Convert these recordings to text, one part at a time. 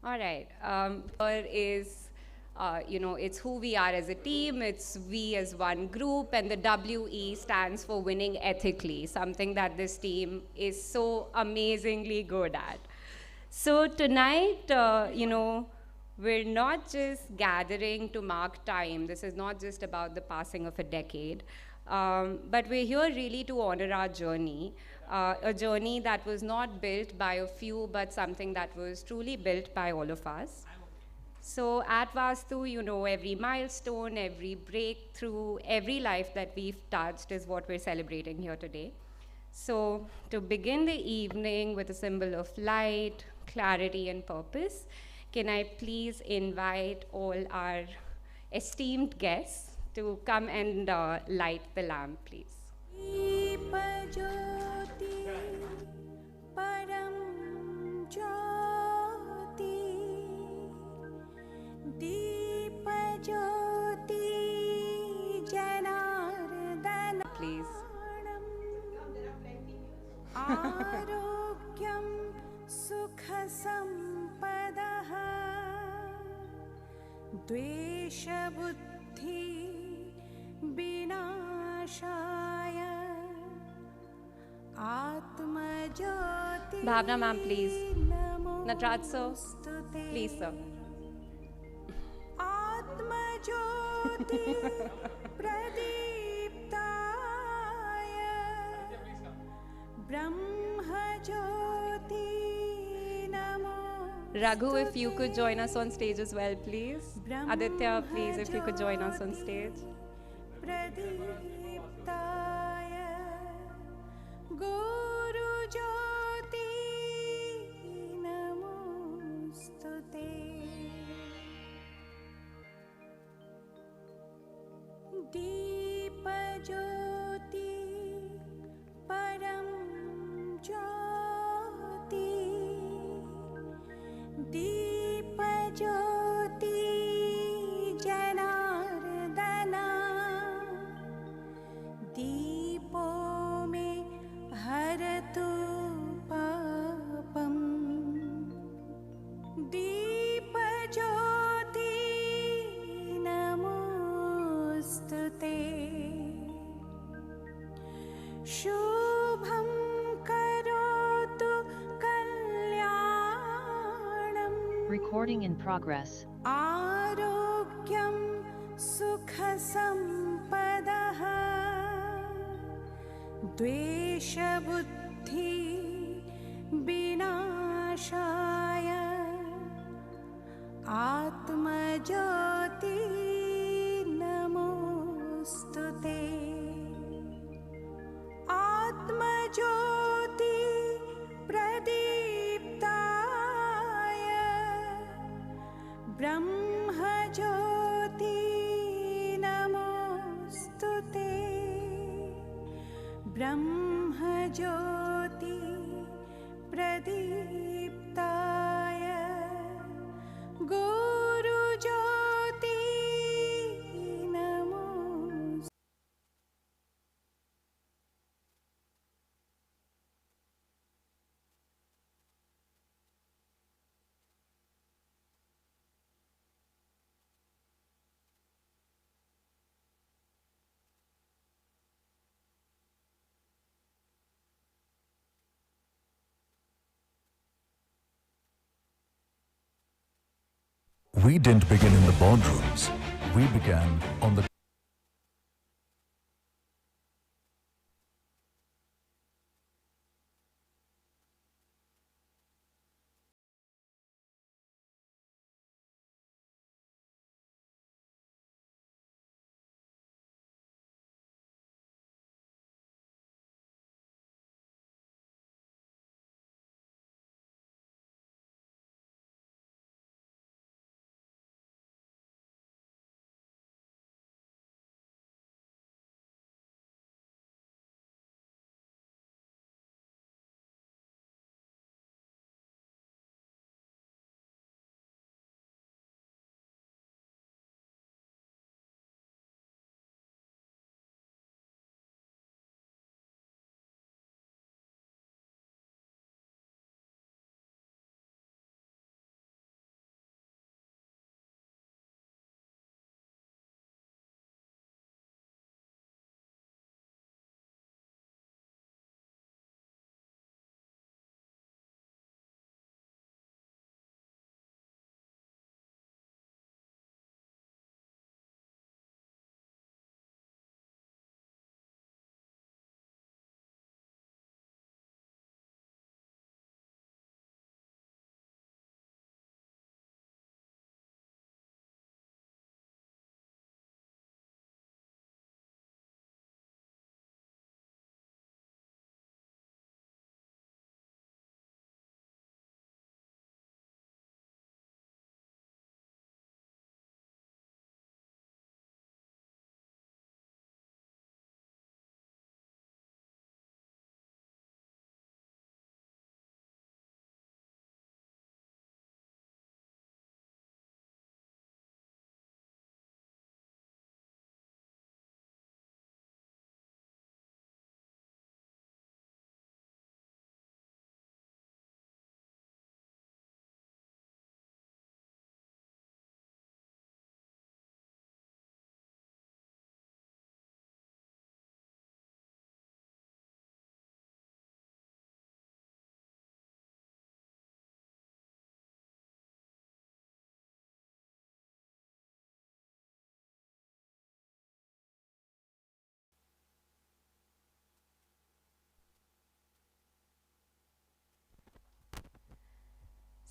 All right. Here is, it's who we are as a team, it's we as one group, and the WE stands for winning ethically, something that this team is so amazingly good at. So tonight, we're not just gathering to mark time. This is not just about the passing of a decade. But we're here really to honor our journey, a journey that was not built by a few, but something that was truly built by all of us. So at Vastu, every milestone, every breakthrough, every life that we've touched is what we're celebrating here today. So to begin the evening with a symbol of light, clarity, and purpose, can I please invite all our esteemed guests to come and light the lamp, please. Deepjyoti परं ज्योति Deepjyoti Janardan Please. आरोग्यं सुखसम्पदः द्वेषबुद्धि विनाशाय आत्मज्योति Bhavna ma'am, please. Natraj sir, नमोस्तुते please, sir. Atmajyoti प्रदीप्ताय ब्रह्मज्योति NaMo Raghu, if you could join us on stage as well, please. Aditya, please, if you could join us on stage. प्रदीप्ताय गुरुज्योति नमोस्तुते दीपज्योति परं ज्योति दीपज्योति जनार्दन दीपो मे हरतु पापम् दीपज्योति नमोस्तुते शुभं करोतु कल्याणम् Recording in progress. आरोग्यं सुखसम्पदः द्वेषबुद्धि विनाशाय आत्मज्योति नमोस्तुते आत्मज्योति प्रदीप्ताय ब्रह्मज्योति नमोस्तुते ब्रह्मज्योति प्रदीप्ताय गुरुज्योति नमोस्तुते We didn't begin in the boardrooms. We began on the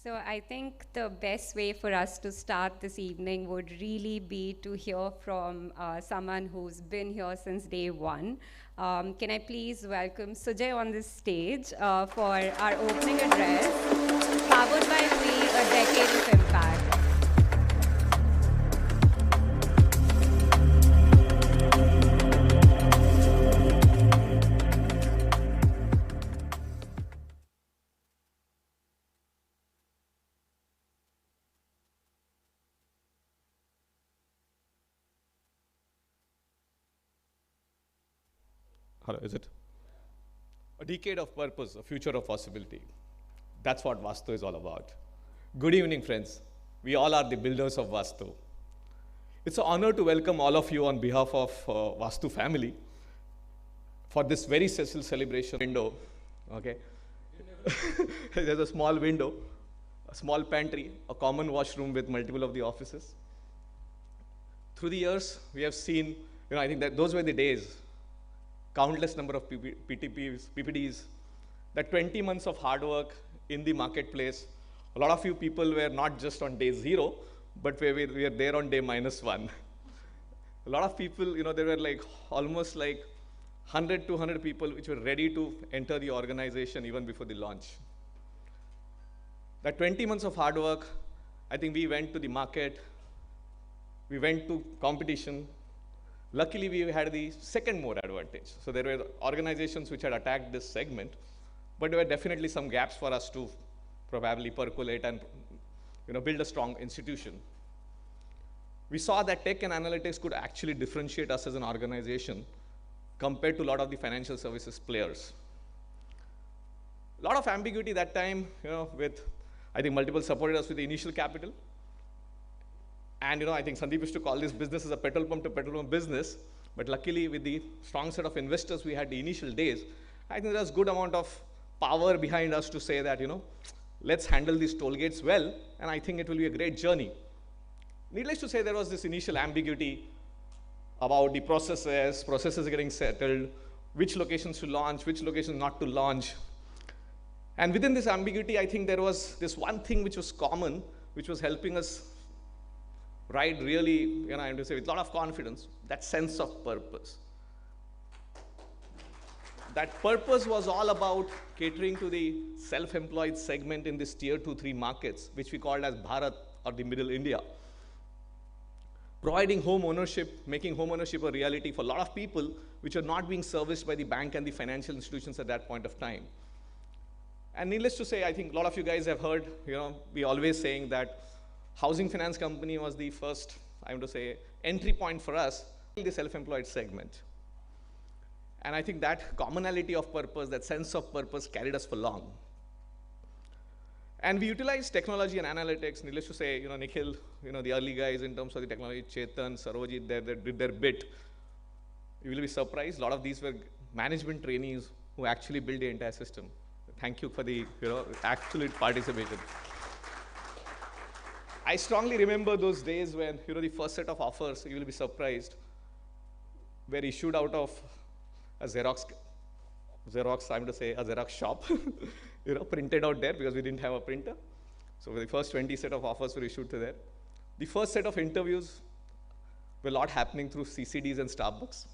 So I think the best way for us to start this evening would really be to hear from someone who's been here since day one. Can I please welcome Sujay on this stage for our opening address, powered by We, a decade of impact. Hello, is it? A decade of purpose, a future of possibility. That's what Vastu is all about. Good evening, friends. We all are the builders of Vastu. It's an honor to welcome all of you on behalf of Vastu family for this very special celebration window. Okay, there's a small window, a small pantry, a common washroom with multiple of the offices. Through the years, we have seen, I think that those were the days, countless number of PPDs, that 20 months of hard work in the marketplace. A lot of you people were not just on day 0, but we were there on day -1. A lot of people, there were like almost like 100, 200 people which were ready to enter the organization even before the launch. That 20 months of hard work, I think we went to the market, we went to competition. Luckily, we had the second more advantage. So there were organizations which had attacked this segment, but there were definitely some gaps for us to probably percolate and build a strong institution. We saw that tech and analytics could actually differentiate us as an organization compared to a lot of the financial services players. A lot of ambiguity that time, with, I think, multiple supported us with the initial capital. And I think Sandeep used to call this business as a petrol pump to petrol pump business. But luckily, with the strong set of investors we had the initial days, I think there's good amount of power behind us to say that, let's handle these toll gates well, and I think it will be a great journey. Needless to say, there was this initial ambiguity about the processes getting settled, which locations to launch, which locations not to launch. And within this ambiguity, I think there was this one thing which was common, which was helping us ride really, I have to say, with a lot of confidence, that sense of purpose. That purpose was all about catering to the self-employed segment in this tier 2, 3 markets, which we called as Bharat or the Middle India. Providing home ownership, making home ownership a reality for a lot of people which are not being serviced by the bank and the financial institutions at that point of time. And needless to say, I think a lot of you guys have heard, we always saying that housing finance company was the first, I want to say, entry point for us in the self-employed segment. And I think that commonality of purpose, that sense of purpose carried us for long. And we utilized technology and analytics. Needless to say, Nikhil, the early guys in terms of the technology, Chetan, Sarojit, they did their bit. You will be surprised, a lot of these were management trainees who actually built the entire system. Thank you for the absolute participation. I strongly remember those days when, the first set of offers, you will be surprised, were issued out of a Xerox, I'm to say, a Xerox shop, printed out there because we didn't have a printer. So the first 20 set of offers were issued to there. The first set of interviews were a lot happening through CCDs and Starbucks.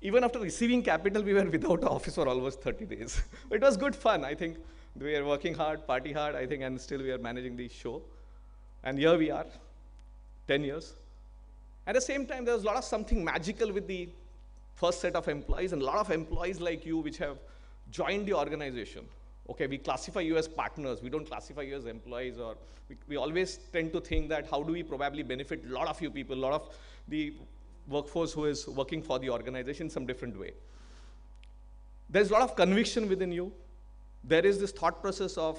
Even after receiving capital, we were without an office for almost 30 days. It was good fun. I think we were working hard, party hard, I think, and still we are managing the show. And here we are, 10 years. At the same time, there was a lot of something magical with the first set of employees, and a lot of employees like you which have joined the organization. Okay, we classify you as partners. We don't classify you as employees, or we always tend to think that how do we probably benefit a lot of you people, a lot of the workforce who is working for the organization in some different way. There's a lot of conviction within you. There is this thought process of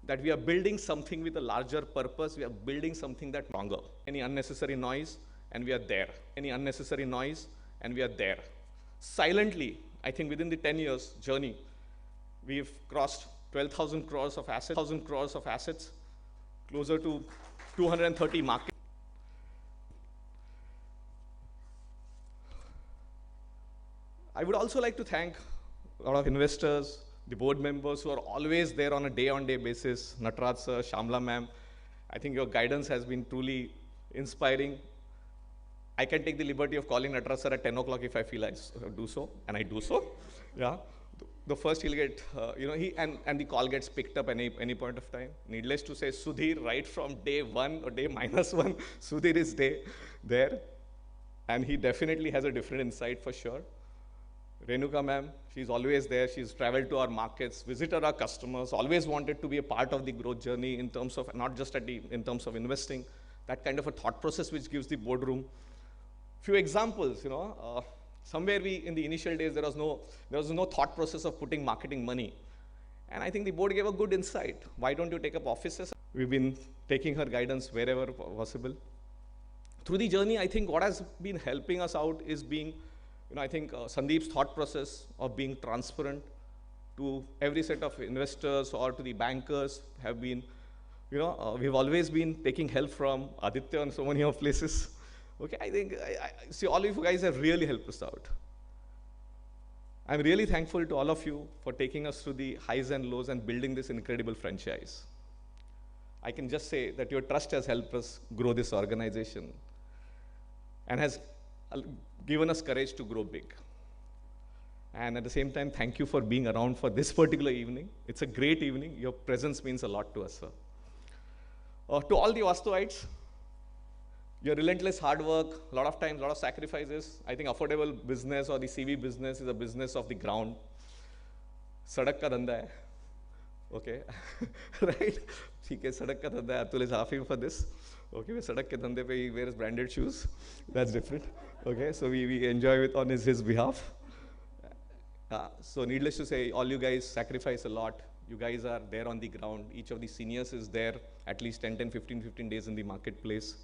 that we are building something with a larger purpose. We are building something that's longer. Any unnecessary noise, and we are there. Any unnecessary noise, and we are there. Silently, I think within the 10 years journey, we've crossed 12,000 crores of assets, closer to 230 markets. I would also like to thank a lot of investors, the board members who are always there on a day-on-day basis, Nataraj sir, Shamla ma'am. I think your guidance has been truly inspiring. I can take the liberty of calling Nataraj sir at 10 o'clock if I feel I do so, and I do so. Yeah. The first he'll get, and the call gets picked up any point of time. Needless to say, Sudhir, right from day one or day -1, Sudhir is there. And he definitely has a different insight for sure. Renuka ma'am, she's always there. She's traveled to our markets, visited our customers, always wanted to be a part of the growth journey in terms of, not just in terms of investing, that kind of a thought process which gives the boardroom. Few examples, somewhere in the initial days, there was no thought process of putting marketing money. And I think the board gave a good insight. Why don't you take up offices? We've been taking her guidance wherever possible. Through the journey, I think what has been helping us out is being, I think Sandeep's thought process of being transparent to every set of investors or to the bankers have been, we've always been taking help from Aditya and so many of places. Okay, I think, I see all of you guys have really helped us out. I'm really thankful to all of you for taking us through the highs and lows and building this incredible franchise. I can just say that your trust has helped us grow this organization and has given us courage to grow big. And at the same time, thank you for being around for this particular evening. It's a great evening. Your presence means a lot to us, sir. To all the Vastuites, your relentless hard work, a lot of times, a lot of sacrifices. I think affordable business or the CV business is a business of the ground. Sadak ka dhanda hai. Okay, right? Okay, Sadak ka dhanda hai. Atul is laughing for this. Okay, Sadak ke dhande pe he wears branded shoes. That's different. Okay, so we enjoy it on his behalf. So needless to say, all you guys sacrifice a lot. You guys are there on the ground. Each of the seniors is there at least 10, 15 days in the marketplace.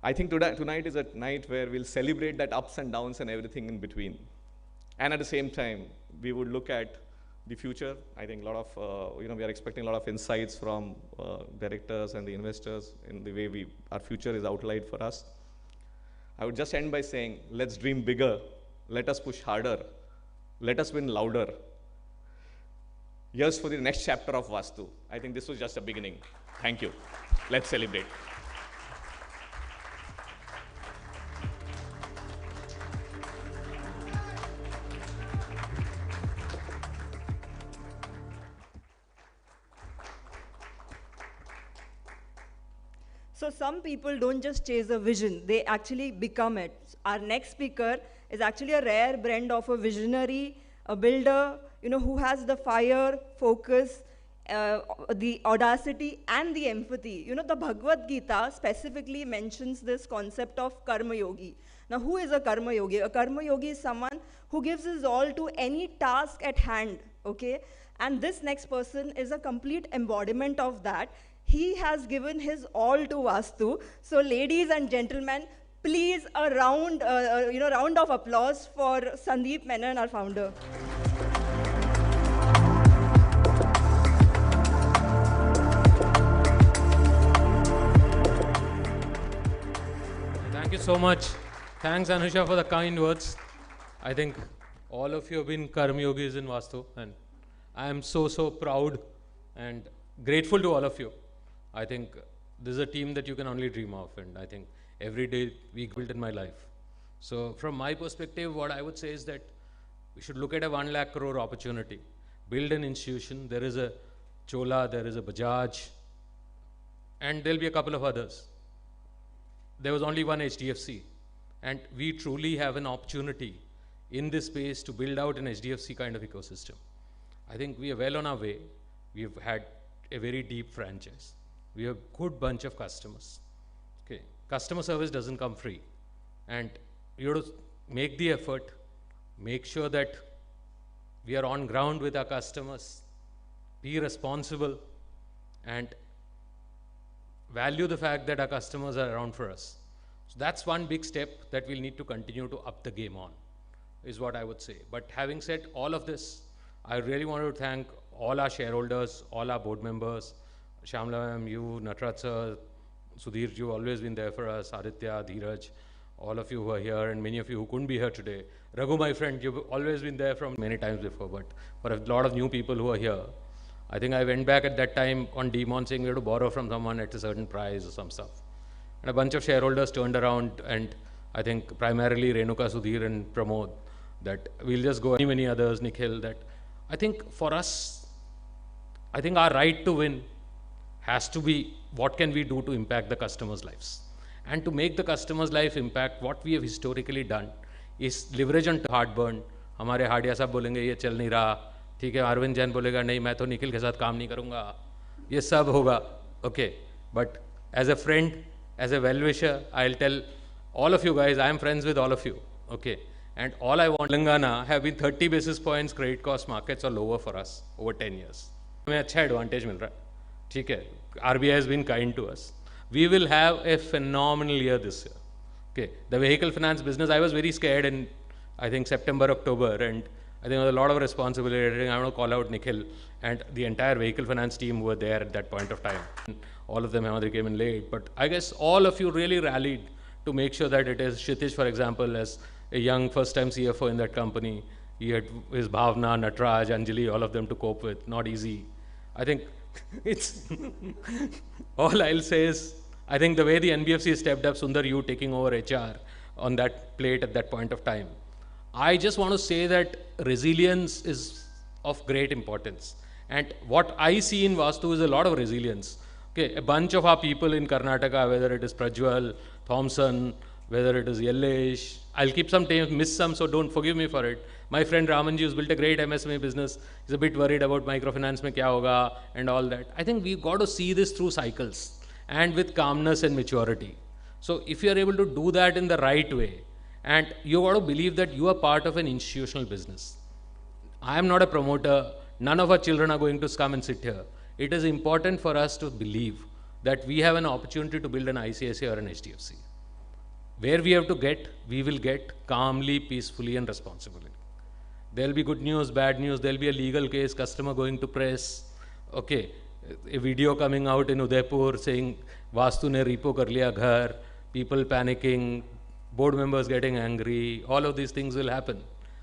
I think tonight is a night where we'll celebrate that ups and downs and everything in between. And at the same time, we would look at the future. I think a lot of, we are expecting a lot of insights from directors and the investors in the way our future is outlined for us. I would just end by saying, let's dream bigger. Let us push harder. Let us win louder. Here's for the next chapter of Vastu. I think this was just a beginning. Thank you. Let's celebrate. So some people don't just chase a vision, they actually become it. Our next speaker is actually a rare blend of a visionary, a builder, who has the fire, focus, the audacity and the empathy. The Bhagavad Gita specifically mentions this concept of karma yogi. Now, who is a karma yogi? A karma yogi is someone who gives his all to any task at hand, okay? And this next person is a complete embodiment of that. He has given his all to Vastu. So ladies and gentlemen, please a round of applause for Sandeep Menon, our founder. Thank you so much. Thanks, Anusha, for the kind words. I think all of you have been Karma Yogis in Vastu, and I am so proud and grateful to all of you. I think this is a team that you can only dream of, and I think every day we built in my life. So from my perspective, what I would say is that we should look at a 1 lakh crore opportunity, build an institution. There is a Chola, there is a Bajaj, and there'll be a couple of others. There was only one HDFC, and we truly have an opportunity in this space to build out an HDFC kind of ecosystem. I think we are well on our way. We've had a very deep franchise. We have a good bunch of customers. Okay, customer service doesn't come free, and you have to make the effort, make sure that we are on ground with our customers, be responsible, and value the fact that our customers are around for us. So that's one big step that we'll need to continue to up the game on, is what I would say. But having said all of this, I really want to thank all our shareholders, all our board members, Shamla ma'am, you, Nataraj sir, Sudhir, you've always been there for us, Aditya, Dheeraj, all of you who are here and many of you who couldn't be here today. Raghu, my friend, you've always been there from many times before, but for a lot of new people who are here, I think I went back at that time on Demon saying we had to borrow from someone at a certain price or some stuff. And a bunch of shareholders turned around, and I think primarily Renuka, Sudhir and Pramod, that we'll just go, many others, Nikhil, that I think for us, I think our right to win has to be what can we do to impact the customers' lives. And to make the customer's life impact, what we have historically done is leverage on heartburn. हमारे हार्डिया साहब बोलेंगे ये चल नहीं रहा, ठीक है, अरविंद जैन बोलेगा नहीं मैं तो निखिल के साथ काम नहीं करूँगा, ये सब होगा, okay. But as a friend, as a well-wisher, I'll tell all of you guys, I am friends with all of you, okay. And all I want, Telangana have been 30 basis points credit cost markets or lower for us over 10 years. हमें अच्छा advantage मिल रहा है, ठीक है. RBI has been kind to us. We will have a phenomenal year this year. Okay, the vehicle finance business, I was very scared in, I think, September, October, and I think there was a lot of responsibility. I think I want to call out Nikhil and the entire vehicle finance team who were there at that point of time. All of them came in late, but I guess all of you really rallied to make sure that it is Kshitiz, for example, as a young first-time CFO in that company. He had his Bhavna, Natraj, Anjali, all of them to cope with. Not easy. I think it's all I'll say is, I think the way the NBFC stepped up, Sundar, you taking over HR on that plate at that point of time. I just want to say that resilience is of great importance. And what I see in Vastu is a lot of resilience. Okay, a bunch of our people in Karnataka, whether it is Prajwal, Thompson, whether it is Yellesh, I'll keep some names, miss some, so don't forgive me for it. My friend Ramanji, who's built a great MSME business, is a bit worried about microfinance mein kya hoga and all that. I think we've got to see this through cycles and with calmness and maturity. So if you are able to do that in the right way, and you got to believe that you are part of an institutional business. I am not a promoter. None of our children are going to come and sit here. It is important for us to believe that we have an opportunity to build an ICICI or an HDFC. Where we have to get, we will get calmly, peacefully and responsibly. There will be good news, bad news, there will be a legal case, customer going to press, okay, a video coming out in Udaipur saying, Vastu ne repo kar liya ghar, people panicking, board members getting angry, all of these things will happen.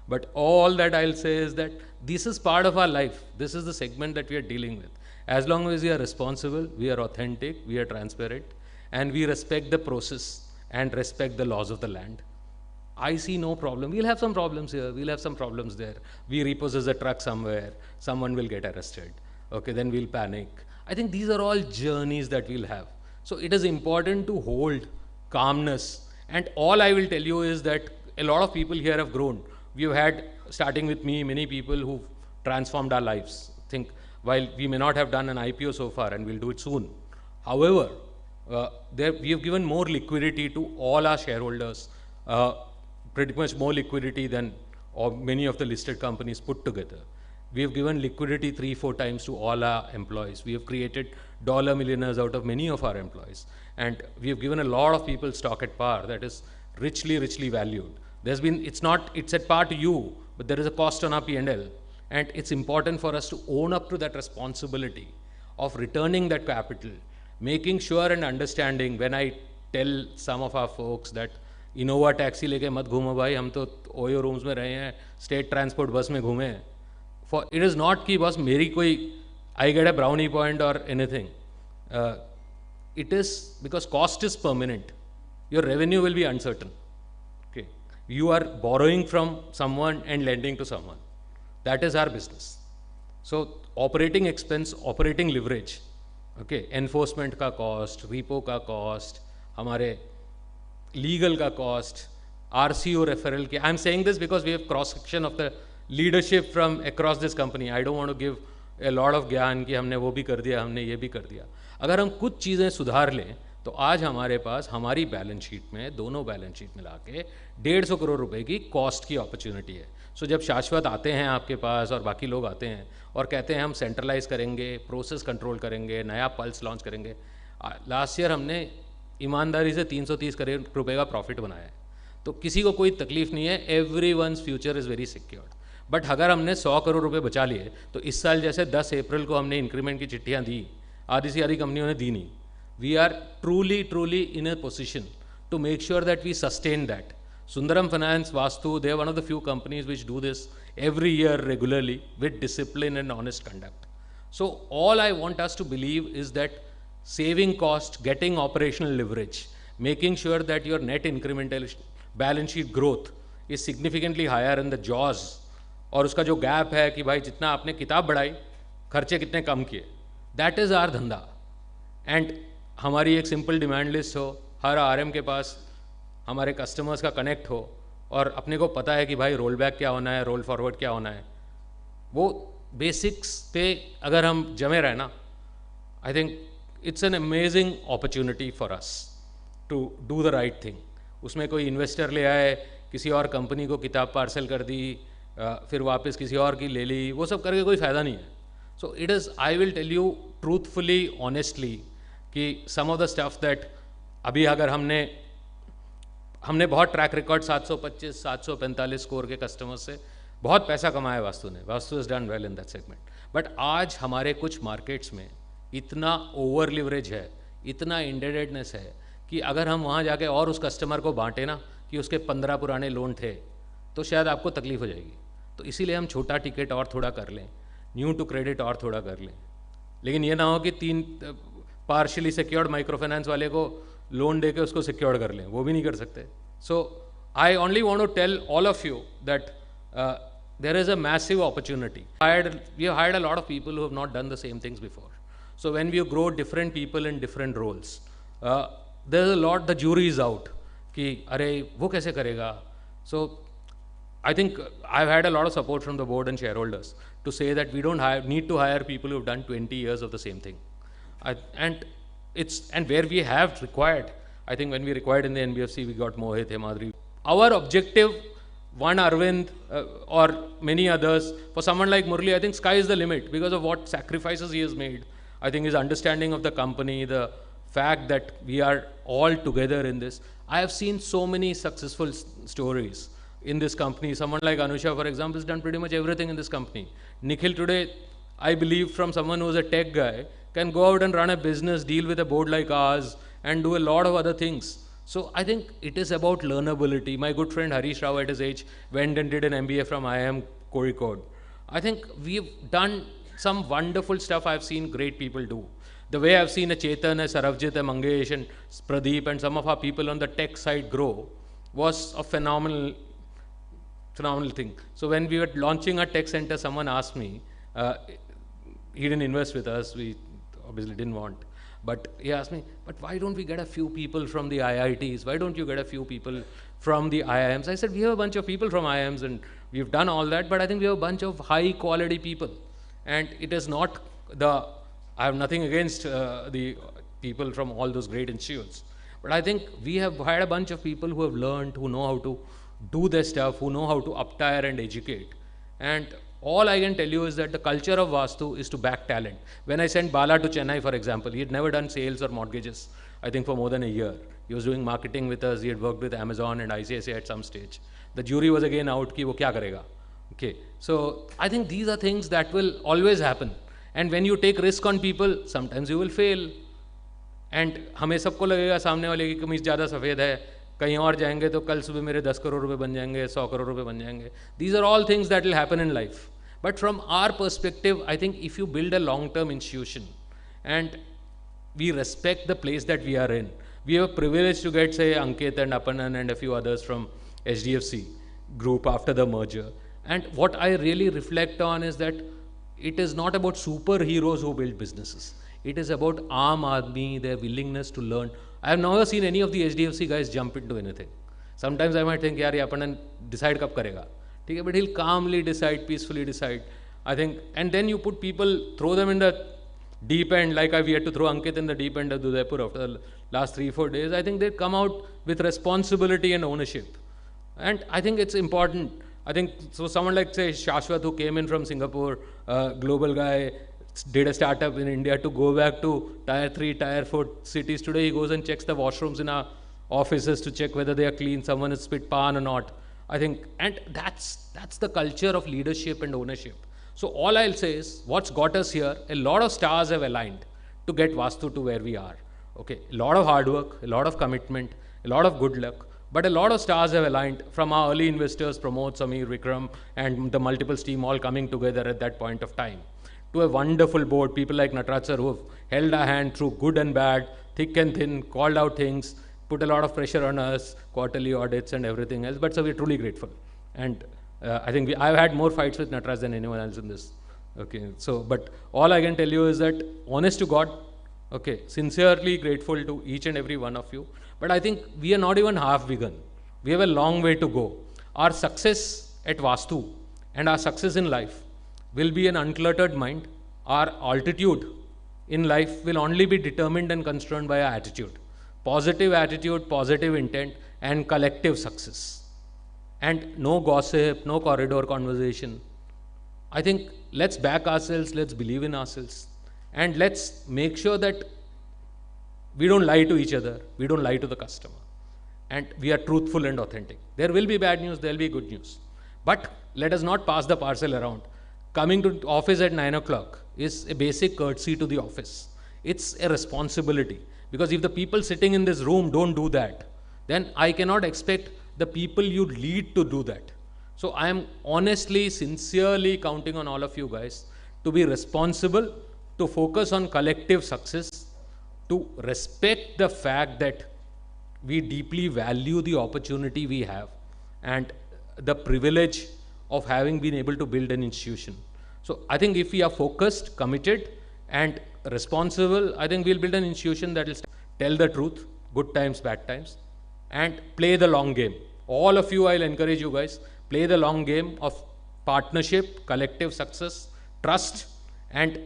But all that I'll say is that this is part of our life. This is the segment that we are dealing with. As long as we are responsible, we are authentic, we are transparent, and we respect the process and respect the laws of the land, I see no problem. We'll have some problems here, we'll have some problems there. We repossess a truck somewhere, someone will get arrested. Okay, then we'll panic. I think these are all journeys that we'll have. So it is important to hold calmness. And all I will tell you is that a lot of people here have grown. We've had, starting with me, many people who've transformed our lives. I think while we may not have done an IPO so far, and we'll do it soon. However, we have given more liquidity to all our shareholders, pretty much more liquidity than many of the listed companies put together. We have given liquidity 3-4 times to all our employees. We have created dollar millionaires out of many of our employees. And we have given a lot of people stock at par that is richly, richly valued. It's at par to you, but there is a cost on our P&L. And it's important for us to own up to that responsibility of returning that capital, making sure and understanding. When I tell some of our folks that Innova taxi leke mat ghumo bhai, hum to Oyo rooms mein rahe hain, state transport bus mein ghume. For it is not ki bas meri koi, I get a brownie point or anything. It is because cost is permanent. Your revenue will be uncertain. Okay, you are borrowing from someone and lending to someone. That is our business. So operating expense, operating leverage, okay, enforcement ka cost, repo ka cost, hamare legal ka cost, RCO referral ke. I'm saying this because we have cross-section of the leadership from across this company. I don't want to give a lot of ज्ञान कि हमने वो भी कर दिया, हमने ये भी कर दिया. अगर हम कुछ चीज़ें सुधार लें तो आज हमारे पास हमारी बैलेंस शीट में, दोनों बैलेंस शीट मिला के 150 करोड़ रुपए की कॉस्ट की अपॉर्चुनिटी है. सो जब शाश्वत आते हैं आपके पास और बाकी लोग आते हैं और कहते हैं हम सेंट्रलाइज करेंगे, प्रोसेस कंट्रोल करेंगे, नया पल्स लॉन्च करेंगे. लास्ट ईयर हमने ईमानदारी से 330 करोड़ रुपए का प्रॉफिट बनाया है. तो किसी को कोई तकलीफ नहीं है. Everyone's future is very secured. But अगर हमने 100 करोड़ रुपए बचा लिए तो इस साल जैसे 10 अप्रैल को हमने इंक्रीमेंट की चिट्ठियाँ दी, आधी से आधी कंपनियों ने दी नहीं. We are truly in a position to make sure that we sustain that. Sundaram Finance, Vastu, they are one of the few companies which do this every year regularly with discipline and honest conduct. So all I want us to believe is that saving cost, getting operational leverage, making sure that your net incremental balance sheet growth is significantly higher in the jaws, और उसका जो gap है कि भाई जितना आपने किताब बढ़ाई खर्चे कितने कम किए, दैट इज़ आर धंधा. एंड हमारी एक सिंपल डिमांड लिस्ट हो, हर आरएम के पास हमारे कस्टमर्स का कनेक्ट हो और अपने को पता है कि भाई रोल बैक क्या होना है, रोल फॉरवर्ड क्या होना है, वो बेसिक्स पे अगर हम जमे रहे ना, I think it's an amazing opportunity for us to do the right thing. उसमें कोई इन्वेस्टर ले आए, किसी और कंपनी को किताब पार्सल कर दी, फिर वापस किसी और की ले ली, वो सब करके कोई फ़ायदा नहीं है. So it is, I will tell you truthfully honestly कि some of the stuff that अभी अगर हमने बहुत ट्रैक रिकॉर्ड 725 745 स्कोर के कस्टमर से बहुत पैसा कमाया वास्तु ने. Vastu is done well in that segment. But आज हमारे कुछ मार्केट्स में इतना ओवर लिवरेज है, इतना इंडेडेडनेस है कि अगर हम वहाँ जाके और उस कस्टमर को बांटे ना कि उसके 15 पुराने लोन थे तो शायद आपको तकलीफ हो जाएगी. तो इसीलिए हम छोटा टिकट और थोड़ा कर लें, न्यू टू क्रेडिट और थोड़ा कर लें. लेकिन ये ना हो कि 3 पार्शियली सिक्योर्ड माइक्रो फाइनेंस वाले को लोन दे के उसको सिक्योर्ड कर लें, वो भी नहीं कर सकते. So I only want to tell all of you that there is a massive opportunity. We have hired a lot of people who have not done the same things before. So when we grow different people in different roles, there is a lot, the jury is out कि अरे वो कैसे करेगा. So I think I've had a lot of support from the board and shareholders to say that we don't need to hire people who have done 20 years of the same thing. And where we have required, I think when we required in the NBFC, we got Mohit, Hemadri. Our objective, one Arvind or many others, for someone like Murli, I think sky is the limit because of what sacrifices he has made. I think his understanding of the company, the fact that we are all together in this. I have seen so many successful stories in this company. Someone like Anusha, for example, has done pretty much everything in this company. Nikhil today, I believe from someone who is a tech guy, can go out and run a business, deal with a board like ours, and do a lot of other things. So I think it is about learnability. My good friend Harish Rao at his age went and did an MBA from IIM Kozhikode. I think we've done some wonderful stuff I've seen great people do. The way I've seen a Chetan, a Saravjit, a Mangesh, and Pradeep, and some of our people on the tech side grow was a phenomenal thing. So when we were launching a tech center, someone asked me, he didn't invest with us, we obviously didn't want, but he asked me, but why don't we get a few people from the IITs? Why don't you get a few people from the IIMs? I said, we have a bunch of people from IIMs and we've done all that, but I think we have a bunch of high quality people. And it is not I have nothing against the people from all those great institutes. But I think we have had a bunch of people who have learned, who know how to do their stuff, who know how to uptire and educate. And all I can tell you is that the culture of Vastu is to back talent. When I sent Bala to Chennai, for example, he had never done sales or mortgages, I think for more than a year. He was doing marketing with us, he had worked with Amazon and ICICI at some stage. The jury was again out, ki wo kya karega? Okay, so I think these are things that will always happen. And when you take risk on people, sometimes you will fail. And हमें सबको लगेगा सामने वाले की कमीज ज़्यादा सफ़ेद है, कहीं और जाएंगे तो कल सुबह मेरे 10 करोड़ रुपए बन जाएंगे, 100 करोड़ रुपए बन जाएंगे. These are all things that will happen in life. But from our perspective, I think if you build a long-term institution and we respect the place that we are in, we have a privilege to get, say, Ankit and Aparnan and a few others from HDFC group after the merger. And what I really reflect on is that it is not about superheroes who build businesses. It is about Aam Aadmi, their willingness to learn. I have never seen any of the HDFC guys jump into anything. Sometimes I might think, yaar, ye Aparnan decide kab karega. But he'll calmly decide, peacefully decide. I think, and then you put people, throw them in the deep end, like we had to throw Ankit in the deep end of Udaipur after the last 3-4 days. I think they come out with responsibility and ownership. And I think it's important. I think, so someone like, say, Shashwat, who came in from Singapore, global guy, did a startup in India, to go back to tier 3, tier 4 cities. Today he goes and checks the washrooms in our offices to check whether they are clean, someone has spit pan or not. I think, and that's the culture of leadership and ownership. So all I'll say is, what's got us here, a lot of stars have aligned to get Vastu to where we are. Okay, a lot of hard work, a lot of commitment, a lot of good luck. But a lot of stars have aligned from our early investors, Pramod, Samir, Vikram, and the multiples team all coming together at that point of time. To a wonderful board, people like Nataraj sir who have held our hand through good and bad, thick and thin, called out things, put a lot of pressure on us, quarterly audits and everything else. But so we're truly grateful. And I think I've had more fights with Nataraj than anyone else in this. Okay, so, but all I can tell you is that, honest to God, okay, sincerely grateful to each and every one of you. But I think we are not even half begun. We have a long way to go. Our success at Vastu and our success in life will be an uncluttered mind. Our altitude in life will only be determined and constrained by our attitude. Positive attitude, positive intent, and collective success. And no gossip, no corridor conversation. I think let's back ourselves, let's believe in ourselves, and let's make sure that we don't lie to each other, we don't lie to the customer, and we are truthful and authentic. There will be bad news, there will be good news. But let us not pass the parcel around. Coming to office at 9 o'clock is a basic courtesy to the office. It's a responsibility. Because if the people sitting in this room don't do that, then I cannot expect the people you lead to do that. So I am honestly, sincerely counting on all of you guys to be responsible, to focus on collective success, to respect the fact that we deeply value the opportunity we have and the privilege of having been able to build an institution. So I think if we are focused, committed, and responsible, I think we'll build an institution that will tell the truth, good times, bad times, and play the long game. All of you, I'll encourage you guys, play the long game of partnership, collective success, trust, and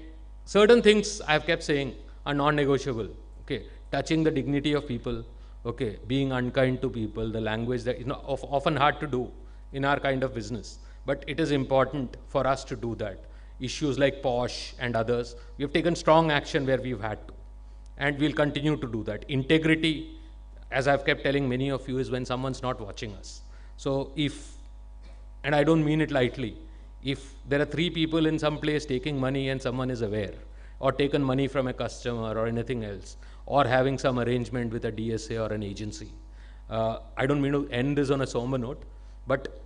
certain things I've kept saying are non-negotiable. Okay, touching the dignity of people, okay, being unkind to people, the language that is often hard to do in our kind of business, but it is important for us to do that. Issues like POSH and others, we have taken strong action where we've had to, and we'll continue to do that. Integrity, as I've kept telling many of you, is when someone's not watching us. So if, and I don't mean it lightly, if there are 3 people in some place taking money and someone is aware, or taken money from a customer or anything else, or having some arrangement with a DSA or an agency, I don't mean to end this on a somber note, but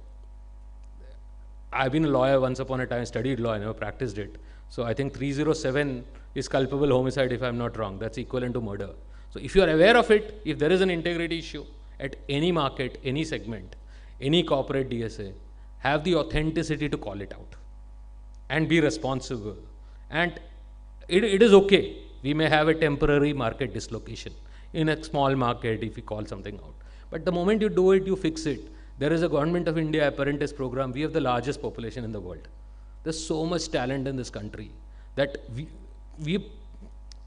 I've been a lawyer once upon a time, studied law, I never practiced it. So I think 307 is culpable homicide if I'm not wrong. That's equivalent to murder. So if you are aware of it, if there is an integrity issue at any market, any segment, any corporate DSA, have the authenticity to call it out and be responsible. And it is okay. We may have a temporary market dislocation in a small market if we call something out. But the moment you do it, you fix it. There is a Government of India apprentice program. We have the largest population in the world. There's so much talent in this country that we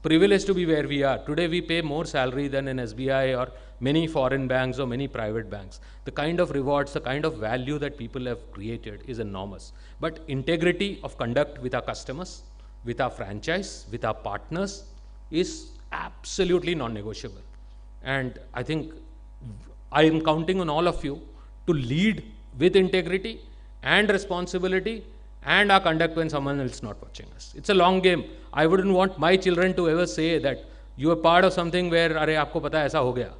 privileged to be where we are. Today we pay more salary than an SBI or many foreign banks or many private banks. The kind of rewards, the kind of value that people have created is enormous. But integrity of conduct with our customers, with our franchise, with our partners is absolutely non-negotiable. And I think I am counting on all of you to lead with integrity and responsibility and our conduct when someone else is not watching us. It's a long game. I wouldn't want my children to ever say that you are part of something where, "Arey, aapko pata hai, aisa ho gaya."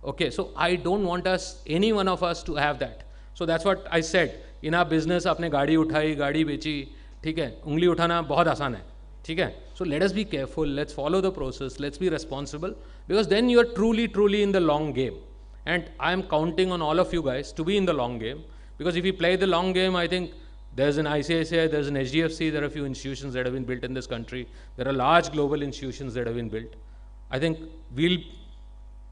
Okay, so I don't want us, any one of us, to have that. So that's what I said. In our business, आपने गाड़ी उठाई, गाड़ी बेची, ठीक है? उंगली उठाना बहुत आसान है, ठीक है? So let us be careful. Let's follow the process. Let's be responsible, because then you are truly, truly in the long game. And I am counting on all of you guys to be in the long game, because if we play the long game, I think there's an ICICI, there's an HDFC, there are a few institutions that have been built in this country. There are large global institutions that have been built. I think we'll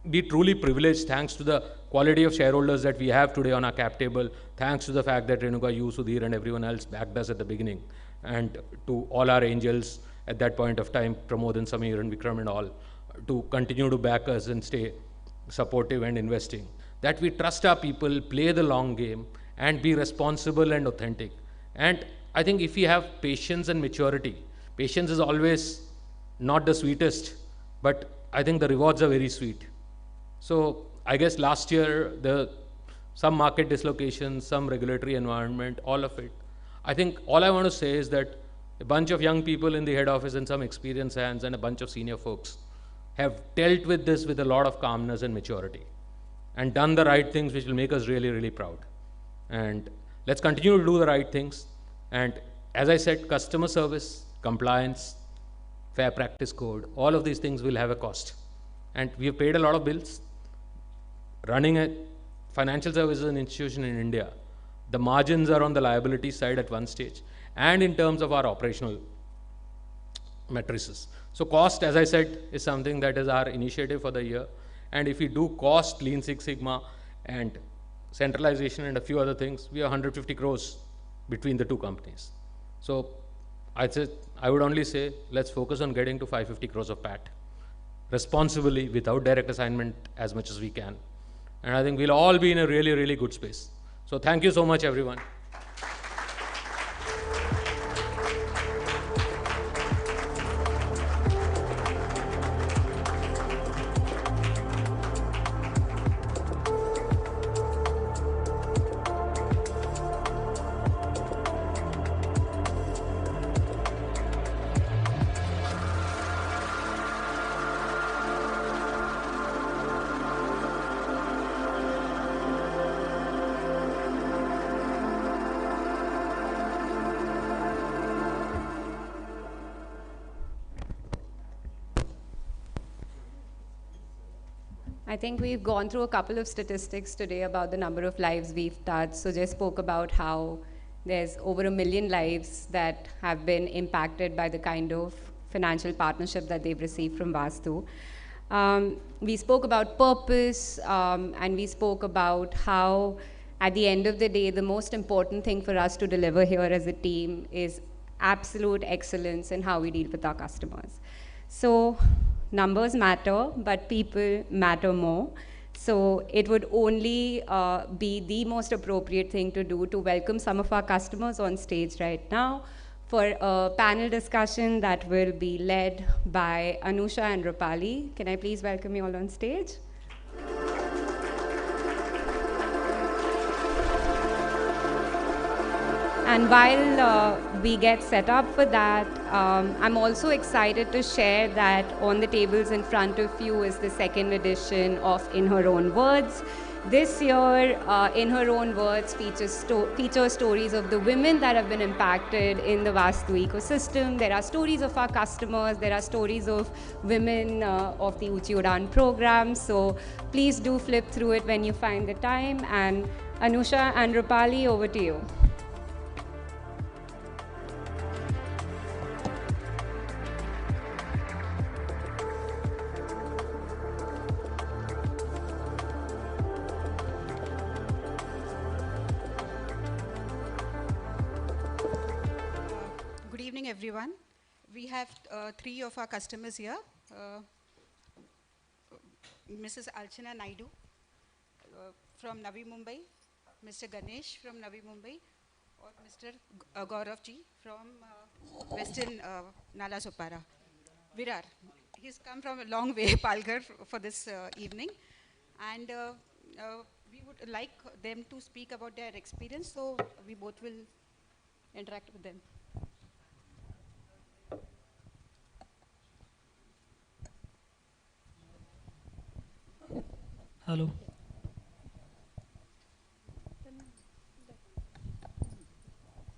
be truly privileged thanks to the quality of shareholders that we have today on our cap table, thanks to the fact that Renuka, you, Sudhir, and everyone else backed us at the beginning, and to all our angels at that point of time, Pramod and Samir and Vikram and all, to continue to back us and stay supportive and investing. That we trust our people, play the long game, and be responsible and authentic. And I think if we have patience and maturity, patience is always not the sweetest, but I think the rewards are very sweet. So I guess last year, some market dislocations, some regulatory environment, all of it. I think all I want to say is that a bunch of young people in the head office and some experienced hands and a bunch of senior folks have dealt with this with a lot of calmness and maturity. and done the right things which will make us really, really proud. And let's continue to do the right things. And as I said, customer service, compliance, fair practice code, all of these things will have a cost. And we have paid a lot of bills. Running a financial services institution in India, the margins are on the liability side at one stage, and in terms of our operational matrices. So cost, as I said, is something that is our initiative for the year. And if we do cost, Lean Six Sigma, and centralization and a few other things, we are 150 crores between the two companies. So I would only say, let's focus on getting to 550 crores of PAT responsibly, without direct assignment, as much as we can. And I think we'll all be in a really, really good space. So thank you so much, everyone. I think we've gone through a couple of statistics today about the number of lives we've touched. Sujay spoke about how there's over 1 million lives that have been impacted by the kind of financial partnership that they've received from Vastu. We spoke about purpose, and we spoke about how, at the end of the day, the most important thing for us to deliver here as a team is absolute excellence in how we deal with our customers. So numbers matter, but people matter more. So it would only be the most appropriate thing to do to welcome some of our customers on stage right now for a panel discussion that will be led by Anusha and Rupali. Can I please welcome you all on stage? And while we get set up for that, I'm also excited to share that on the tables in front of you is the second edition of In Her Own Words. This year, In Her Own Words features stories of the women that have been impacted in the Vastu ecosystem. There are stories of our customers. There are stories of women of the Uchi Udan program. So please do flip through it when you find the time. And Anusha and Rupali, over to you. Good evening, everyone. We have three of our customers here. Mrs. Archana Naidu from Navi Mumbai, Mr. Ganesh from Navi Mumbai, or Mr. Gaurav Ji from Western Nala Sopara. Virar. He's come from a long way, Palghar, for this evening. And we would like them to speak about their experience, so we both will interact with them. Hello.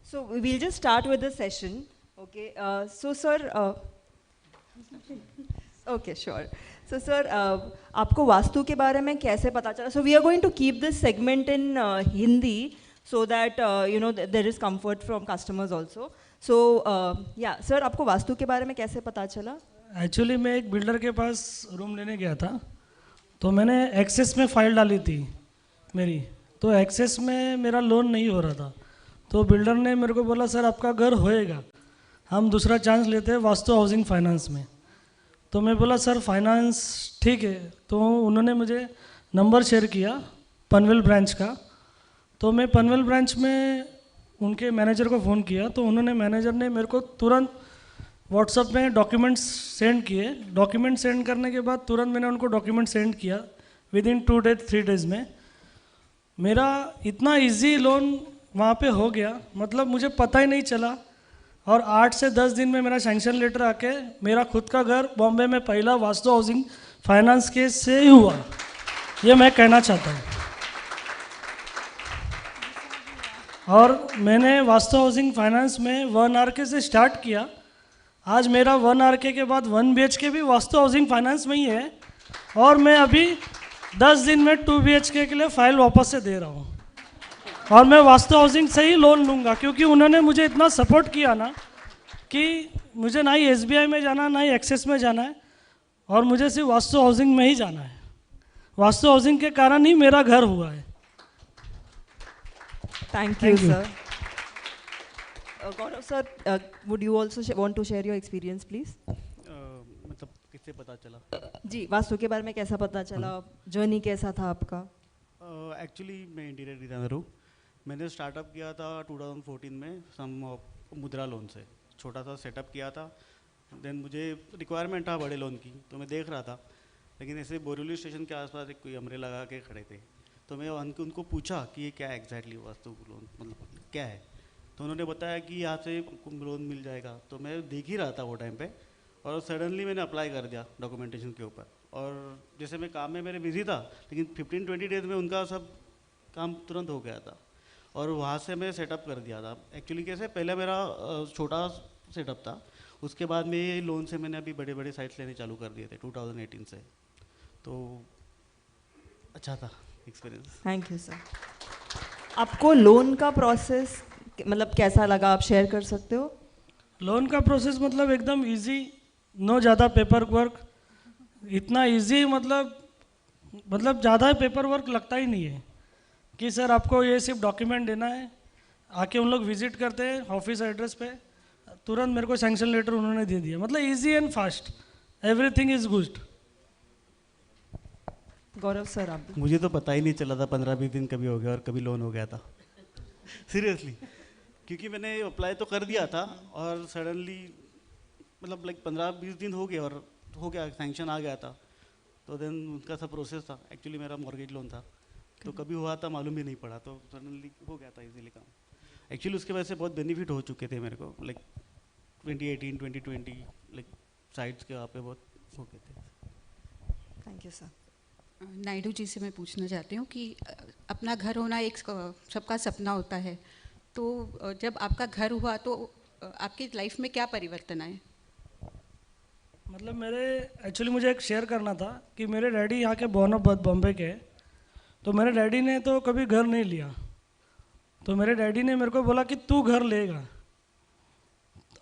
So we'll just start with the session. Okay. So sir, okay, sure. So sir, आपको वास्तु के बारे में कैसे पता चला? So we are going to keep this segment in Hindi so that you know there is comfort from customers also. So yeah, sir, आपको वास्तु के बारे में कैसे पता चला? एक्चुअली मैं एक बिल्डर के पास रूम लेने गया था, तो मैंने एक्सेस में फ़ाइल डाली थी मेरी, तो एक्सेस में मेरा लोन नहीं हो रहा था, तो बिल्डर ने मेरे को बोला सर आपका घर होएगा, हम दूसरा चांस लेते हैं वास्तु हाउसिंग फाइनेंस में। तो मैं बोला सर फाइनेंस ठीक है, तो उन्होंने मुझे नंबर शेयर किया पनवेल ब्रांच का, तो मैं पनवेल ब्रांच में उनके मैनेजर को फ़ोन किया, तो उन्होंने मैनेजर ने मेरे को तुरंत व्हाट्सएप में डॉक्यूमेंट्स सेंड किए। डॉक्यूमेंट सेंड करने के बाद तुरंत मैंने उनको डॉक्यूमेंट सेंड किया विद इन 2 days 3 days में। मेरा इतना इजी लोन वहाँ पे हो गया, मतलब मुझे पता ही नहीं चला, और 8 से 10 दिन में मेरा सैंक्शन लेटर आके मेरा खुद का घर बॉम्बे में पहला वास्तु हाउसिंग फाइनेंस के से हुआ। ये मैं कहना चाहता हूँ। और मैंने वास्तु हाउसिंग फाइनेंस में 1 RK से स्टार्ट किया। आज मेरा 1 RK के बाद 1 BHK भी वास्तु हाउसिंग फाइनेंस में ही है, और मैं अभी 10 दिन में 2 BHK के लिए फाइल वापस से दे रहा हूँ। और मैं वास्तु हाउसिंग से ही लोन लूँगा, क्योंकि उन्होंने मुझे इतना सपोर्ट किया ना कि मुझे ना ही SBI में जाना, ना ही एक्सिस में जाना है, और मुझे सिर्फ वास्तु हाउसिंग में ही जाना है। वास्तु हाउसिंग के कारण ही मेरा घर हुआ है। Thank you, sir. Gaurav sir, would you also want to share your experience, please? मतलब किससे पता चला? जी, वास्तु के बारे में कैसा पता चला? जर्नी कैसा था आपका? एक्चुअली मैं इंटीरियर डिज़ाइनर हूँ। मैंने स्टार्टअप किया था 2014 में मुद्रा लोन से, छोटा सा सेटअप किया था। देन मुझे रिक्वायरमेंट था बड़े लोन की, तो मैं देख रहा था, लेकिन ऐसे बोरीवली स्टेशन के आसपास एक कोई अमरे लगा के खड़े थे। तो मैं उनको पूछा कि ये क्या है एग्जैक्टली वास्तु लोन, मतलब क्या है। तो उन्होंने बताया कि यहाँ से लोन मिल जाएगा। तो मैं देख ही रहा था वो टाइम पे, और सडनली मैंने अप्लाई कर दिया डॉक्यूमेंटेशन के ऊपर। और जैसे मैं काम में मेरे बिजी था, लेकिन 15-20 डेज में उनका सब काम तुरंत हो गया था, और वहाँ से मैं सेटअप कर दिया था। एक्चुअली कैसे, पहले मेरा छोटा सेटअप था, उसके बाद में ये लोन से मैंने अभी बड़े बड़े साइट्स लेने चालू कर दिए थे 2018 से। तो अच्छा था एक्सपीरियंस। Thank you sir. आपको लोन का प्रोसेस मतलब कैसा लगा, आप शेयर कर सकते हो? लोन का प्रोसेस मतलब एकदम इजी, नो ज़्यादा पेपर वर्क, इतना इजी, मतलब ज़्यादा पेपर वर्क लगता ही नहीं है कि सर आपको ये सिर्फ डॉक्यूमेंट देना है। आके उन लोग विजिट करते हैं ऑफिस एड्रेस पे, तुरंत मेरे को सैंक्शन लेटर उन्होंने दे दिया। मतलब easy and fast, everything is good. Gaurav sir आप? मुझे तो पता ही नहीं चला था 15-20 दिन कभी हो गया और कभी लोन हो गया था सीरियसली, क्योंकि मैंने अप्लाई तो कर दिया था और सडनली मतलब लाइक 15-20 दिन हो गए और हो गया, सैंक्शन आ गया था। तो देन उनका सब प्रोसेस था। एक्चुअली मेरा मॉर्गेज लोन था, तो कभी हुआ था मालूम भी नहीं पड़ा, तो सडनली हो गया था इजीली काम। एक्चुअली उसके वजह से बहुत बेनिफिट हो चुके थे मेरे को, लाइक 2018, 2020 लाइक साइट्स के वहाँ पे बहुत हो गए थे। Thank you sir. Naidu ji से मैं पूछना चाहती हूँ कि अपना घर होना एक सबका सपना होता है, तो जब आपका घर हुआ तो आपकी लाइफ में क्या परिवर्तन आए? मतलब एक्चुअली मुझे एक शेयर करना था कि मेरे डैडी यहाँ के बॉर्न ऑफ बर्थ बॉम्बे के, तो मेरे डैडी ने तो कभी घर नहीं लिया। तो मेरे डैडी ने मेरे को बोला कि तू घर लेगा,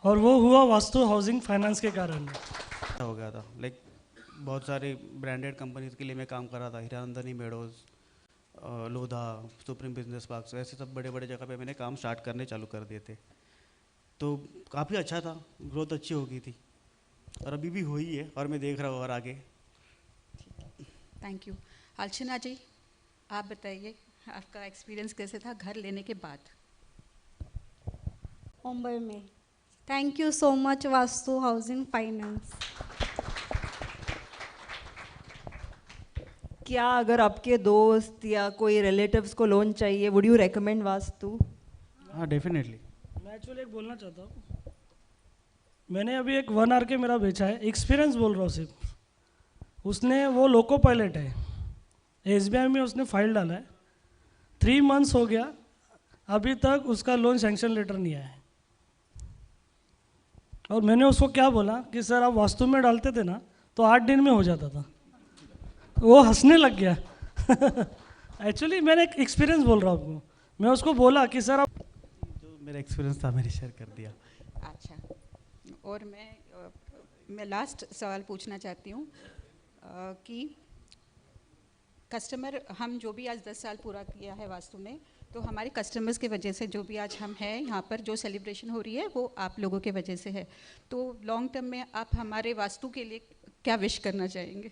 और वो हुआ वास्तु हाउसिंग फाइनेंस के कारण हो गया था। लाइक बहुत सारे ब्रांडेड कंपनीज के लिए मैं काम कर रहा था, Hiranandani meadows, Lodha, supreme business parks, ऐसे सब बड़े बड़े जगह पे मैंने काम स्टार्ट करने चालू कर दिए थे। तो काफ़ी अच्छा था, ग्रोथ अच्छी हो गई थी, और अभी भी हुई है, और मैं देख रहा हूँ और आगे। Thank you. अर्चना जी, आप बताइए आपका एक्सपीरियंस कैसे था घर लेने के बाद? मुंबई में। Thank you so much vastu housing finance. क्या अगर आपके दोस्त या कोई रिलेटिव्स को लोन चाहिए, वुड यू रेकमेंड वास्तु? हाँ डेफिनेटली। मैं एक्चुअली एक बोलना चाहता हूँ, मैंने अभी एक 1 RK मेरा बेचा है, एक्सपीरियंस बोल रहा हूँ सिर्फ। उसने वो लोको पायलट है, SBI में उसने फाइल डाला है, 3 मंथ्स हो गया, अभी तक उसका लोन सैंक्शन लेटर नहीं आया है। और मैंने उसको क्या बोला कि सर आप वास्तु में डालते थे ना तो 8 दिन में हो जाता था। वो हंसने लग गया एक्चुअली मैंने एक एक्सपीरियंस बोल रहा हूँ, मैं उसको बोला कि सर आप, जो मेरा एक्सपीरियंस था मैंने शेयर कर दिया। अच्छा, और मैं लास्ट सवाल पूछना चाहती हूँ कि कस्टमर, हम जो भी आज 10 साल पूरा किया है वास्तु में, तो हमारे कस्टमर्स के वजह से जो भी आज हम हैं यहाँ पर, जो सेलिब्रेशन हो रही है वो आप लोगों के वजह से है। तो लॉन्ग टर्म में आप हमारे वास्तु के लिए क्या विश करना चाहेंगे?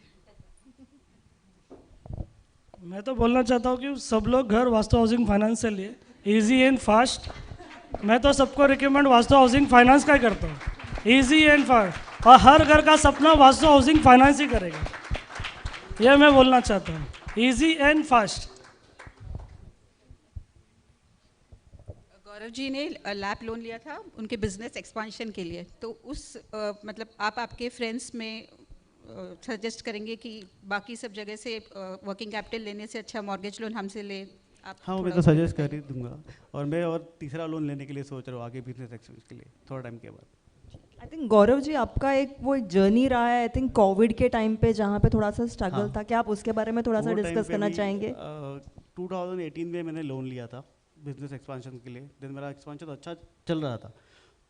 मैं तो बोलना चाहता हूँ कि सब लोग घर वास्तु हाउसिंग फाइनेंस से लिए, इजी एंड फास्ट। मैं तो सबको रिकमेंड वास्तु हाउसिंग फाइनेंस का ही करता हूँ, इजी एंड फास्ट, और हर घर का सपना वास्तु हाउसिंग फाइनेंस ही करेगा, यह मैं बोलना चाहता हूँ, easy and fast. Gaurav ji ने लैब लोन लिया था उनके बिजनेस एक्सपांशन के लिए, तो उस मतलब आप आपके फ्रेंड्स में सजेस्ट करेंगे कि बाकी सब जगह से वर्किंग कैपिटल लेने से अच्छा मॉर्गेज लोन हमसे ले? आप हाँ, मैं थोड़ा तो उसमें सजेस्ट कर बताइए। ही दूंगा। और मैं और तीसरा लोन लेने के लिए सोच रहा हूँ आगे बिजनेस एक्सपेंस के लिए थोड़ा टाइम के बाद। आई थिंक गौरव जी आपका एक वो एक जर्नी रहा है आई थिंक कोविड के टाइम पे जहाँ पे थोड़ा सा स्ट्रगल हाँ। था, क्या आप उसके बारे में थोड़ा सा वो टाइम डिस्कस पे करना भी, चाहेंगे? 2018 में मैंने लोन लिया था बिजनेस एक्सपांशन के लिए। देन मेरा एक्सपांशन अच्छा चल रहा था।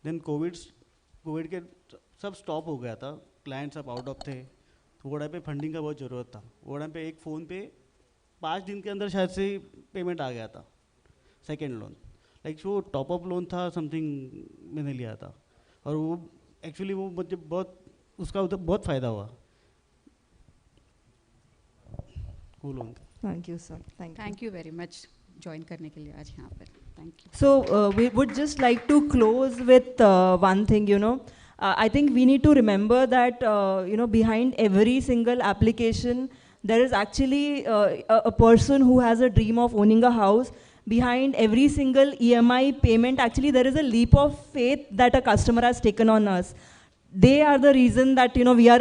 देन कोविड के सब स्टॉप हो गया था, क्लाइंट सब आउट ऑफ थे, तो वो टाइम पे फंडिंग का बहुत ज़रूरत था। वो टाइम पे एक फ़ोन पे 5 दिन के अंदर शायद से पेमेंट आ गया था सेकेंड लोन। लाइक वो टॉपअप लोन था समथिंग मैंने लिया था, और वो एक्चुअली वो मुझे बहुत उसका उधर बहुत फ़ायदा हुआ वो loan. Thank you sir, thank you very much join करने के लिए आज यहाँ पर। Thank you. So we would just like to close with one thing, you know. I think we need to remember that, you know, behind every single application, there is actually a person who has a dream of owning a house. Behind every single EMI payment, actually there is a leap of faith that a customer has taken on us. They are the reason that, you know, we are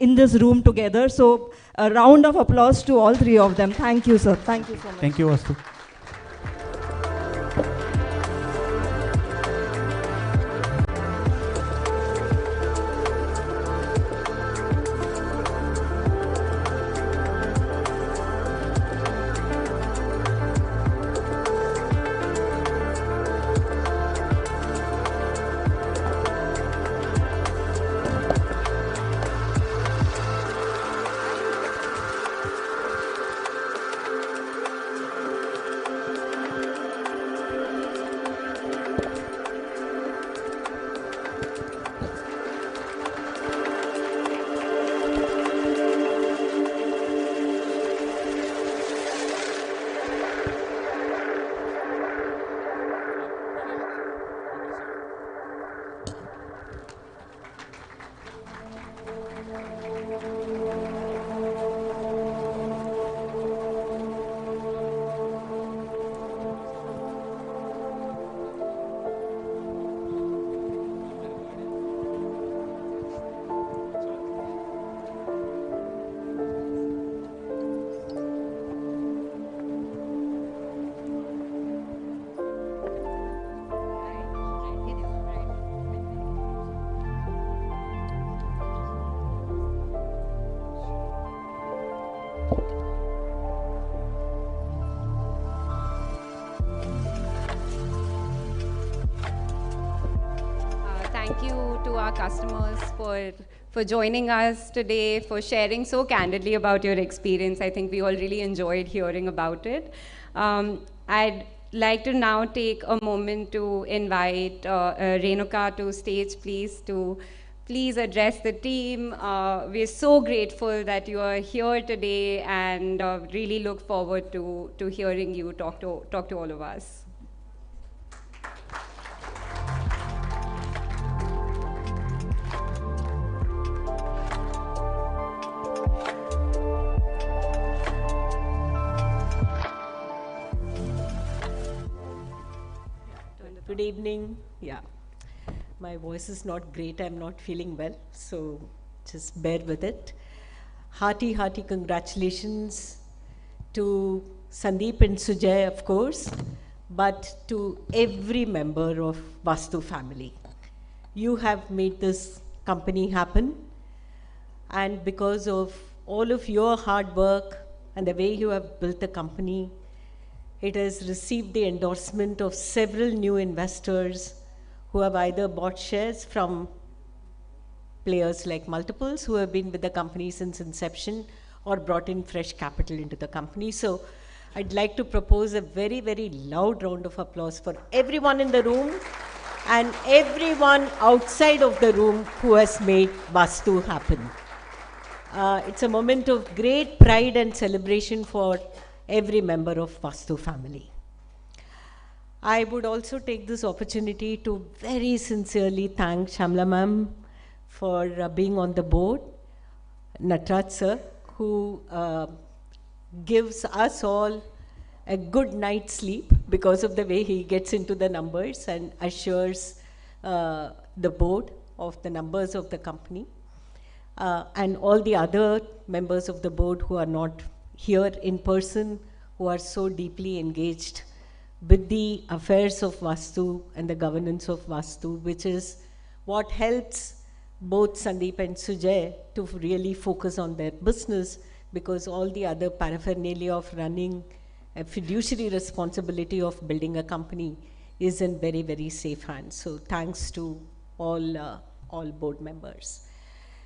in this room together. So a round of applause to all three of them. Thank you, sir. Thank you so much. Thank you vastu. Thank you to our customers for joining us today, for sharing so candidly about your experience. I think we all really enjoyed hearing about it. I'd like to now take a moment to invite Renuka to stage, please, to please address the team. We're so grateful that you are here today, and really look forward to hearing you talk to all of us. Good evening. Yeah, my voice is not great. I'm not feeling well, so just bear with it. Hearty congratulations to Sandeep and Sujay, of course, but to every member of Vastu family. You have made this company happen, and because of all of your hard work and the way you have built the company, it has received the endorsement of several new investors who have either bought shares from players like Multiples, who have been with the company since inception, or brought in fresh capital into the company. So I'd like to propose a very, very loud round of applause for everyone in the room and everyone outside of the room who has made Vastu happen. It's a moment of great pride and celebration for every member of Vastu family. I would also take this opportunity to very sincerely thank Shamla ma'am for being on the board, Natraj sir, who gives us all a good night's sleep because of the way he gets into the numbers and assures the board of the numbers of the company. and all the other members of the board who are not here in person, who are so deeply engaged with the affairs of Vastu and the governance of Vastu, which is what helps both Sandeep and Sujay to really focus on their business, because all the other paraphernalia of running a fiduciary responsibility of building a company is in very, very safe hands. So thanks to all board members.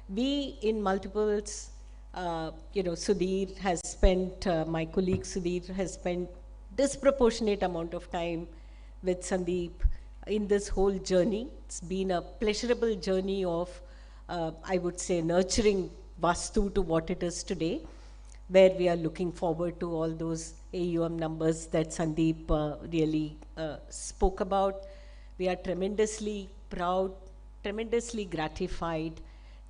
We in multiples, Sudhir has spent, my colleague Sudhir has spent disproportionate amount of time with Sandeep in this whole journey. It's been a pleasurable journey of, I would say, nurturing Vastu to what it is today, where we are looking forward to all those AUM numbers that Sandeep really spoke about. We are tremendously proud, tremendously gratified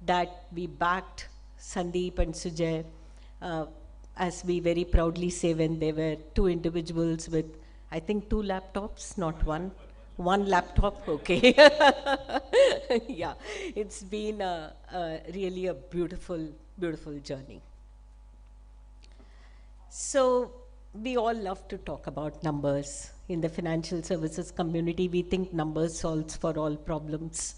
that we backed Sandeep and Sujay, as we very proudly say, when they were two individuals with, I think, 2 laptops, not one. One laptop, okay. Yeah, it's been really a beautiful, beautiful journey. So we all love to talk about numbers. In the financial services community, we think numbers solves for all problems.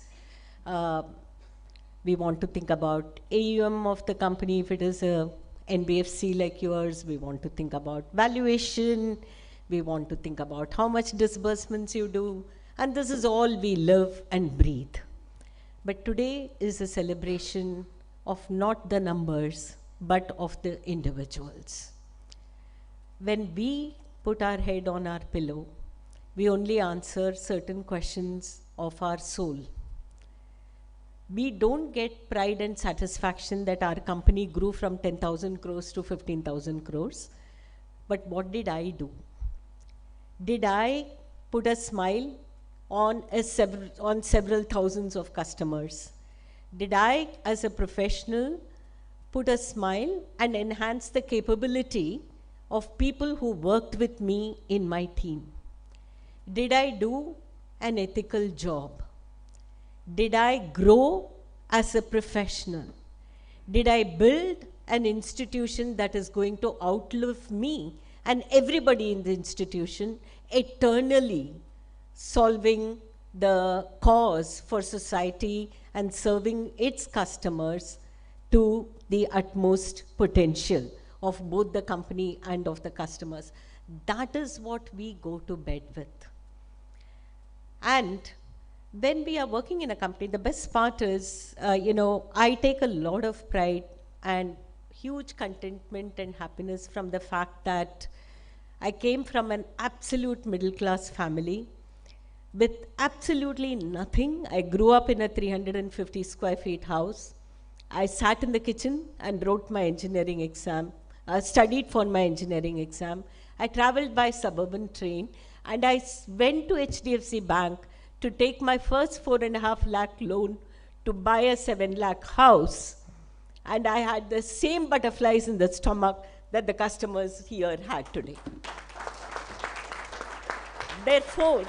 We want to think about AUM of the company. If it is a NBFC like yours, we want to think about valuation. We want to think about how much disbursements you do. And this is all we live and breathe. But today is a celebration of not the numbers, but of the individuals. When we put our head on our pillow, we only answer certain questions of our soul. We don't get pride and satisfaction that our company grew from 10,000 crores to 15,000 crores. But what did I do? Did I put a smile on several thousands of customers? Did I, as a professional, put a smile and enhance the capability of people who worked with me in my team? Did I do an ethical job? Did I grow as a professional? Did I build an institution that is going to outlive me and everybody in the institution, eternally solving the cause for society and serving its customers to the utmost potential of both the company and of the customers? That is what we go to bed with. And when we are working in a company, the best part is, I take a lot of pride and huge contentment and happiness from the fact that I came from an absolute middle-class family with absolutely nothing. I grew up in a 350 square feet house. I sat in the kitchen and wrote my engineering exam, studied for my engineering exam. I traveled by suburban train, and I went to HDFC Bank to take my first 4.5 lakh loan to buy a 7 lakh house. And I had the same butterflies in the stomach that the customers here had today. Therefore,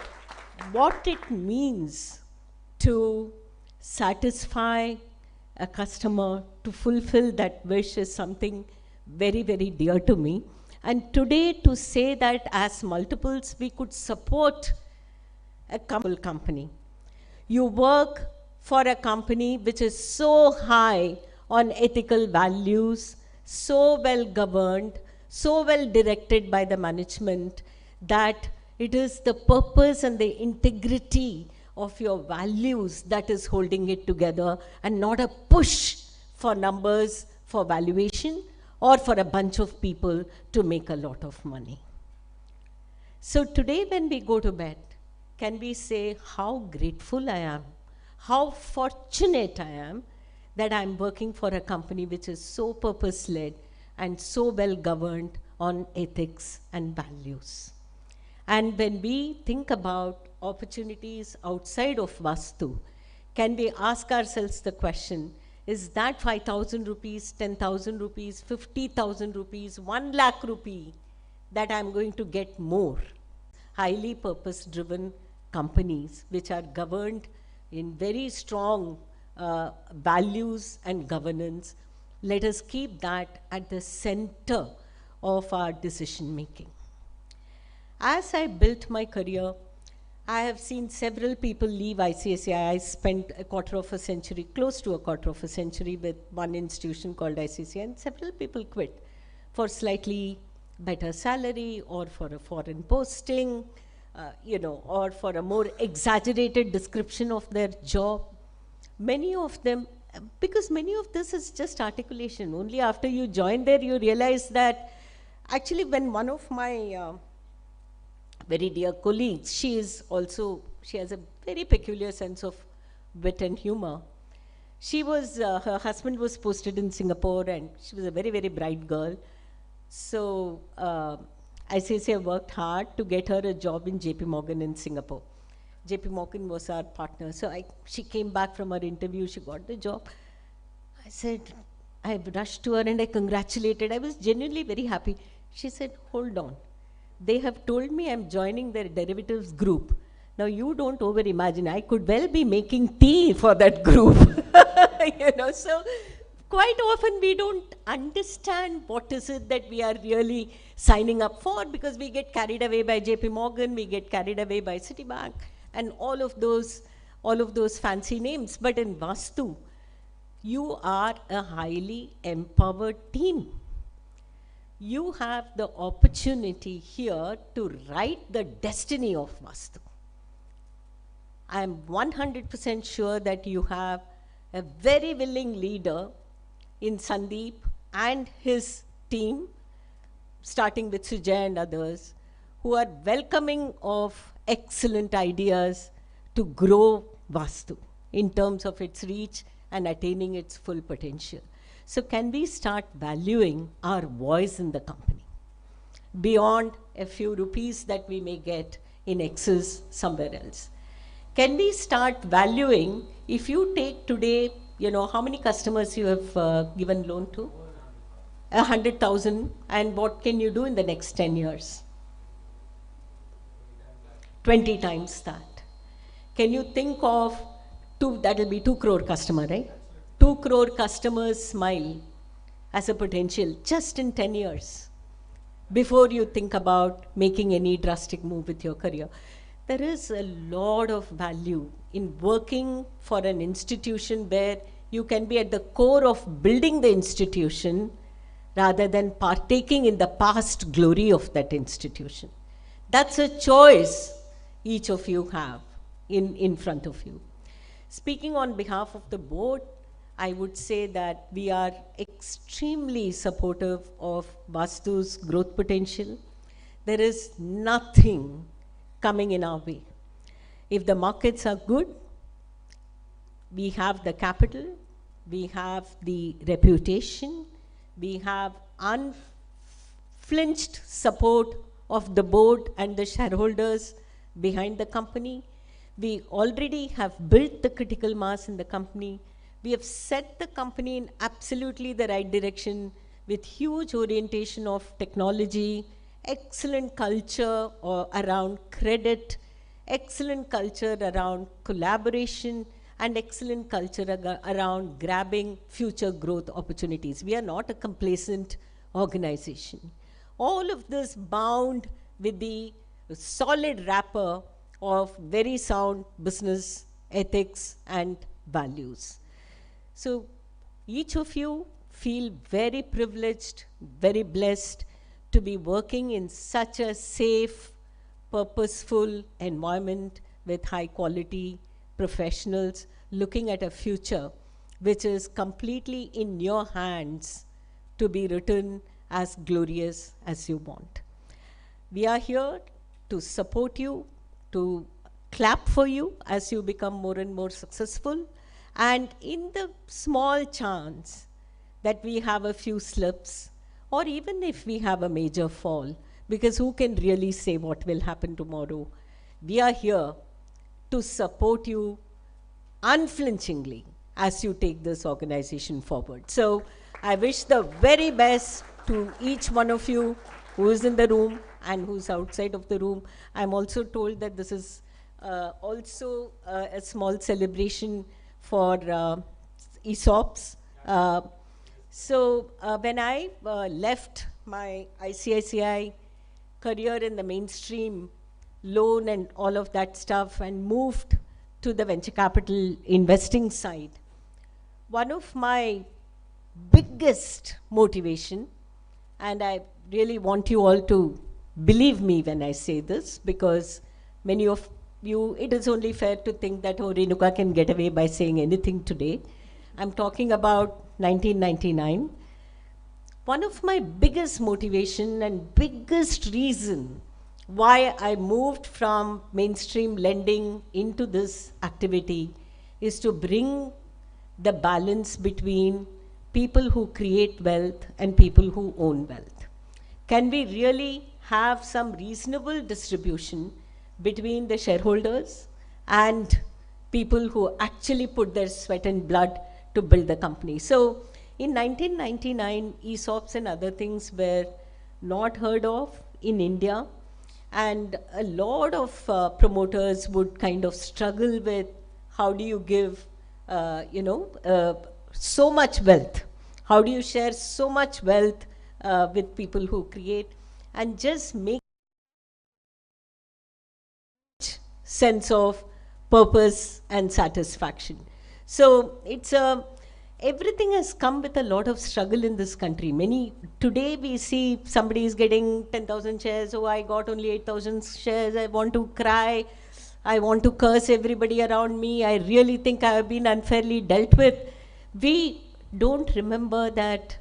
what it means to satisfy a customer, to fulfill that wish, is something very, very dear to me. And today, to say that as multiples, we could support a company. You work for a company which is so high on ethical values, so well governed, so well directed by the management, that it is the purpose and the integrity of your values that is holding it together, and not a push for numbers, for valuation, or for a bunch of people to make a lot of money. So today when we go to bed, can we say how grateful I am, how fortunate I am that I'm working for a company which is so purpose-led and so well governed on ethics and values. And when we think about opportunities outside of Vastu, can we ask ourselves the question, is that 5,000 rupees, 10,000 rupees, 50,000 rupees, 1 lakh rupee that I'm going to get more? Highly purpose-driven companies which are governed in very strong values and governance. Let us keep that at the center of our decision making. As I built my career, I have seen several people leave ICICI. I spent a quarter of a century, close to a quarter of a century with one institution called ICICI, and several people quit for slightly better salary or for a foreign posting, or for a more exaggerated description of their job. Many of them, because many of this is just articulation. Only after you join there, you realize that actually when one of my very dear colleagues, she has a very peculiar sense of wit and humor. Her husband was posted in Singapore and she was a very, very bright girl. So ICICI worked hard to get her a job in JP Morgan in Singapore. JP Morgan was our partner. So she came back from her interview, she got the job. I rushed to her and I congratulated. I was genuinely very happy. She said, hold on. They have told me I'm joining their derivatives group. Now you don't over imagine. I could well be making tea for that group. So quite often we don't understand what is it that we are really signing up for, because we get carried away by JP Morgan, we get carried away by Citibank, and all of those fancy names. But in Vastu, you are a highly empowered team. You have the opportunity here to write the destiny of Vastu. I am 100% sure that you have a very willing leader in Sandeep and his team, starting with Sujay and others, who are welcoming of excellent ideas to grow Vastu in terms of its reach and attaining its full potential. So can we start valuing our voice in the company beyond a few rupees that we may get in excess somewhere else? Can we start valuing, if you take today, how many customers you have given loan to? 100,000, and what can you do in the next 10 years? 20 times that. Can you think of that will be 2 crore customer, right? 2 crore customers smile as a potential just in 10 years before you think about making any drastic move with your career. There is a lot of value in working for an institution where you can be at the core of building the institution rather than partaking in the past glory of that institution. That's a choice each of you have in front of you. Speaking on behalf of the board, I would say that we are extremely supportive of Vastu's growth potential. There is nothing coming in our way. If the markets are good, we have the capital, we have the reputation, we have unflinched support of the board and the shareholders behind the company. We already have built the critical mass in the company. We have set the company in absolutely the right direction with huge orientation of technology, excellent culture around credit, excellent culture around collaboration, and excellent culture around grabbing future growth opportunities. We are not a complacent organization. All of this bound with the solid wrapper of very sound business ethics and values. So each of you feel very privileged, very blessed to be working in such a safe, purposeful environment with high quality professionals looking at a future which is completely in your hands to be written as glorious as you want. We are here to support you, to clap for you as you become more and more successful. And in the small chance that we have a few slips, or even if we have a major fall, because who can really say what will happen tomorrow, we are here to support you unflinchingly as you take this organization forward. So I wish the very best to each one of you who is in the room and who's outside of the room. I'm also told that this is also a small celebration for ESOPs. When I left my ICICI career in the mainstream loan and all of that stuff and moved to the venture capital investing side, one of my biggest motivation, and I really want you all to believe me when I say this, because many of you, it is only fair to think that, oh, Renuka can get away by saying anything today. I'm talking about 1999. One of my biggest motivation and biggest reason why I moved from mainstream lending into this activity is to bring the balance between people who create wealth and people who own wealth. Can we really have some reasonable distribution between the shareholders and people who actually put their sweat and blood to build the company? So in 1999, ESOPs and other things were not heard of in India, and a lot of promoters would kind of struggle with how do you give so much wealth? How do you share so much wealth with people who create and just make sense of purpose and satisfaction? So it's everything has come with a lot of struggle in this country. Today we see somebody is getting 10,000 shares. Oh, I got only 8,000 shares. I want to cry. I want to curse everybody around me. I really think I have been unfairly dealt with. We don't remember that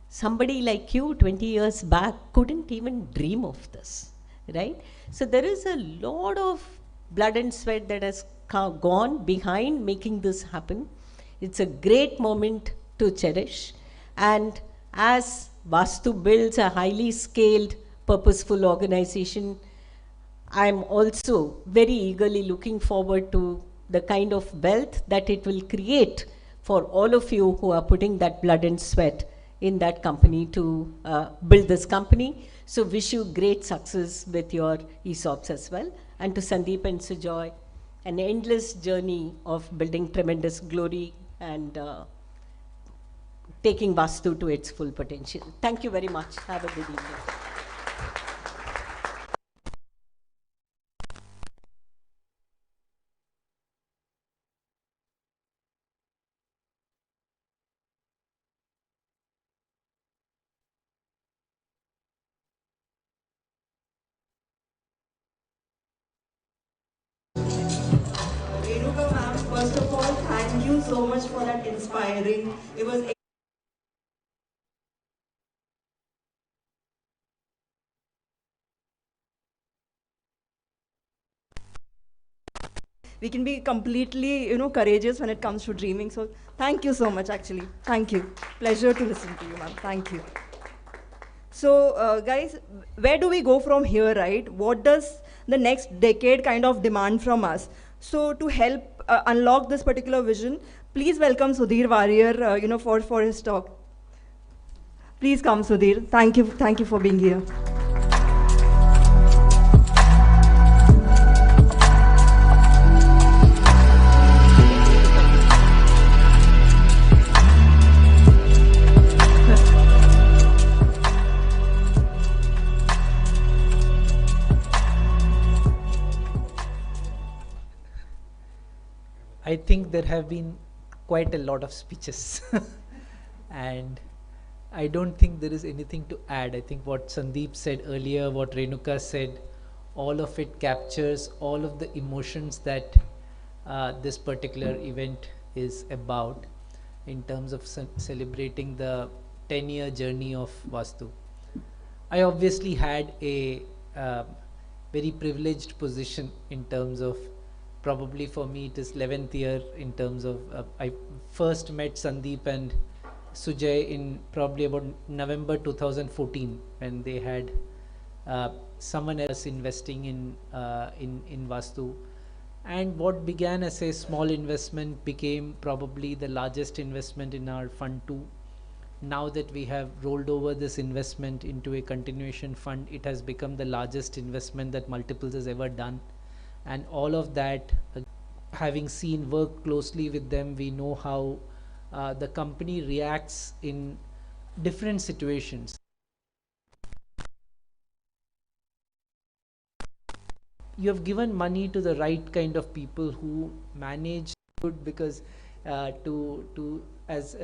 somebody like you 20 years back couldn't even dream of this, right? So there is a lot of blood and sweat that has gone behind making this happen. It's a great moment to cherish. And as Vastu builds a highly scaled, purposeful organization, I'm also very eagerly looking forward to the kind of wealth that it will create for all of you who are putting that blood and sweat in that company to build this company. So wish you great success with your ESOPs as well. And to Sandeep and Sujay, an endless journey of building tremendous glory and taking Vastu to its full potential. Thank you very much. Have a good evening. Renuka ma'am, first of all, thank you so much for that inspiring. It was we can be completely, courageous when it comes to dreaming. So thank you so much, actually. Thank you. Pleasure to listen to you, ma'am. Thank you. So, guys, where do we go from here, right? What does the next decade kind of demand from us? So, to help unlock this particular vision, please welcome Sudhir Warrior, for his talk. Please come, Sudhir. Thank you for being here. I think there have been quite a lot of speeches and I don't think there is anything to add. I think what Sandeep said earlier, what Renuka said, all of it captures all of the emotions that this particular event is about in terms of celebrating the 10-year journey of Vastu. I obviously had a very privileged position in terms of, probably for me it is 11th year in terms of, I first met Sandeep and Sujay in probably about November 2014 when they had someone else investing in Vastu. And what began as a small investment became probably the largest investment in our fund 2. Now that we have rolled over this investment into a continuation fund, it has become the largest investment that Multiples has ever done. And all of that, having seen work closely with them, we know how the company reacts in different situations. You have given money to the right kind of people who manage good, because to as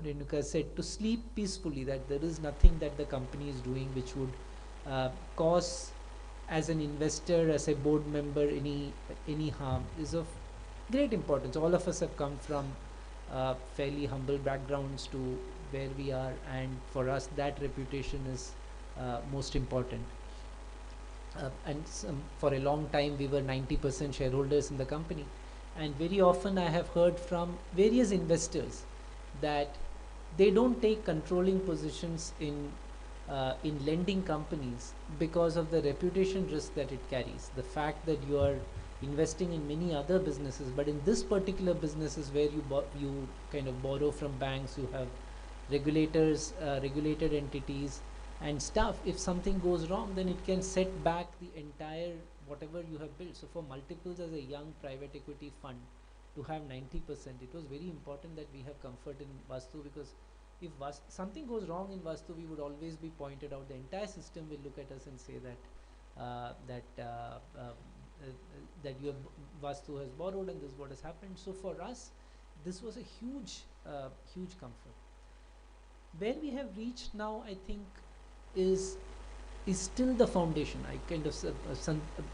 Renuka said, to sleep peacefully, that there is nothing that the company is doing which would cause, as an investor, as a board member, any harm, is of great importance. All of us have come from fairly humble backgrounds to where we are, and for us that reputation is most important. And for a long time we were 90% shareholders in the company, and very often I have heard from various investors that they don't take controlling positions in lending companies because of the reputation risk that it carries. The fact that you are investing in many other businesses, but in this particular business is where you kind of borrow from banks, you have regulators, regulated entities and stuff. If something goes wrong, then it can set back the entire whatever you have built. So for multiples as a young private equity fund to have 90%, it was very important that we have comfort in Vastu, because if something goes wrong in Vastu, we would always be pointed out. The entire system will look at us and say that your Vastu has borrowed and this is what has happened. So for us, this was a huge comfort. Where we have reached now, I think, is still the foundation. I kind of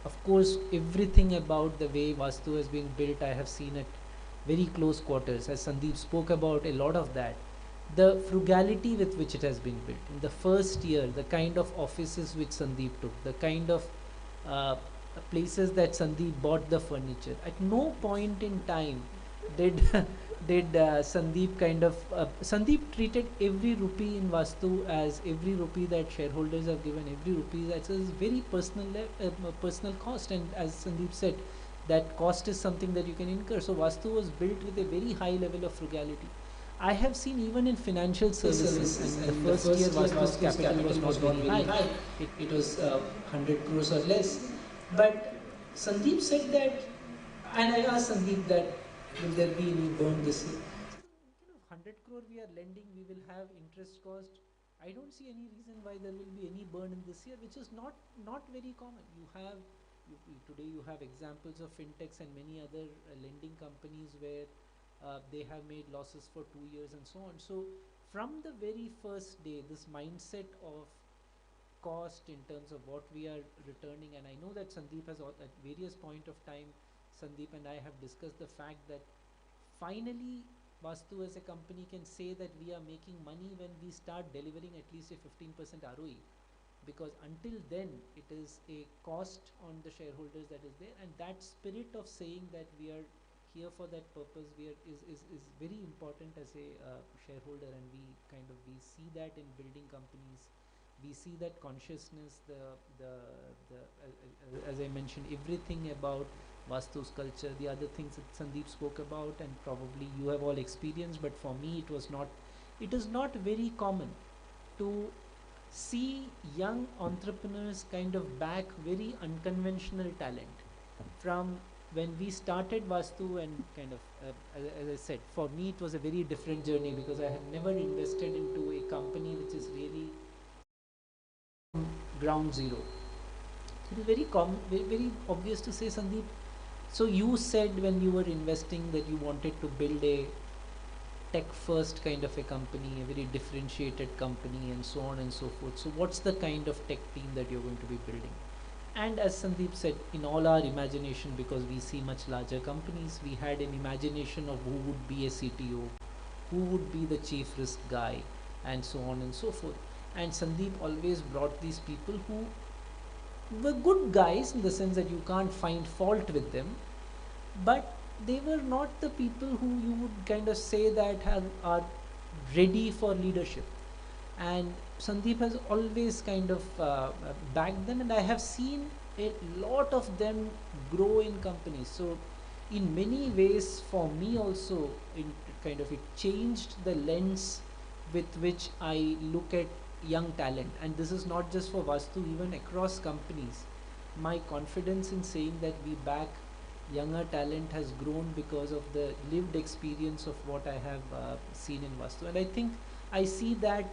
of course everything about the way Vastu has been built I have seen at very close quarters, as Sandeep spoke about a lot of that. The frugality with which it has been built in the first year, the kind of offices which Sandeep took, the kind of places that Sandeep bought the furniture. At no point in time did Sandeep kind of Sandeep treated every rupee in Vastu as every rupee that shareholders have given, every rupee that's a very personal cost, and as Sandeep said, that cost is something that you can incur. So Vastu was built with a very high level of frugality. I have seen even in financial services, and the first year Vastu's capital was not very high. It was 100 crores or less. But Sandeep said that, and I asked Sandeep that, will there be any burn this year? 100 crore we are lending, we will have interest cost. I don't see any reason why there will be any burn in this year, which is not very common. Today you have examples of fintechs and many other lending companies where they have made losses for 2 years and so on. So from the very first day, this mindset of cost in terms of what we are returning, and I know that Sandeep has at various point of time, Sandeep and I have discussed the fact that finally Vastu as a company can say that we are making money when we start delivering at least a 15% ROE, because until then it is a cost on the shareholders that is there, and that spirit of saying that we are here for that purpose is very important as a shareholder, and we see that in building companies. We see that consciousness, as I mentioned, everything about Vastu's culture, the other things that Sandeep spoke about, and probably you have all experienced, but for me it is not very common to see young entrepreneurs kind of back very unconventional talent. From when we started Vastu, and kind of as I said, for me it was a very different journey, because I had never invested into a company which is really ground zero. It is very very obvious to say, Sandeep. So you said when you were investing that you wanted to build a tech first kind of a company, a very differentiated company, and so on and so forth. So what's the kind of tech team that you're going to be building? And as Sandeep said, in all our imagination, because we see much larger companies, we had an imagination of who would be a CTO, who would be the chief risk guy, and so on and so forth. And Sandeep always brought these people who were good guys in the sense that you can't find fault with them, but they were not the people who you would kind of say that are ready for leadership. And Sandeep has always kind of backed them, and I have seen a lot of them grow in companies. So in many ways for me also, it changed the lens with which I look at young talent. And this is not just for Vastu, even across companies. My confidence in saying that we back younger talent has grown because of the lived experience of what I have seen in Vastu. And I think I see that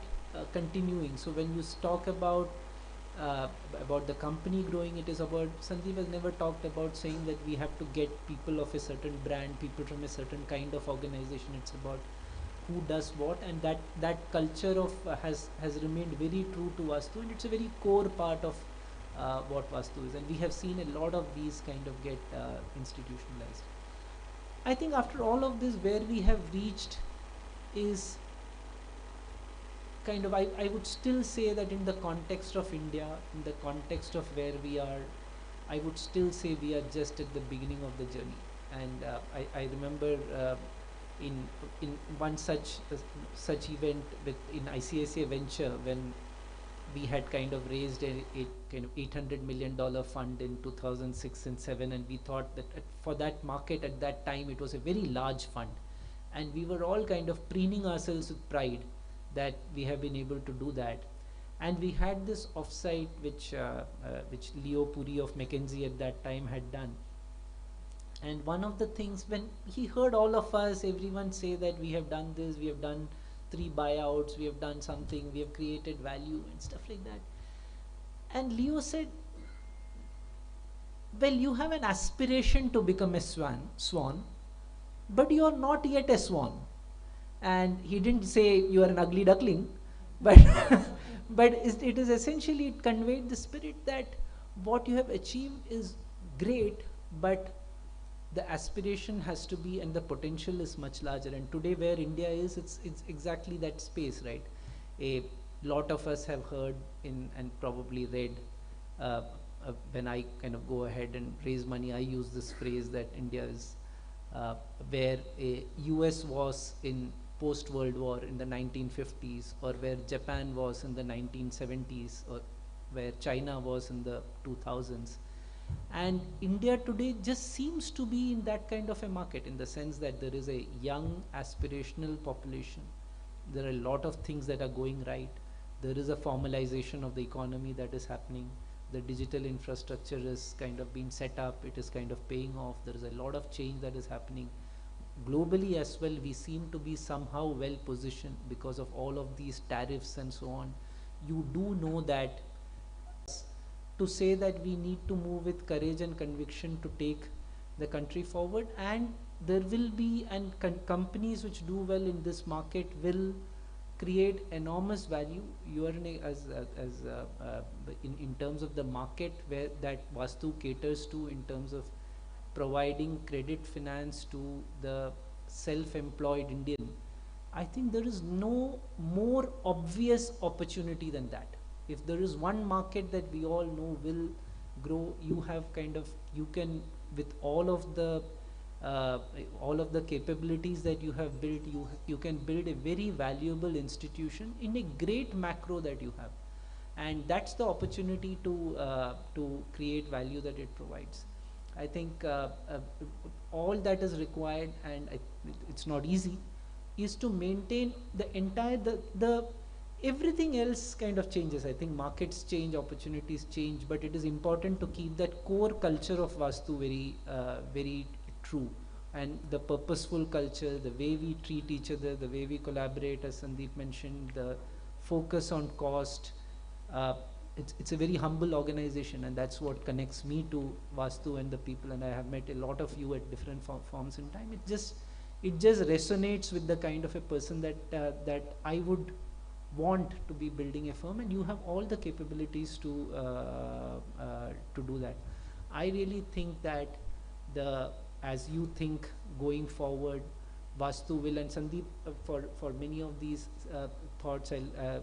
continuing. So when you talk about the company growing, it is about, Sandeep has never talked about saying that we have to get people of a certain brand, people from a certain kind of organization. It's about who does what, and that culture of has remained very true to Vastu, and it's a very core part of what Vastu is, and we have seen a lot of these kind of get institutionalized. I think after all of this, where we have reached is kind of, I would still say that in the context of India, in the context of where we are, I would still say we are just at the beginning of the journey. And I remember in one such event in ICICI Venture, when we had kind of raised a kind of $800 million fund in 2006 and 7, and we thought that for that market at that time it was a very large fund, and we were all kind of preening ourselves with pride that we have been able to do that. And we had this offsite which Leo Puri of McKinsey at that time had done. And one of the things, when he heard all of us, everyone say that we have done this, we have done 3 buyouts, we have done something, we have created value and stuff like that. And Leo said, well, you have an aspiration to become a swan, but you are not yet a swan. And he didn't say you are an ugly duckling, but but it is essentially, it conveyed the spirit that what you have achieved is great, but the aspiration has to be, and the potential is much larger. And today where India is, it's exactly that space, right? A lot of us have heard and probably read when I kind of go ahead and raise money, I use this phrase that India is where a US was in post-World War in the 1950s, or where Japan was in the 1970s, or where China was in the 2000s. And India today just seems to be in that kind of a market, in the sense that there is a young aspirational population. There are a lot of things that are going right. There is a formalization of the economy that is happening. The digital infrastructure is kind of being set up. It is kind of paying off. There is a lot of change that is happening. Globally as well, we seem to be somehow well positioned because of all of these tariffs and so on. You do know that to say that we need to move with courage and conviction to take the country forward, and there will be, and companies which do well in this market will create enormous value. You are in terms of the market where that Vastu caters to, in terms of providing credit finance to the self-employed Indian, I think there is no more obvious opportunity than that. If there is one market that we all know will grow, you have kind of, you can, with all of the capabilities that you have built, you can build a very valuable institution in a great macro that you have, and that's the opportunity to create value that it provides. I think all that is required, and it's not easy, is to maintain the entire, everything else kind of changes. I think markets change, opportunities change, but it is important to keep that core culture of Vastu very true, and the purposeful culture, the way we treat each other, the way we collaborate, as Sandeep mentioned, the focus on cost. It's a very humble organization, and that's what connects me to Vastu and the people. And I have met a lot of you at different forms in time. It just resonates with the kind of a person that I would want to be building a firm, and you have all the capabilities to do that. I really think that as you think going forward, Vastu will, and Sandeep, for many of these thoughts, I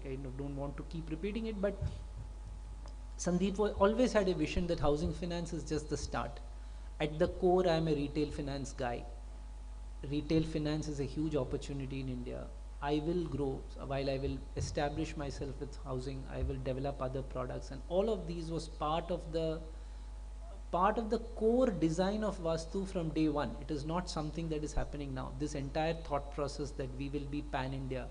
kind of don't want to keep repeating it, but Sandeep always had a vision that housing finance is just the start. At the core, I am a retail finance guy. Retail finance is a huge opportunity in India. I will grow. While I will establish myself with housing, I will develop other products, and all of these was part of the core design of Vastu from day one. It is not something that is happening now. This entire thought process that we will be pan-India,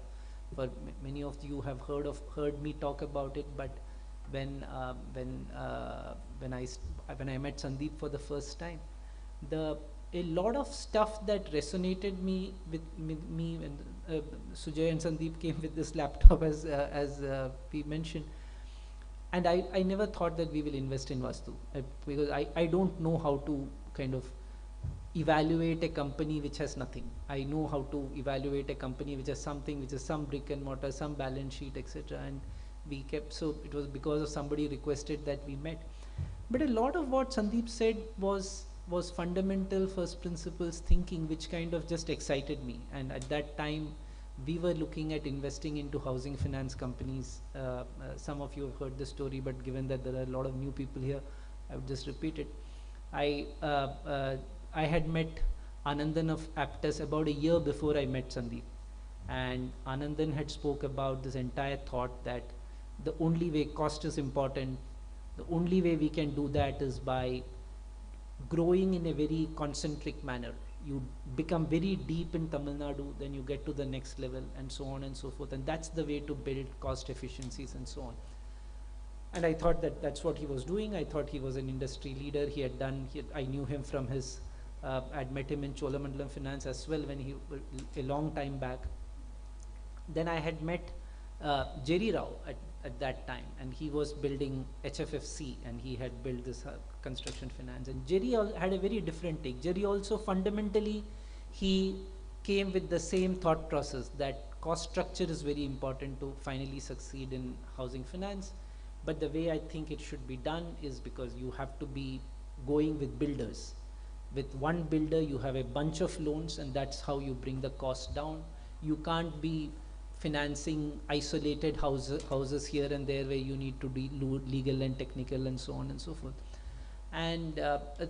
for many of you have heard me talk about it, but when I met Sandeep for the first time, a lot of stuff that resonated with me when Sujay and Sandeep came with this laptop, as we mentioned. And I never thought that we will invest in Vastu, because I don't know how to kind of evaluate a company which has nothing. I know how to evaluate a company which has something, which is some brick and mortar, some balance sheet, etc. And we kept, so it was because of somebody requested that we met. But a lot of what Sandeep said was fundamental first principles thinking, which kind of just excited me. And at that time, we were looking at investing into housing finance companies. Some of you have heard the story, but given that there are a lot of new people here, I would just repeat it. I had met Anandan of Aptus about a year before I met Sandeep. And Anandan had spoke about this entire thought that the only way cost is important, the only way we can do that is by growing in a very concentric manner. You become very deep in Tamil Nadu, then you get to the next level, and so on and so forth. And that's the way to build cost efficiencies and so on. And I thought that that's what he was doing. I thought he was an industry leader. I knew him from his, I'd met him in Cholamandalam Finance as well when a long time back. Then I had met Jerry Rao at that time, and he was building HFFC, and he had built this construction finance. And Jerry had a very different take. Jerry also fundamentally, he came with the same thought process that cost structure is very important to finally succeed in housing finance. But the way I think it should be done is because you have to be going with builders. With one builder, you have a bunch of loans, and that's how you bring the cost down. You can't be financing isolated houses here and there where you need to do legal and technical and so on and so forth. And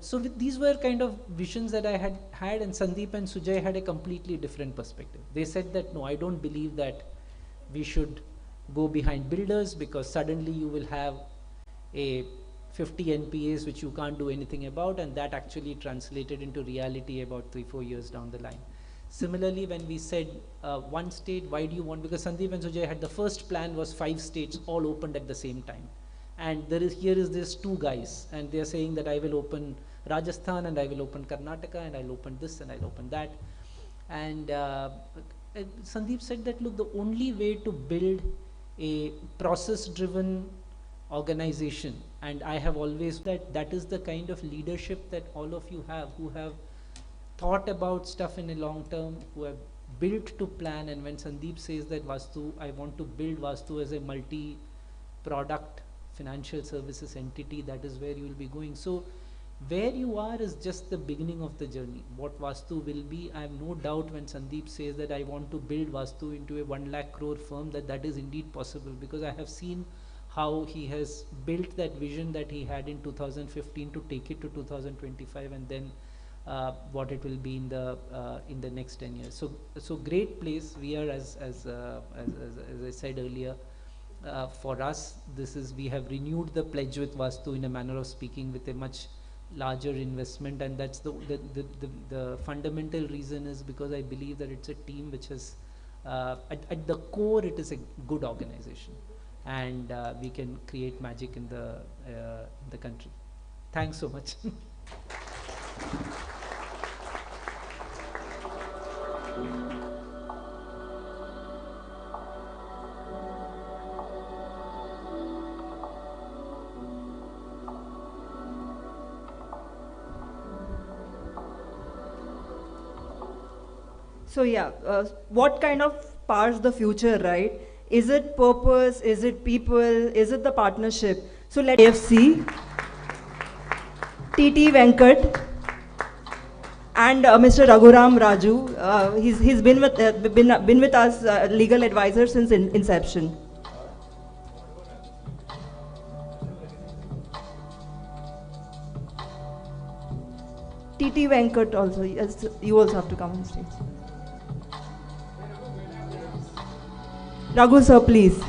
so these were kind of visions that I had, and Sandeep and Sujay had a completely different perspective. They said that, no, I don't believe that we should go behind builders, because suddenly you will have a 50 NPAs which you can't do anything about, and that actually translated into reality about 3-4 years down the line. Similarly, when we said one state, why do you want, because Sandeep and Sujay had the first plan was 5 states all opened at the same time. And here is this 2 guys, and they are saying that I will open Rajasthan, and I will open Karnataka, and I'll open this, and I'll open that. And Sandeep said that, look, the only way to build a process-driven organization, and I have always that is the kind of leadership that all of you have, who have thought about stuff in a long term, who have built to plan. And when Sandeep says that Vastu, I want to build Vastu as a multi-product financial services entity, that is where you will be going. So where you are is just the beginning of the journey. What Vastu will be, I have no doubt when Sandeep says that I want to build Vastu into a 1 lakh crore firm, that is indeed possible, because I have seen how he has built that vision that he had in 2015 to take it to 2025, and then what it will be in the next 10 years. So great place. We are, as I said earlier, for us, we have renewed the pledge with Vastu in a manner of speaking, with a much larger investment, and that's the fundamental reason is because I believe that it's a team which is at the core, it is a good organization, and we can create magic in the country. Thanks so much. So yeah, what kind of powers the future, right? Is it purpose? Is it people? Is it the partnership? So let AFC, TT Venkat, and Mr. Raghuram Raju. He's been with us, legal advisor since inception. TT Venkat also. Yes, you also have to come on stage. Raghu sir, please.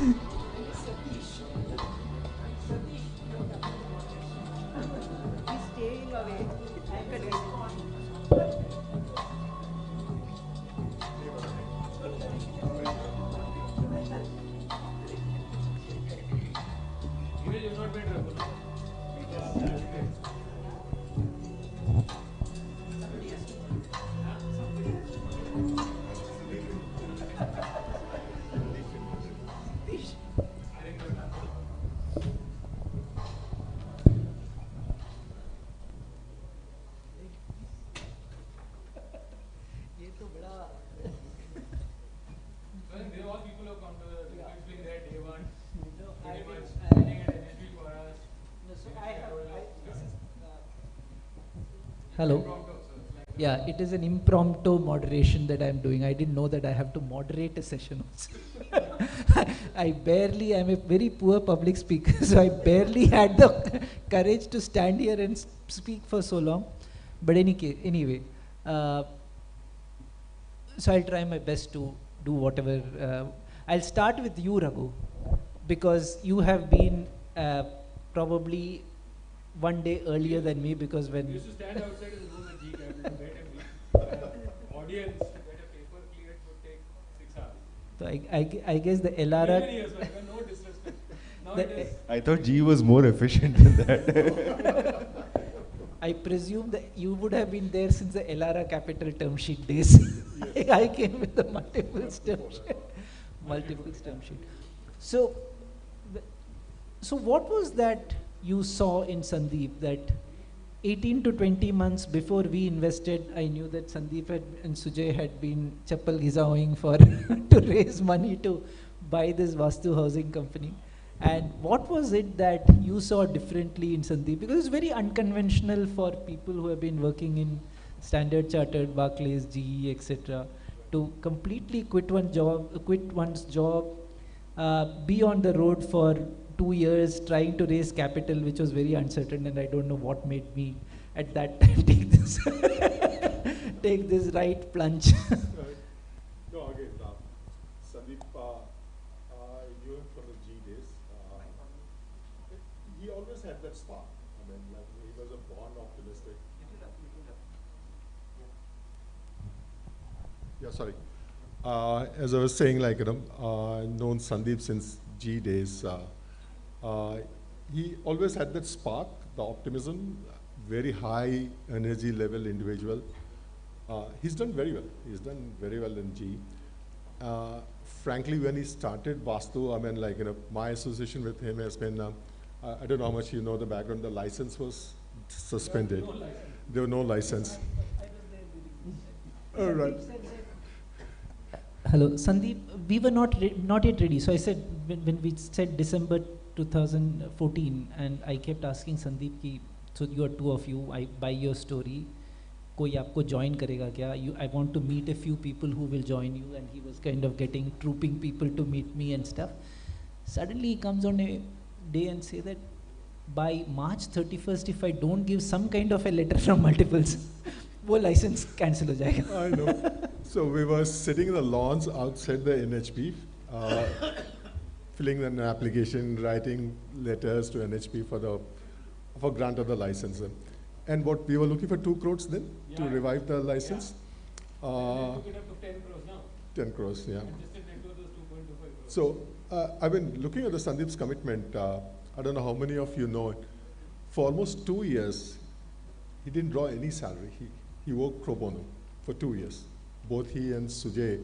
Hello. Yeah, it is an impromptu moderation that I'm doing. I didn't know that I have to moderate a session also. I'm a very poor public speaker, so I barely had the courage to stand here and speak for so long. But anyway, so I'll try my best to do whatever. I'll start with you, Raghu, because you have been probably one day earlier than me, because when We used to stand outside of the room at GCAP to get a audience to get a paper cleared would take 6 hours. So I guess the Elara. Many years back, no disrespect. Now it is. I thought G was more efficient than that. I presume that you would have been there since the Elara Capital term sheet days. Yes. I came with the multiple term sheet. So, so what was that you saw in Sandeep that 18 to 20 months before we invested, I knew that Sandeep and Sujay had been chappal gizaoing for to raise money to buy this Vastu housing company. And what was it that you saw differently in Sandeep? Because it's very unconventional for people who have been working in Standard Chartered, Barclays, GE, etc., to completely quit one's job, be on the road for 2 years trying to raise capital, which was very uncertain, and I don't know what made me at that time take this right plunge. No, again, Sandeep, I knew him from the G days. He always had that spark. I mean, like, he was a born optimistic. Yeah, sorry. As I was saying, like, I've known Sandeep since G days. He always had that spark, the optimism, very high energy level individual. He's done very well. He's done very well in G. Frankly, when he started Vastu, I mean, like, my association with him has been, I don't know how much you know the background, the license was suspended. There was no license. All right. Hello, Sandeep, we were not yet ready. So I said, when we said December 2014, and I kept asking Sandeep ki, so you are two of you, I buy your story, koi aapko join karega kya? I want to meet a few people who will join you, and he was kind of trooping people to meet me and stuff. Suddenly he comes on a day and say that by March 31st, if I don't give some kind of a letter from multiples, wo license cancel ho jayega. I know. So we were sitting in the lawns outside the NHP, filling an application, writing letters to NHP for grant of the license. And what we were looking for 2 crores then to revive the license. Yeah. Took it up to 10 crores now. 10 crores, yeah. Adjusted net worth was 2.25 crores. So I've been looking at the Sandeep's commitment. I don't know how many of you know it. For almost 2 years, he didn't draw any salary. He worked pro bono for 2 years. Both he and Sujay.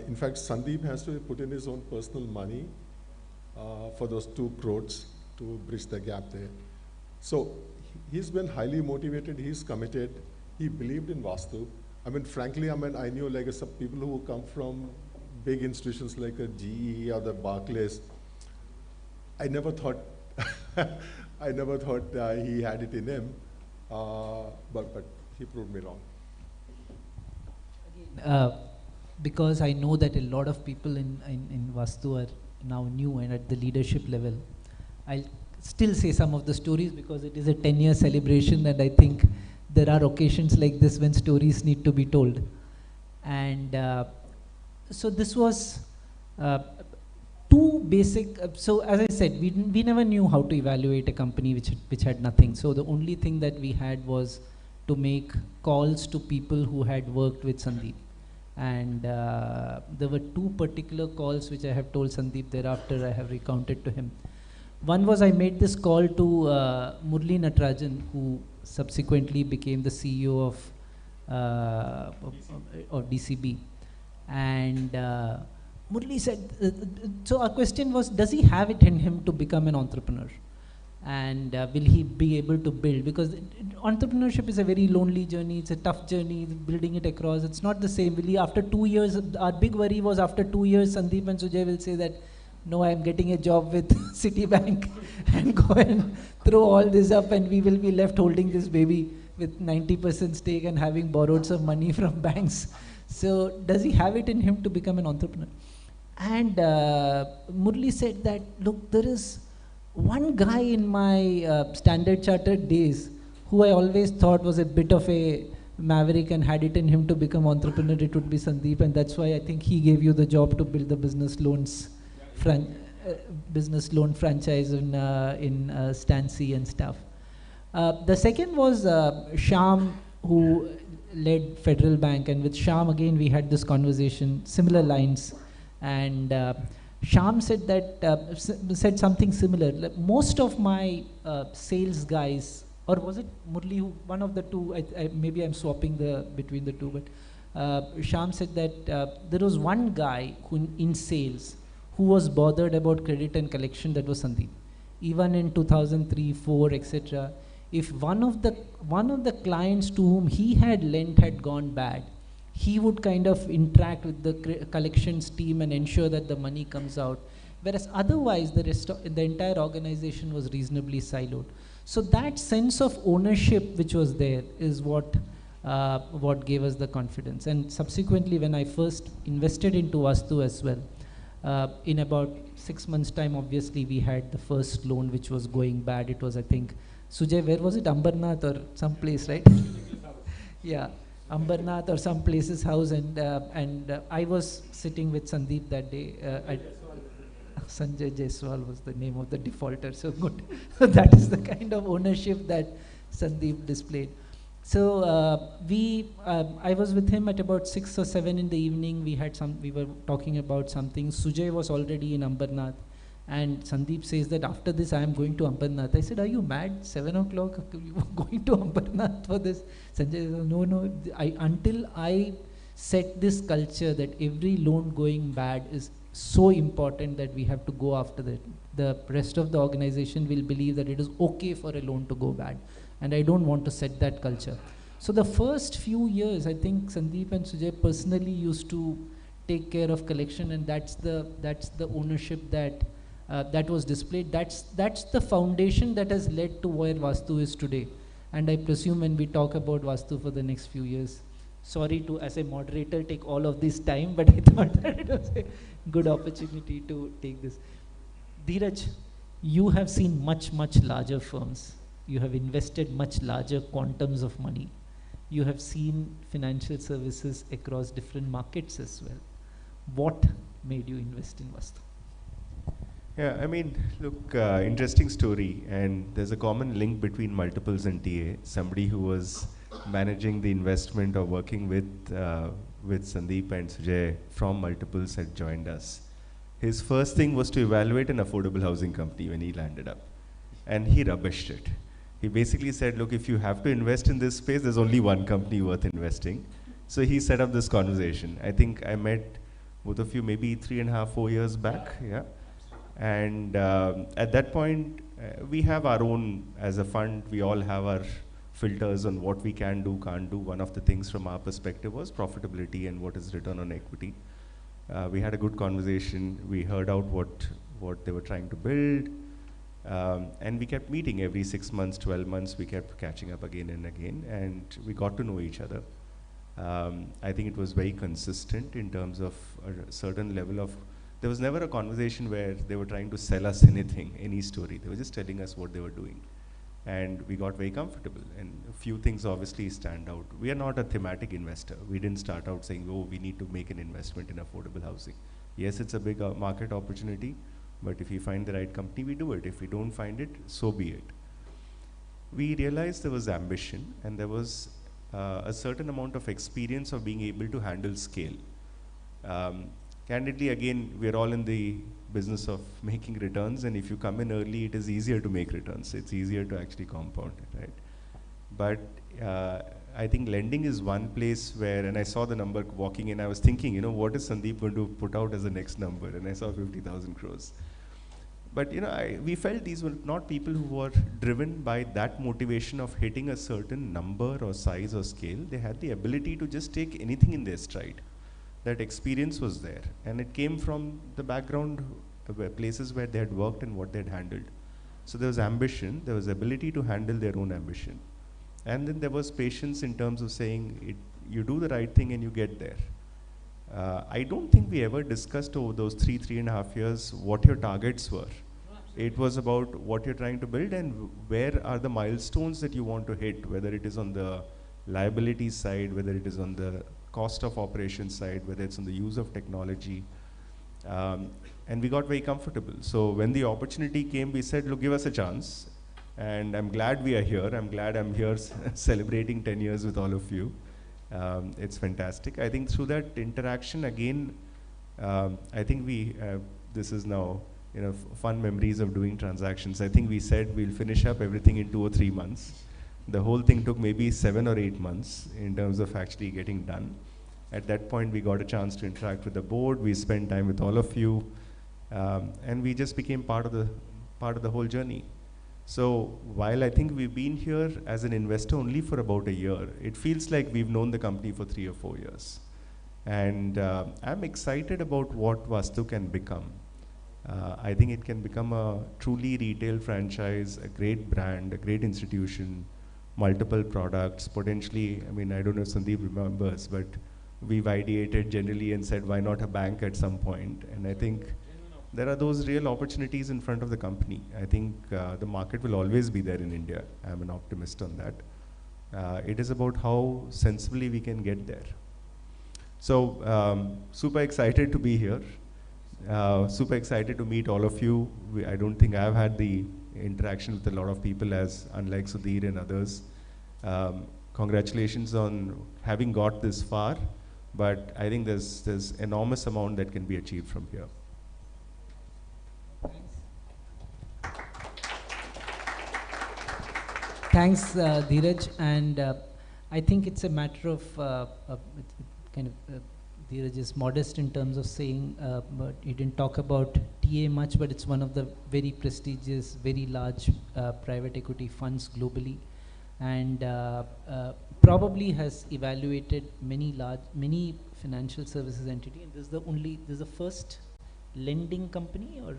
In fact, Sandeep has to put in his own personal money for those 2 crores to bridge the gap there. So he's been highly motivated, he's committed, he believed in Vastu. I mean, frankly, I knew like some people who come from big institutions like a GE or the Barclays. I never thought he had it in him, but he proved me wrong. Because I know that a lot of people in Vastu are now new and at the leadership level, I'll still say some of the stories because it is a 10-year celebration, and I think there are occasions like this when stories need to be told. And so this was 2 basic, so as I said, we never knew how to evaluate a company which had nothing. So the only thing that we had was to make calls to people who had worked with Sandeep. And there were 2 particular calls which I have told Sandeep thereafter, I have recounted to him. One was I made this call to Murli Natarajan, who subsequently became the CEO of DCB. And Murli said, so our question was, does he have it in him to become an entrepreneur? And will he be able to build? Because entrepreneurship is a very lonely journey, it's a tough journey, building it across, it's not the same. Will he, after 2 years, our big worry was after 2 years, Sandeep and Sujay will say that, no, I am getting a job with Citibank and go and throw all this up and we will be left holding this baby with 90% stake and having borrowed some money from banks. So does he have it in him to become an entrepreneur? And Murli said that, look, there is one guy in my Standard Chartered days who I always thought was a bit of a maverick and had it in him to become entrepreneur, it would be Sandeep, and that's why I think he gave you the job to build the business loans business loan franchise in Stancy and stuff. The second was Shyam, who led Federal Bank, and with Shyam again we had this conversation, similar lines, and Shyam said that said something similar. Like most of my sales guys, or was it Murli, who, one of the two, maybe I'm swapping between the two, but Shyam said that there was one guy who in sales who was bothered about credit and collection, that was Sandeep. Even in 2003, 4, etc. If one of the clients to whom he had lent had gone bad, he would kind of interact with the collections team and ensure that the money comes out. Whereas otherwise, the entire organization was reasonably siloed. So that sense of ownership which was there is what gave us the confidence. And subsequently, when I first invested into Vastu as well, in about 6 months' time, obviously, we had the first loan which was going bad. It was, I think, Sujay, where was it? Ambernath or some place, right? Yeah, Ambernath or some place's house. And I was sitting with Sandeep that day. Sanjay Jaiswal was the name of the defaulter, so good. That is the kind of ownership that Sandeep displayed. So I was with him at about 6 or 7 in the evening. We were talking about something. Sujay was already in Ambernath, and Sandeep says that after this I am going to Ambernath. I said, are you mad? 7 o'clock, you are going to Ambernath for this? Sanjay said, no, until I set this culture that every loan going bad is so important that we have to go after that. The rest of the organization will believe that it is okay for a loan to go bad. And I don't want to set that culture. So the first few years, I think Sandeep and Sujay personally used to take care of collection, and that's the ownership that was displayed. That's the foundation that has led to where Vastu is today. And I presume when we talk about Vastu for the next few years, sorry to, as a moderator, take all of this time, but I thought that it was a good opportunity to take this. Dheeraj, you have seen much, much larger firms. You have invested much larger quantums of money. You have seen financial services across different markets as well. What made you invest in Vastu? Yeah, I mean, look, interesting story, and there's a common link between multiples and TA. Somebody who was managing the investment or working with Sandeep and Sujay from multiples had joined us. His first thing was to evaluate an affordable housing company when he landed up, and he rubbished it. He basically said, look, if you have to invest in this space, there's only one company worth investing. So he set up this conversation. I think I met both of you maybe 3.5, 4 years back, yeah. And at that point, we have our own, as a fund, we all have our filters on what we can do, can't do. One of the things from our perspective was profitability and what is return on equity. We had a good conversation. We heard out what they were trying to build. And we kept meeting every 6 months, 12 months. We kept catching up again and again, and we got to know each other. I think it was very consistent in terms of a certain level of, there was never a conversation where they were trying to sell us anything, any story. They were just telling us what they were doing. And we got very comfortable. And a few things obviously stand out. We are not a thematic investor. We didn't start out saying, oh, we need to make an investment in affordable housing. Yes, it's a big market opportunity. But if we find the right company, we do it. If we don't find it, so be it. We realized there was ambition, and there was a certain amount of experience of being able to handle scale. Candidly, again, we're all in the business of making returns, and if you come in early, it is easier to make returns. It's easier to actually compound it, right? But I think lending is one place where, and I saw the number walking in, I was thinking, what is Sandeep going to put out as the next number? And I saw 50,000 crores. But we felt these were not people who were driven by that motivation of hitting a certain number or size or scale. They had the ability to just take anything in their stride. That experience was there, and it came from the background, places where they had worked and what they had handled. So there was ambition, there was ability to handle their own ambition. And then there was patience in terms of saying you do the right thing and you get there. I don't think we ever discussed over those 3.5 years what your targets were. It was about what you're trying to build and where are the milestones that you want to hit, whether it is on the liabilities side, whether it is on the cost of operations side, whether it's on the use of technology. And we got very comfortable. So when the opportunity came, we said, look, give us a chance. And I'm glad we are here. I'm glad I'm here celebrating 10 years with all of you. It's fantastic. I think through that interaction, again, I think this is now, fun memories of doing transactions. I think we said we'll finish up everything in 2 or 3 months. The whole thing took maybe 7 or 8 months in terms of actually getting done. At that point, we got a chance to interact with the board. We spent time with all of you, and we just became part of the whole journey. So while I think we've been here as an investor only for about a year, it feels like we've known the company for 3 or 4 years. And I'm excited about what Vastu can become. I think it can become a truly retail franchise, a great brand, a great institution, multiple products, potentially, I mean, I don't know if Sandeep remembers, but we've ideated generally and said, why not a bank at some point? And I think there are those real opportunities in front of the company. I think the market will always be there in India. I'm an optimist on that. It is about how sensibly we can get there. So super excited to be here. Super excited to meet all of you. I don't think I've had the interaction with a lot of people as unlike Sudhir and others. Congratulations on having got this far, but I think there's enormous amount that can be achieved from here. Thanks, Dheeraj, and I think it's a matter of Dheeraj is modest in terms of saying, but he didn't talk about TA much, but it's one of the very prestigious, very large private equity funds globally, and probably has evaluated many financial services entity, and this is the first lending company, or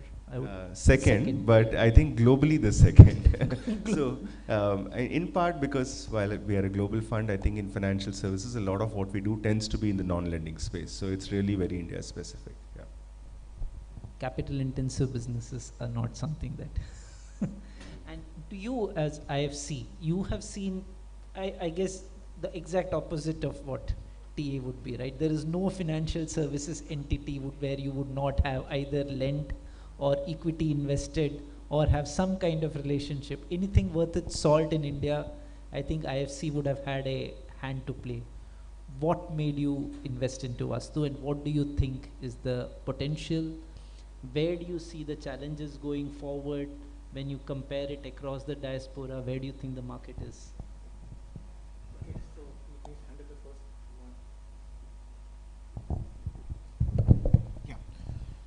second, but I think globally the second. So in part because while we are a global fund, I think in financial services a lot of what we do tends to be in the non-lending space, so it's really very India specific. Yeah. Capital intensive businesses are not something that and to you as IFC, you have seen, I guess, the exact opposite of what TA would be, right? There is no financial services entity where you would not have either lent or equity invested or have some kind of relationship. Anything worth its salt in India, I think IFC would have had a hand to play. What made you invest into Vastu, and what do you think is the potential? Where do you see the challenges going forward when you compare it across the diaspora? Where do you think the market is?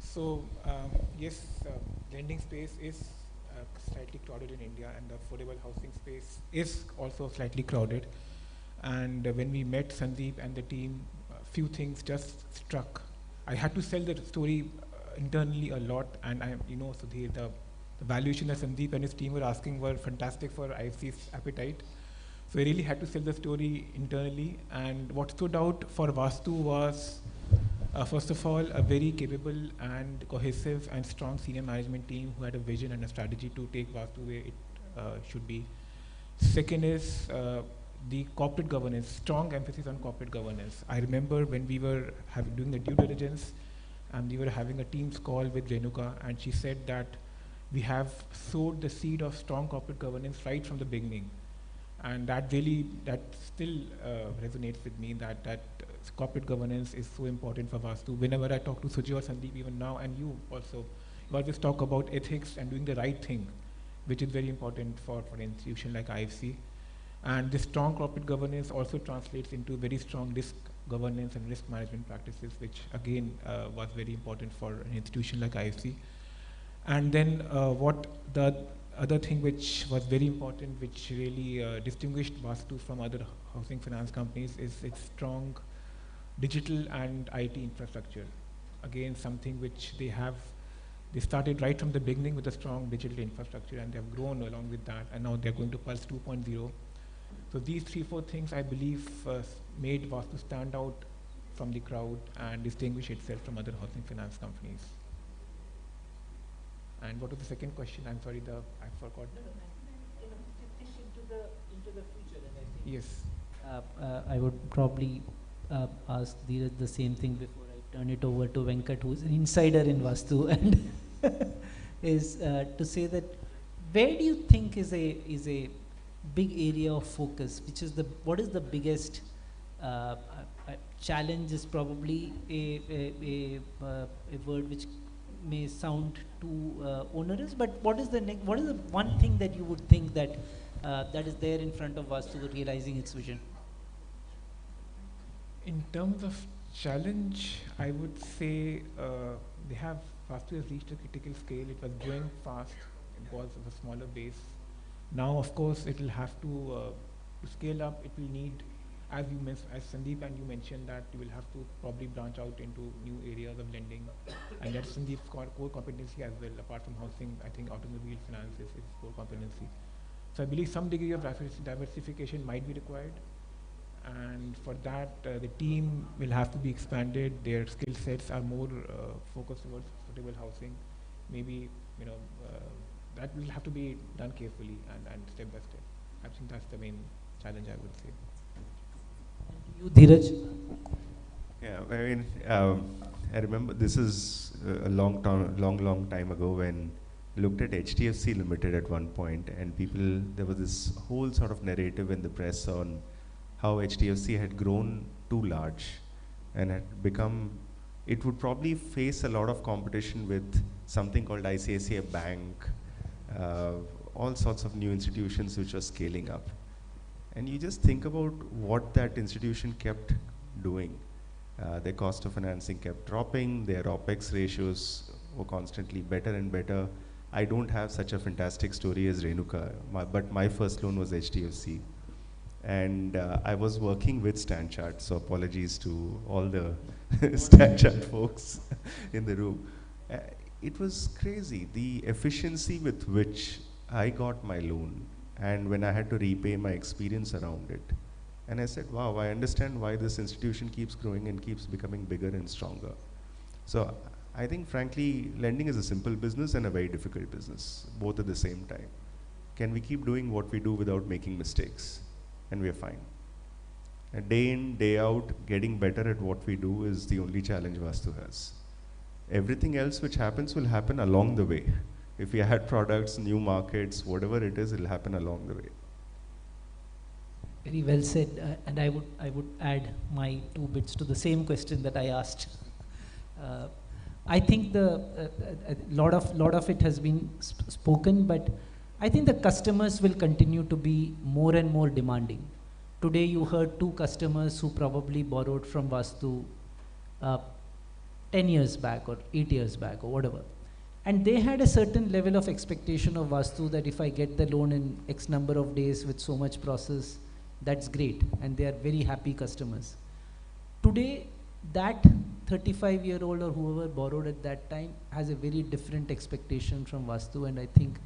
So yes, lending space is slightly crowded in India, and the affordable housing space is also slightly crowded. And when we met Sandeep and the team, a few things just struck. I had to sell the story internally a lot, and Sudhir, the valuation that Sandeep and his team were asking were fantastic for IFC's appetite. So I really had to sell the story internally, and what stood out for Vastu was first of all, a very capable and cohesive and strong senior management team who had a vision and a strategy to take Vastu where it should be. Second is the corporate governance, strong emphasis on corporate governance. I remember when we were doing the due diligence and we were having a team's call with Renuka, and she said that we have sowed the seed of strong corporate governance right from the beginning. And that still resonates with me, that corporate governance is so important for Vastu. Whenever I talk to Sujay or Sandeep, even now, and you also, you always talk about ethics and doing the right thing, which is very important for an institution like IFC. And this strong corporate governance also translates into very strong risk governance and risk management practices, which again was very important for an institution like IFC. And then what the other thing which was very important, which really distinguished Vastu from other housing finance companies, is its strong digital and IT infrastructure. Again, something which they started right from the beginning with a strong digital infrastructure, and they have grown along with that, and now they're going to Pulse 2.0. So these 3-4 things I believe made Vastu stand out from the crowd and distinguish itself from other housing finance companies. And what was the second question? I'm sorry, I forgot. Into the future, and I think yes. I would probably ask Dheeraj the same thing before I turn it over to Venkat, who's an insider in Vastu, and is to say that where do you think is a big area of focus, which is what is the biggest challenge is probably a word which may sound too onerous, but what is the one thing that you would think that that is there in front of Vastu realizing its vision? In terms of challenge, I would say Vastu has reached a critical scale. It was growing fast. It was of a smaller base. Now, of course, it will have to scale up. It will need, as Sandeep and you mentioned, that you will have to probably branch out into new areas of lending, and that's Sandeep's core competency as well. Apart from housing, I think automobile finance is his core competency. So I believe some degree of diversification might be required, and for that the team will have to be expanded. Their skill sets are more focused towards affordable housing. Maybe that will have to be done carefully and step by step. I think that's the main challenge, I would say. You, Dheeraj? Yeah, I mean, I remember this is a long time ago when I looked at HDFC Limited at one point, and there was this whole sort of narrative in the press on how HDFC had grown too large and had become, it would probably face a lot of competition with something called ICICI Bank, all sorts of new institutions which are scaling up. And you just think about what that institution kept doing. Their cost of financing kept dropping, their OPEX ratios were constantly better and better. I don't have such a fantastic story as Renuka, but my first loan was HDFC. And I was working with StanChart, so apologies to all the StanChart folks in the room. It was crazy, the efficiency with which I got my loan and when I had to repay, my experience around it. And I said, wow, I understand why this institution keeps growing and keeps becoming bigger and stronger. So I think, frankly, lending is a simple business and a very difficult business, both at the same time. Can we keep doing what we do without making mistakes? And we are fine. And day in, day out, getting better at what we do is the only challenge Vastu has. Everything else which happens will happen along the way. If we add products, new markets, whatever it is, it will happen along the way. Very well said, and I would add my 2 bits to the same question that I asked. I think a lot of it has been spoken, but I think the customers will continue to be more and more demanding. Today you heard 2 customers who probably borrowed from Vastu 10 years back or 8 years back or whatever. And they had a certain level of expectation of Vastu that if I get the loan in X number of days with so much process, that's great. And they are very happy customers. Today, that 35-year-old or whoever borrowed at that time has a very different expectation from Vastu, and I think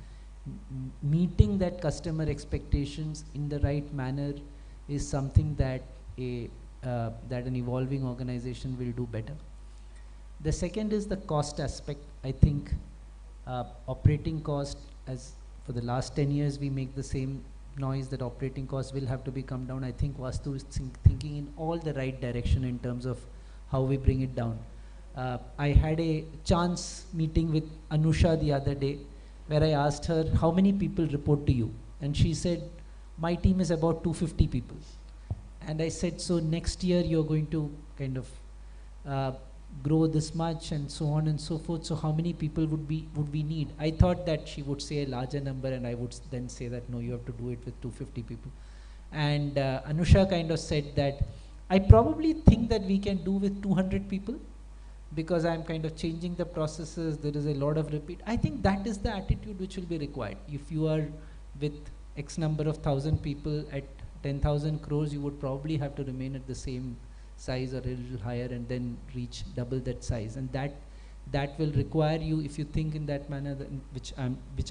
meeting that customer expectations in the right manner is something that that an evolving organization will do better. The second is the cost aspect. I think operating cost, as for the last 10 years we make the same noise that operating costs will have to be come down. I think Vastu is thinking in all the right direction in terms of how we bring it down. I had a chance meeting with Anusha the other day where I asked her, how many people report to you? And she said, my team is about 250 people. And I said, so next year you're going to kind of grow this much and so on and so forth. So how many people would we need? I thought that she would say a larger number, and I would then say that no, you have to do it with 250 people. And Anusha kind of said that I probably think that we can do with 200 people because I'm kind of changing the processes. There is a lot of repeat. I think that is the attitude which will be required. If you are with X number of 1,000 people at 10,000 crores, you would probably have to remain at the same size or a little higher and then reach double that size. And that will require you, if you think in that manner, which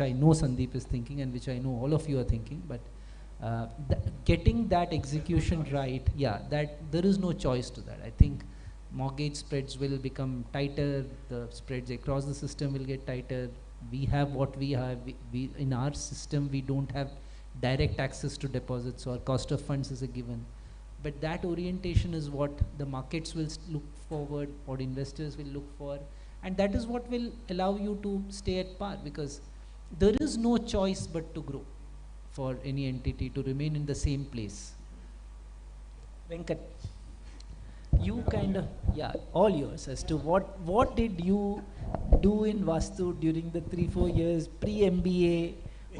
I know Sandeep is thinking and which I know all of you are thinking, but Getting that execution right, yeah, that there is no choice to that. I think mortgage spreads will become tighter, the spreads across the system will get tighter. We have what we have. We in our system, we don't have direct access to deposits, or cost of funds is a given. But that orientation is what the markets will look forward, what investors will look for, and that is what will allow you to stay at par, because there is no choice but to grow for any entity to remain in the same place. Venkat, you kind of, yeah, all yours as to what did you do in Vastu during the 3-4 years pre-MBA?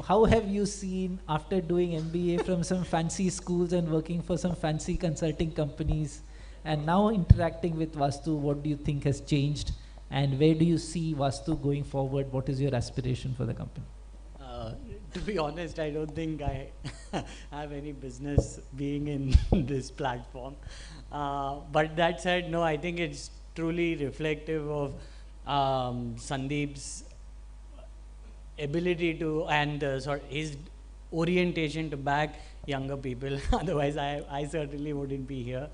How have you seen, after doing MBA from some fancy schools and working for some fancy consulting companies, and now interacting with Vastu, what do you think has changed, and where do you see Vastu going forward? What is your aspiration for the company? To be honest, I don't think I have any business being in this platform. But that said, no, I think it's truly reflective of Sandeep's ability to, and his orientation to back younger people. Otherwise, I certainly wouldn't be here.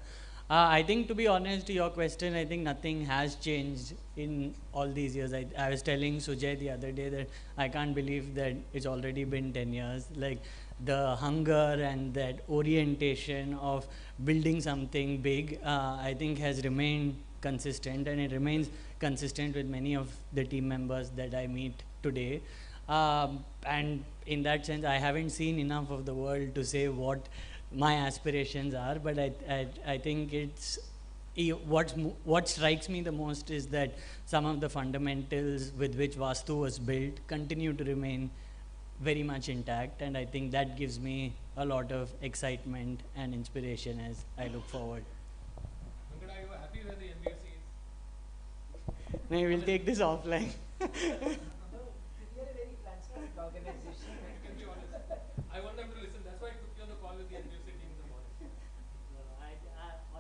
I think, to be honest, to your question, I think nothing has changed in all these years. I was telling Sujay the other day that I can't believe that it's already been 10 years. Like, the hunger and that orientation of building something big, I think has remained consistent, and it remains consistent with many of the team members that I meet today. And in that sense, I haven't seen enough of the world to say what my aspirations are, but I think it's what strikes me the most is that some of the fundamentals with which Vastu was built continue to remain very much intact, and I think that gives me a lot of excitement and inspiration as I look forward. Venkat, are you happy where the MBA is? Maybe we'll take this offline. I want them to listen. That's why I took you on the call with the NBC team in the morning.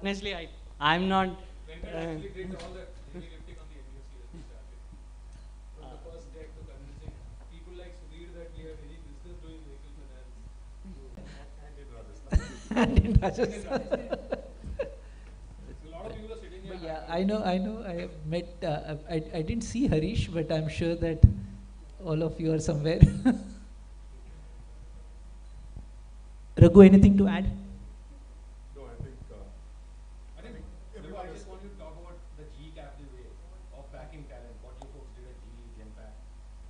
Honestly, I'm not. Venkat actually did all the heavy lifting on the NBC that we started. From the first deck to convincing people like Sudhir that we have any business doing vehicle finance. And in Rajasthan. A lot of people are sitting here. But yeah, I know. I have met. I didn't see Harish, but I'm sure that all of you are somewhere. Raghu, anything to add? No, I think I just want you to talk about the G capital way of backing talent, what you folks did at GE, Genpact.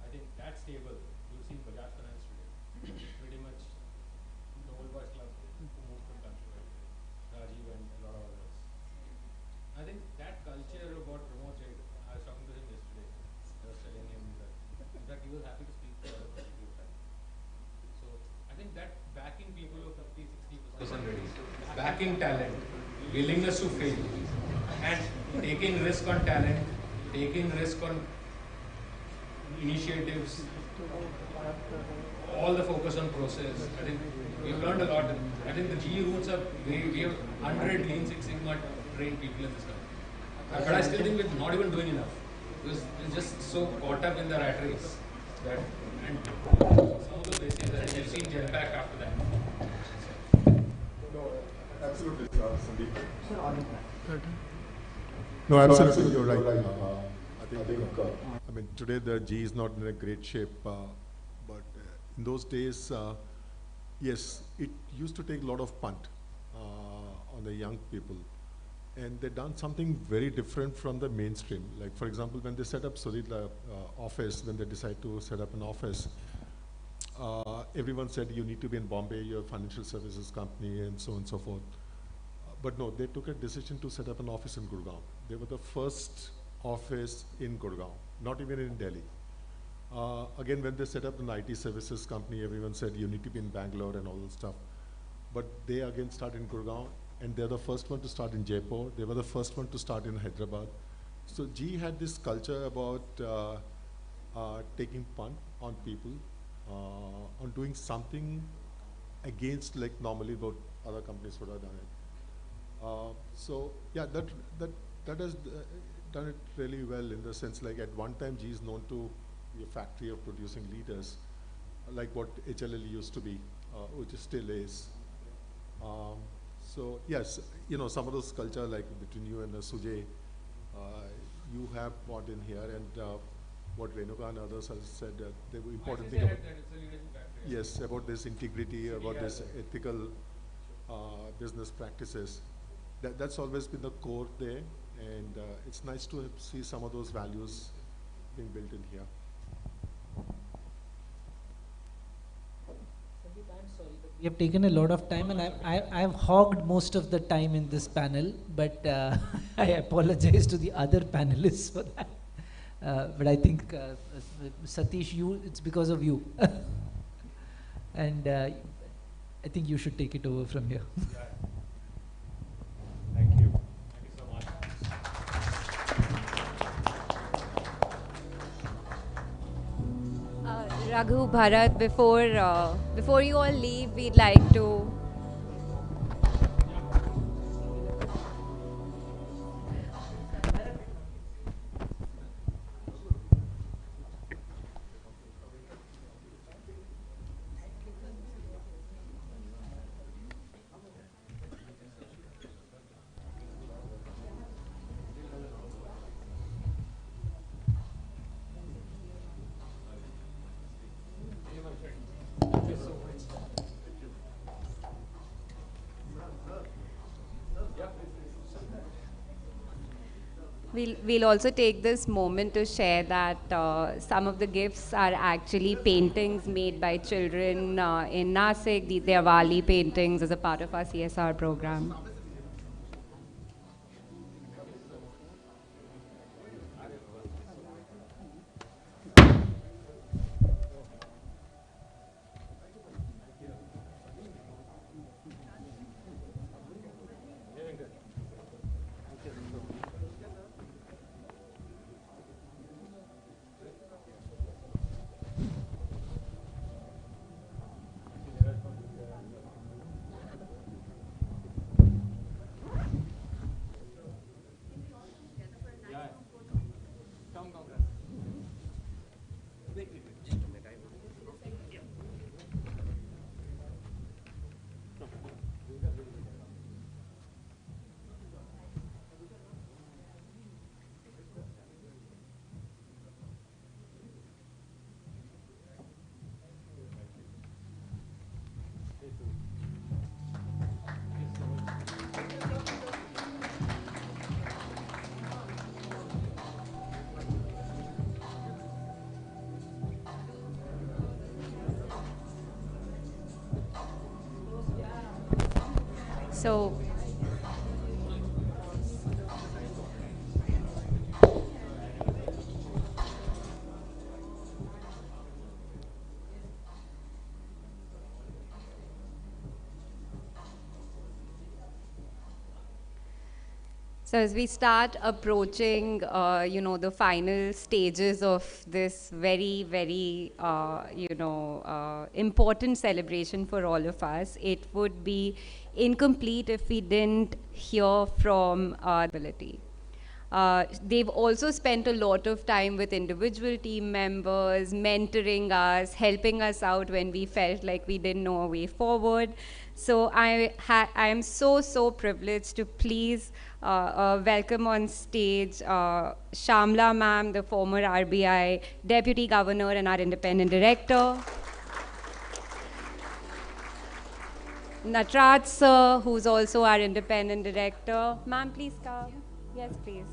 I think that's stable. You've seen Bajaj Finance today. Pretty much the old boys club who moved from country, Rajiv and a lot of others. I think that culture of what Pramod said, I was talking to him yesterday. I was telling him that, in fact, he was happy to speak to other people. So I think that backing people of 50-60% ready, backing talent, willingness to fail, and taking risk on talent, taking risk on initiatives, all the focus on process. I think we've learned a lot. I think the GE roots are, we have 100 Lean Six Sigma trained people in this country. But I still think we're not even doing enough. Because we're just so caught up in the rat race that, and some of the places that you've seen Genpact after that. No, absolutely, Sandeep. No, absolutely, you're right. I mean, today the G is not in a great shape, but in those days, yes, it used to take a lot of punt on the young people. And they've done something very different from the mainstream. Like, for example, when they set up Solidla office, when they decide to set up an office, everyone said you need to be in Bombay, you're a financial services company, and so on and so forth. But no, they took a decision to set up an office in Gurgaon. They were the first office in Gurgaon, not even in Delhi. Again, when they set up an IT services company, everyone said you need to be in Bangalore and all that stuff. But they again started in Gurgaon, and they're the first one to start in Jaipur. They were the first one to start in Hyderabad. So GE had this culture about taking punt on people, on doing something against like normally what other companies would have done it. So yeah, that has done it really well in the sense like at one time GE is known to be a factory of producing leaders, like what HLL used to be. which still is. So yes, some of those culture like between you and Sujay, you have brought in here, and what Renuka and others have said, the important thing about, yes, about this integrity, about this ethical business practices. That's always been the core there, and it's nice to see some of those values being built in here. We have taken a lot of time, and I've hogged most of the time in this panel, but I apologize to the other panelists for that. But I think, Satish, it's because of you. And I think you should take it over from here. Thank you. Thank you so much. Raghu, Bharat, before you all leave, we'd like to We'll also take this moment to share that some of the gifts are actually paintings made by children in Nasik, the Diwali paintings as a part of our CSR program. So, as we start approaching, the final stages of this very, very, important celebration for all of us, it would be incomplete if we didn't hear from ability. They've also spent a lot of time with individual team members, mentoring us, helping us out when we felt like we didn't know a way forward. So I am so privileged to please welcome on stage Shamla ma'am, the former RBI Deputy Governor and our Independent Director. Natraj sir, who's also our Independent Director. Ma'am, please come. Yes, please.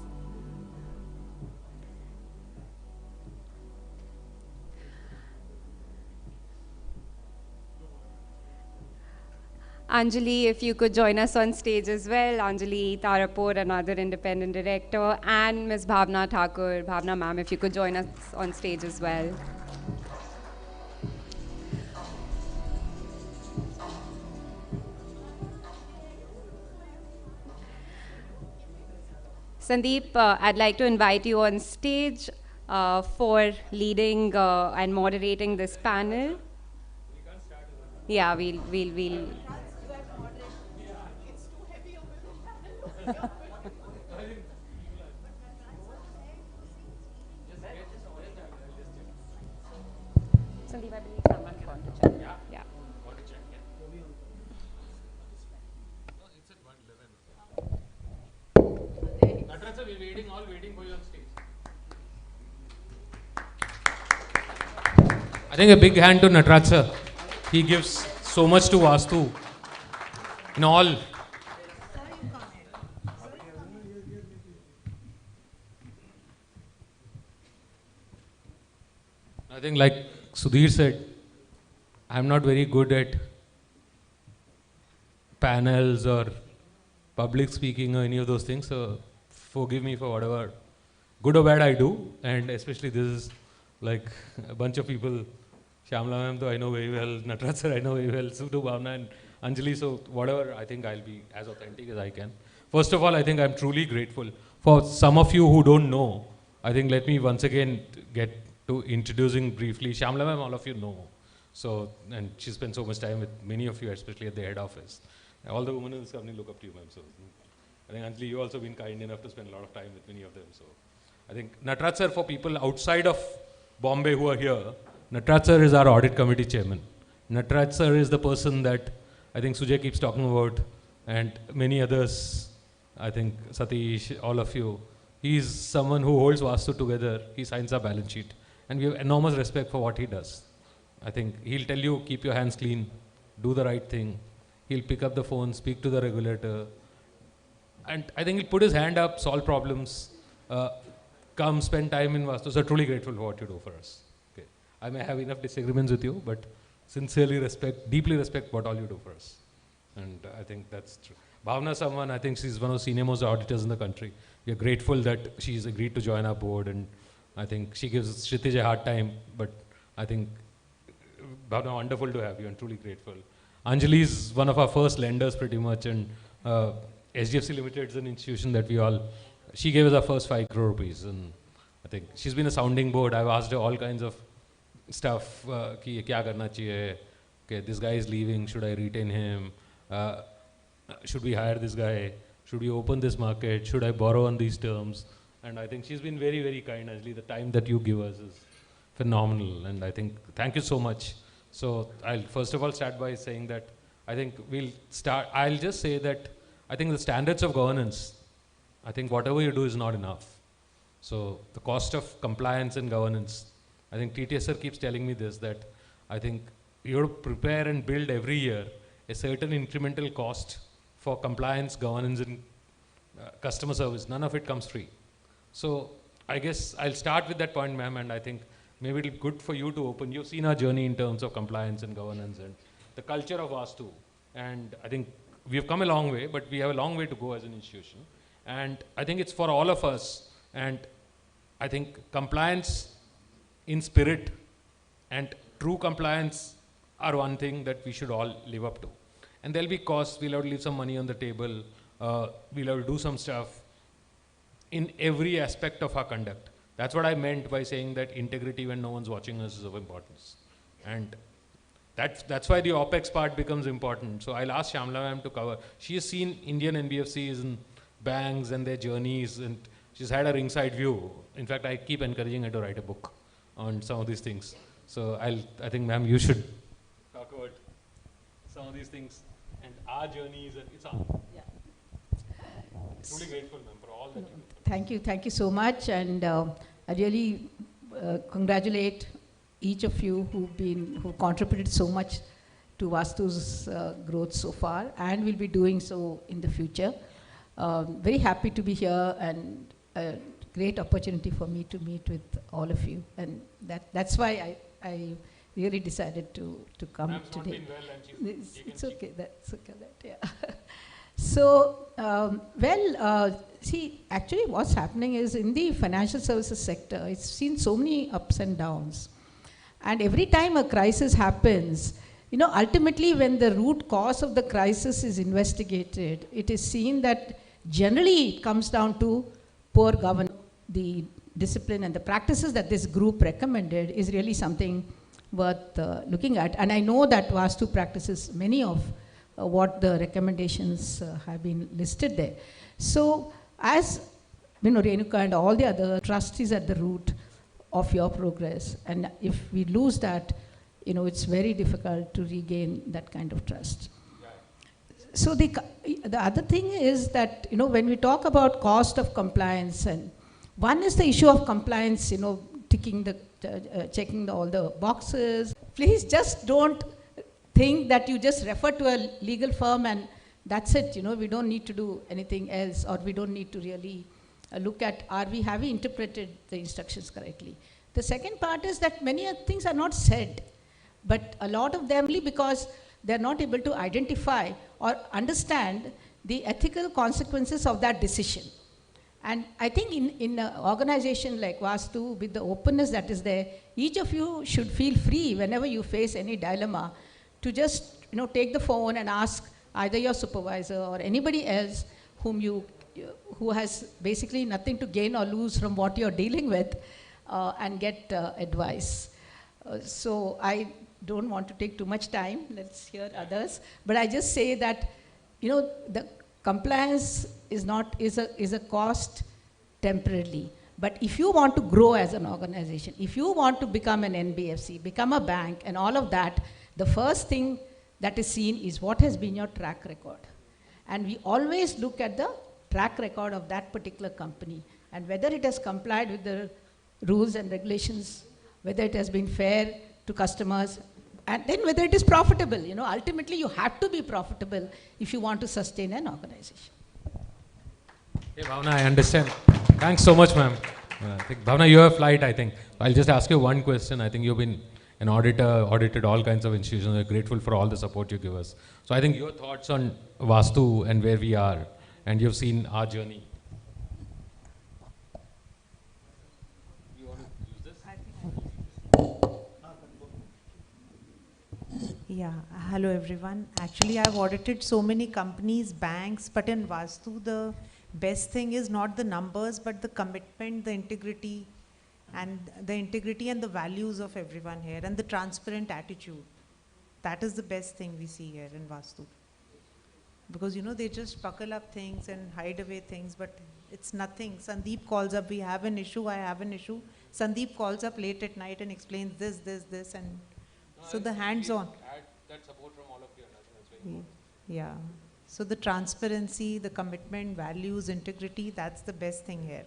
Anjali, if you could join us on stage as well. Anjali Tarapur, another Independent Director, and Ms. Bhavna Thakur. Bhavna ma'am, if you could join us on stage as well. Sandeep, I'd like to invite you on stage for leading and moderating this panel. Yeah, we'll. Sandeep, I believe someone's going to check. Yeah. all waiting for you on stage. I think a big hand to Natraj sir. He gives so much to Vastu in all. I think like Sudhir said, I'm not very good at panels or public speaking or any of those things, so forgive me for whatever good or bad I do, and especially this is like a bunch of people. Shyamala ma'am, though I know very well, Natraj sir I know very well, Sudhu, Bhavna and Anjali, so whatever, I think I'll be as authentic as I can. First of all, I think I'm truly grateful. For some of you who don't know, I think let me once again get to introducing briefly. Shyamala ma'am, all of you know. So, and she spent so much time with many of you, especially at the head office. All the women in this company look up to you, ma'am. So, I think Anjali, you also been kind enough to spend a lot of time with many of them. So, I think Natraj sir, for people outside of Bombay who are here, Natraj sir is our audit committee chairman. Natraj sir is the person that I think Sujay keeps talking about, and many others, I think Satish, all of you. He's someone who holds Vastu together. He signs our balance sheet. And we have enormous respect for what he does. I think he'll tell you, keep your hands clean, do the right thing. He'll pick up the phone, speak to the regulator. And I think he'll put his hand up, solve problems, come spend time in Vastu. So truly grateful for what you do for us. Okay. I may have enough disagreements with you, but sincerely respect, deeply respect what all you do for us. And I think that's true. Bhavna someone, I think she's one of the senior most auditors in the country. We are grateful that she's agreed to join our board, and I think she gives Kshitij a hard time, but I think Bhavna, wonderful to have you and truly grateful. Anjali is one of our first lenders pretty much, and SDFC Limited is an institution that she gave us our first 5 crore rupees, and I think she's been a sounding board. I've asked her all kinds of stuff, ki kya karna chahiye, okay, this guy is leaving, should I retain him, should we hire this guy, should we open this market, should I borrow on these terms, and I think she's been very, very kind, Anjali. The time that you give us is phenomenal, and I think, thank you so much. So I'll first of all start by saying that I think I'll just say that I think the standards of governance, I think whatever you do is not enough. So the cost of compliance and governance, I think TTS sir keeps telling me this, that I think you have to prepare and build every year a certain incremental cost for compliance, governance and customer service. None of it comes free. So I guess I'll start with that point, ma'am, and I think maybe it'll be good for you to open. You've seen our journey in terms of compliance and governance and the culture of Vastu. And I think we've come a long way, but we have a long way to go as an institution. And I think it's for all of us. And I think compliance in spirit and true compliance are one thing that we should all live up to. And there'll be costs. We'll have to leave some money on the table. We'll have to do some stuff in every aspect of our conduct. That's what I meant by saying that integrity when no one's watching us is of importance. And that's why the OPEX part becomes important. So I'll ask Shyamala ma'am to cover. She has seen Indian NBFCs and banks and their journeys, and she's had a ringside view. In fact, I keep encouraging her to write a book on some of these things. So I think ma'am, you should talk about some of these things and our journeys. And it's truly grateful, ma'am, for all that you do. Thank you so much, and I really congratulate each of you who contributed so much to Vastu's growth so far, and will be doing so in the future. Very happy to be here, and a great opportunity for me to meet with all of you, and that's why I really decided to come today. It's okay. That's okay. Yeah. So, see, actually what's happening is in the financial services sector, it's seen so many ups and downs. And every time a crisis happens, ultimately when the root cause of the crisis is investigated, it is seen that generally it comes down to poor governance. The discipline and the practices that this group recommended is really something worth looking at. And I know that Vastu practices many of what the recommendations have been listed there. So as Renuka and all the other trustees at the root of your progress, and if we lose that, it's very difficult to regain that kind of trust. So the other thing is that, you know, when we talk about cost of compliance, and one is the issue of compliance, you know, checking all the boxes. Please just don't think that you just refer to a legal firm and that's it, you know, we don't need to do anything else, or we don't need to really look at have we interpreted the instructions correctly. The second part is that many things are not said, but a lot of them because they're not able to identify or understand the ethical consequences of that decision. And I think in an organization like Vastu, with the openness that is there, each of you should feel free whenever you face any dilemma to just, you know, take the phone and ask either your supervisor or anybody else who has basically nothing to gain or lose from what you're dealing with, and get advice. So I don't want to take too much time. Let's hear others. But I just say that, you know, the compliance is a cost temporarily. But if you want to grow as an organization, if you want to become an NBFC, become a bank, and all of that, the first thing that is seen is what has been your track record. And we always look at the track record of that particular company and whether it has complied with the rules and regulations, whether it has been fair to customers, and then whether it is profitable. You know, ultimately you have to be profitable if you want to sustain an organization. Hey, Bhavna, I understand. Thanks so much, ma'am. I think, Bhavna, you have a flight, I think. I'll just ask you one question. I think you've been an auditor, audited all kinds of institutions. We're grateful for all the support you give us. So I think your thoughts on Vastu and where we are, and you've seen our journey. You want to use this? Yeah, hello everyone. Actually, I've audited so many companies, banks, but in Vastu, the best thing is not the numbers, but the commitment, the integrity and the values of everyone here, and the transparent attitude. That is the best thing we see here in Vastu. Because, you know, they just buckle up things and hide away things, but it's nothing. Sandeep calls up, we have an issue, I have an issue. Sandeep calls up late at night and explains this, and so the hands-on. That support from all of you, and I think that's very important. Yeah. So the transparency, the commitment, values, integrity, that's the best thing here.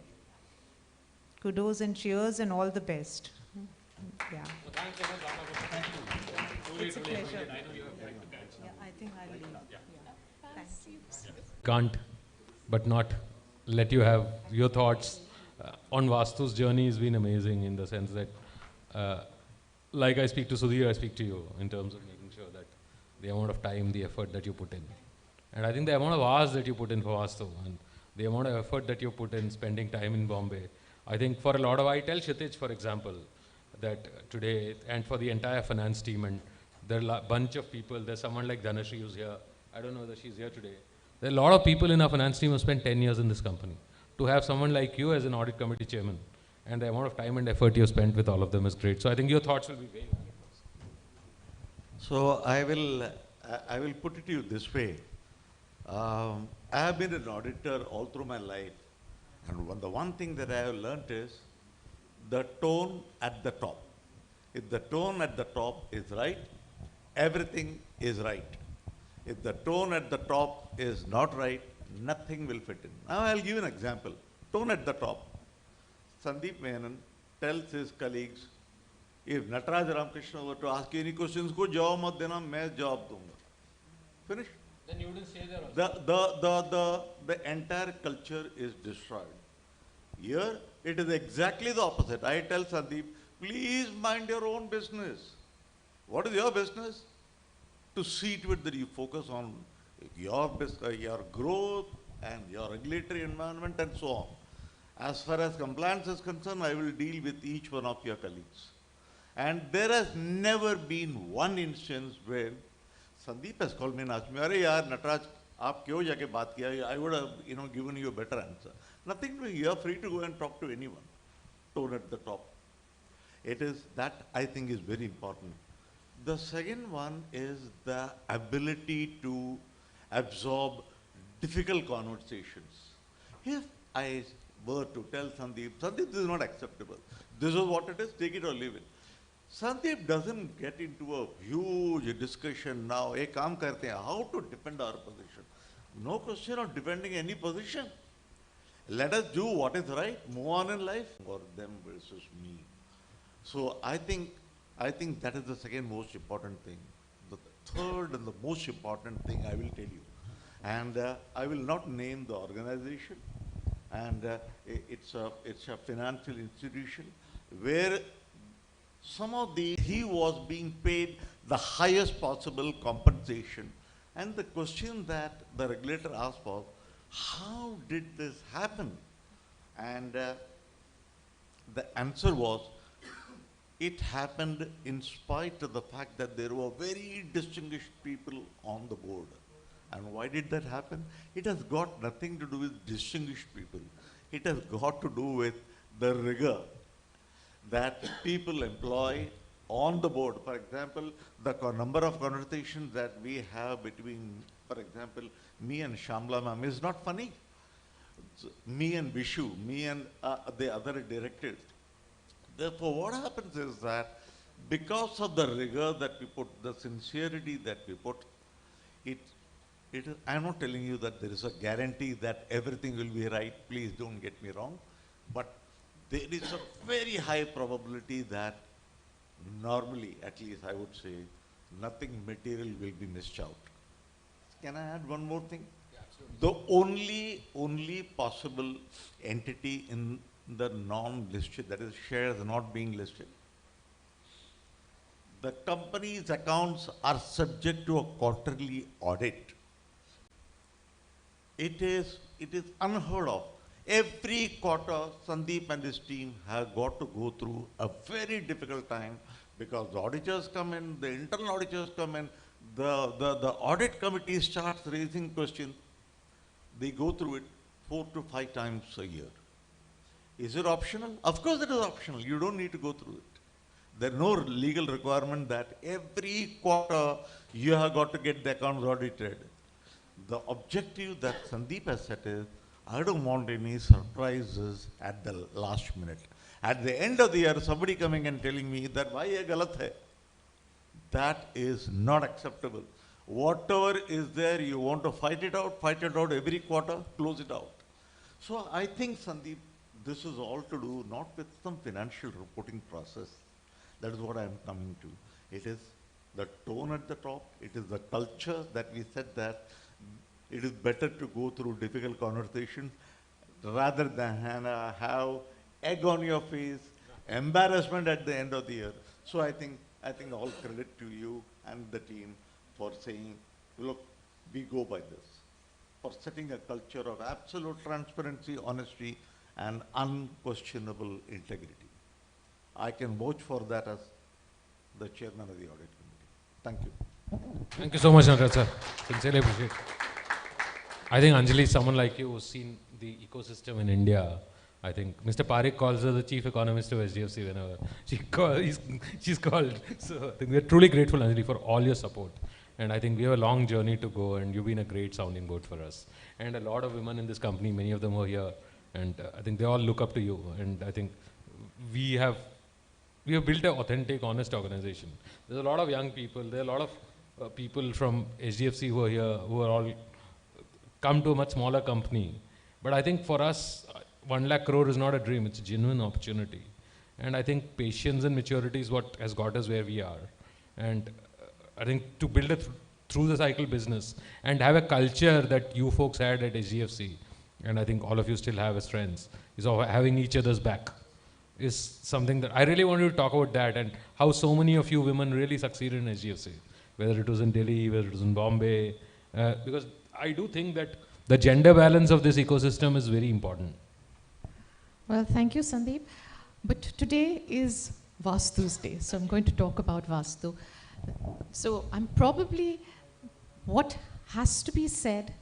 Kudos and cheers and all the best. Yeah. So thanks so much, Bhavna. Thank you. It's a pleasure. I know you have right to catch. Yeah, I think I'll leave. Yeah. Thanks. Can't but not let you have your thoughts on Vastu's journey has been amazing in the sense that like I speak to Sudhir, I speak to you in terms of making sure that the amount of time, the effort that you put in. And I think the amount of hours that you put in for Vastu and the amount of effort that you put in spending time in Bombay, I think for a lot of, I tell Kshitij, for example, that today, and for the entire finance team, and there are a bunch of people, there's someone like Dhanashree who's here, I don't know whether she's here today. There are a lot of people in our finance team who spent 10 years in this company. To have someone like you as an audit committee chairman, and the amount of time and effort you spent with all of them is great. So I think your thoughts will be very valuable. So I will put it to you this way. I have been an auditor all through my life, and the one thing that I have learnt is the tone at the top. If the tone at the top is right, everything is right. If the tone at the top is not right, nothing will fit in. Now I'll give an example. Tone at the top. Sandeep Menon tells his colleagues, if Nataraj Ramakrishna were to ask you any questions, go jawab mat dena, main jawab dunga. Finish? Then you wouldn't stay there also. The entire culture is destroyed. Here, it is exactly the opposite. I tell Sandeep, please mind your own business. What is your business? To see to it that you focus on your growth and your regulatory environment and so on. As far as compliance is concerned, I will deal with each one of your colleagues. And there has never been one instance where Sandeep has called me and asked me, "Arey yaar, Nataraj, aap kyun jaake baat kiya?" I would have, given you a better answer. Nothing doing. You are free to go and talk to anyone. Tone at the top. It is that I think is very important. The second one is the ability to absorb difficult conversations. If I were to tell Sandeep, this is not acceptable. This is what it is, take it or leave it. Sandeep doesn't get into a huge discussion now, "Hey, kaam karte hain, how to defend our position." No question of defending any position. Let us do what is right, move on in life, or them versus me. So I think that is the second most important thing. The third and the most important thing I will tell you, and I will not name the organization, and it's a financial institution where he was being paid the highest possible compensation. And the question that the regulator asked was, how did this happen? And the answer was, it happened in spite of the fact that there were very distinguished people on the board. And why did that happen? It has got nothing to do with distinguished people. It has got to do with the rigor that people employ on the board. For example, the number of conversations that we have between, for example, me and Shamla ma'am is not funny. Me and Vishu, me and the other directors. Therefore, what happens is that because of the rigor that we put, the sincerity that we put, I'm not telling you that there is a guarantee that everything will be right. Please don't get me wrong. But there is a very high probability that normally, at least I would say, nothing material will be missed out. Can I add one more thing? Yeah, the only possible entity in the non-listed, that is shares not being listed, the company's accounts are subject to a quarterly audit. It is unheard of. Every quarter, Sandeep and his team have got to go through a very difficult time because the auditors come in, the internal auditors come in, the audit committee starts raising questions. They go through it 4 to 5 times a year. Is it optional? Of course it is optional. You don't need to go through it. There is no legal requirement that every quarter you have got to get the accounts audited. The objective that Sandeep has set is, I don't want any surprises at the last minute. At the end of the year, somebody coming and telling me that why ye galat hai. That is not acceptable. Whatever is there, you want to fight it out every quarter, close it out. So I think, Sandeep, this is all to do not with some financial reporting process. That is what I am coming to. It is the tone at the top. It is the culture that we said that it is better to go through difficult conversations rather than have egg on your face, embarrassment at the end of the year. So I think all credit to you and the team for saying, look, we go by this, for setting a culture of absolute transparency, honesty, and unquestionable integrity. I can vouch for that as the chairman of the audit committee. Thank you. Thank you so much, Nataraj sir. Sincerely appreciate it. I think Anjali is someone like you who's seen the ecosystem in India. I think Mr. Parekh calls her the chief economist of SDFC whenever she's called. So I think we're truly grateful, Anjali, for all your support. And I think we have a long journey to go, and you've been a great sounding board for us. And a lot of women in this company, many of them are here, and I think they all look up to you. And I think we have built an authentic, honest organization. There's a lot of young people. There are a lot of people from SDFC who are here, who are all come to a much smaller company. But I think for us, 1 lakh crore is not a dream, it's a genuine opportunity. And I think patience and maturity is what has got us where we are. And I think to build a through the cycle business and have a culture that you folks had at SGFC, and I think all of you still have as friends, is of having each other's back, is something that I really wanted to talk about that, and how so many of you women really succeeded in SGFC, whether it was in Delhi, whether it was in Bombay, because I do think that the gender balance of this ecosystem is very important. Well, thank you, Sandeep. But today is Vastu's day, so I'm going to talk about Vastu. So I'm probably, what has to be said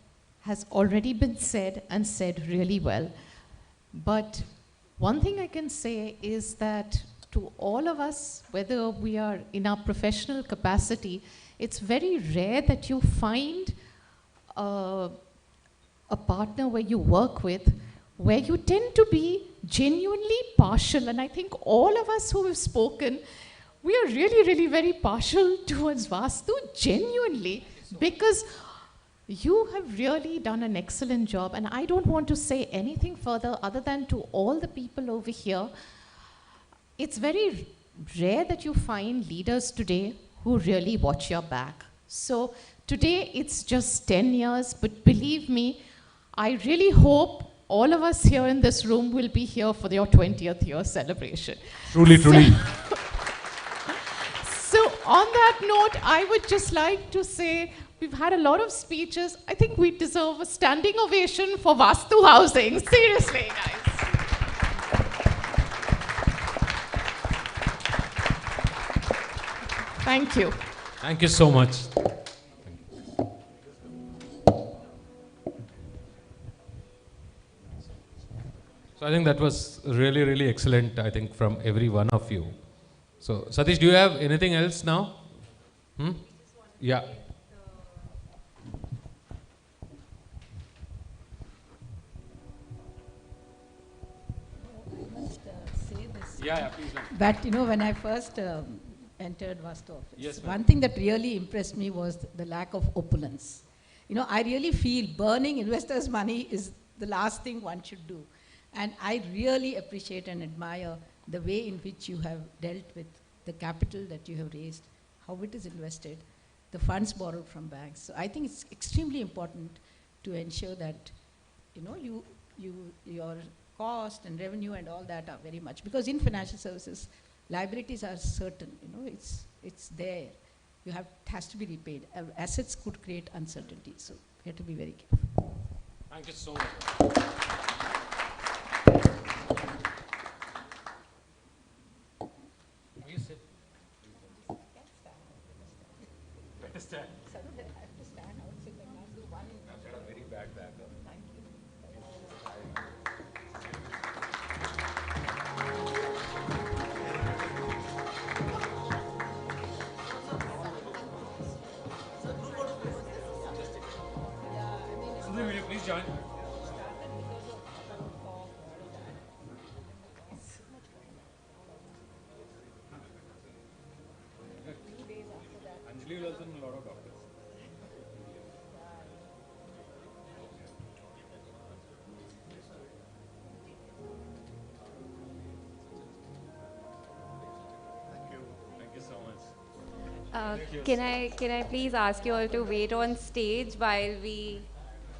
has already been said and said really well. But one thing I can say is that to all of us, whether we are in our professional capacity, it's very rare that you find a partner where you work with, where you tend to be genuinely partial. And I think all of us who have spoken, we are really very partial towards Vastu, genuinely, because you have really done an excellent job, and I don't want to say anything further other than to all the people over here. It's very rare that you find leaders today who really watch your back. So today it's just 10 years, but believe me, I really hope all of us here in this room will be here for your 20th year celebration. Truly. So on that note, I would just like to say, we've had a lot of speeches. I think we deserve a standing ovation for Vastu Housing. Seriously, guys. Thank you. Thank you so much. So I think that was really excellent, I think, from every one of you. So Satish, do you have anything else now? Yeah. Yeah, please. But when I first entered Vastu office, Yes, one thing that really impressed me was the lack of opulence. I really feel burning investors' money is the last thing one should do. And I really appreciate and admire the way in which you have dealt with the capital that you have raised, how it is invested, the funds borrowed from banks. So I think it's extremely important to ensure that, your cost and revenue and all that are very much, because in financial services, liabilities are certain, it's there. It has to be repaid. Assets could create uncertainty, so we have to be very careful. Thank you so much. Please join. Anjali will also know a lot of doctors. Thank you so much. Can I please ask you all to wait on stage while we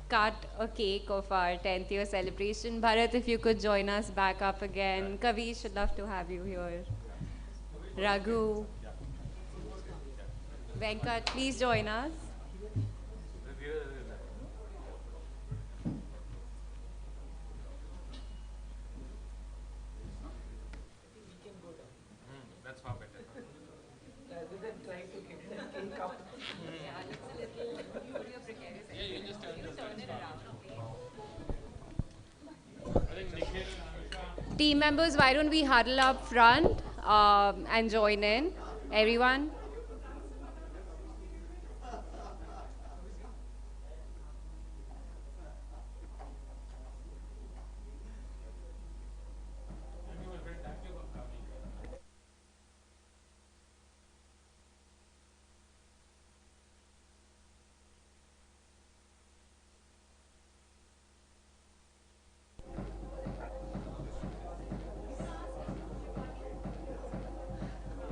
cut a cake of our 10th year celebration? Bharat, if you could join us back up again. Kavish, would love to have you here. Raghu. Venkat, please join us. That's far better. Rather than trying to get the cake up. You just turn it around. Team members, why don't we huddle up front and join in? Everyone?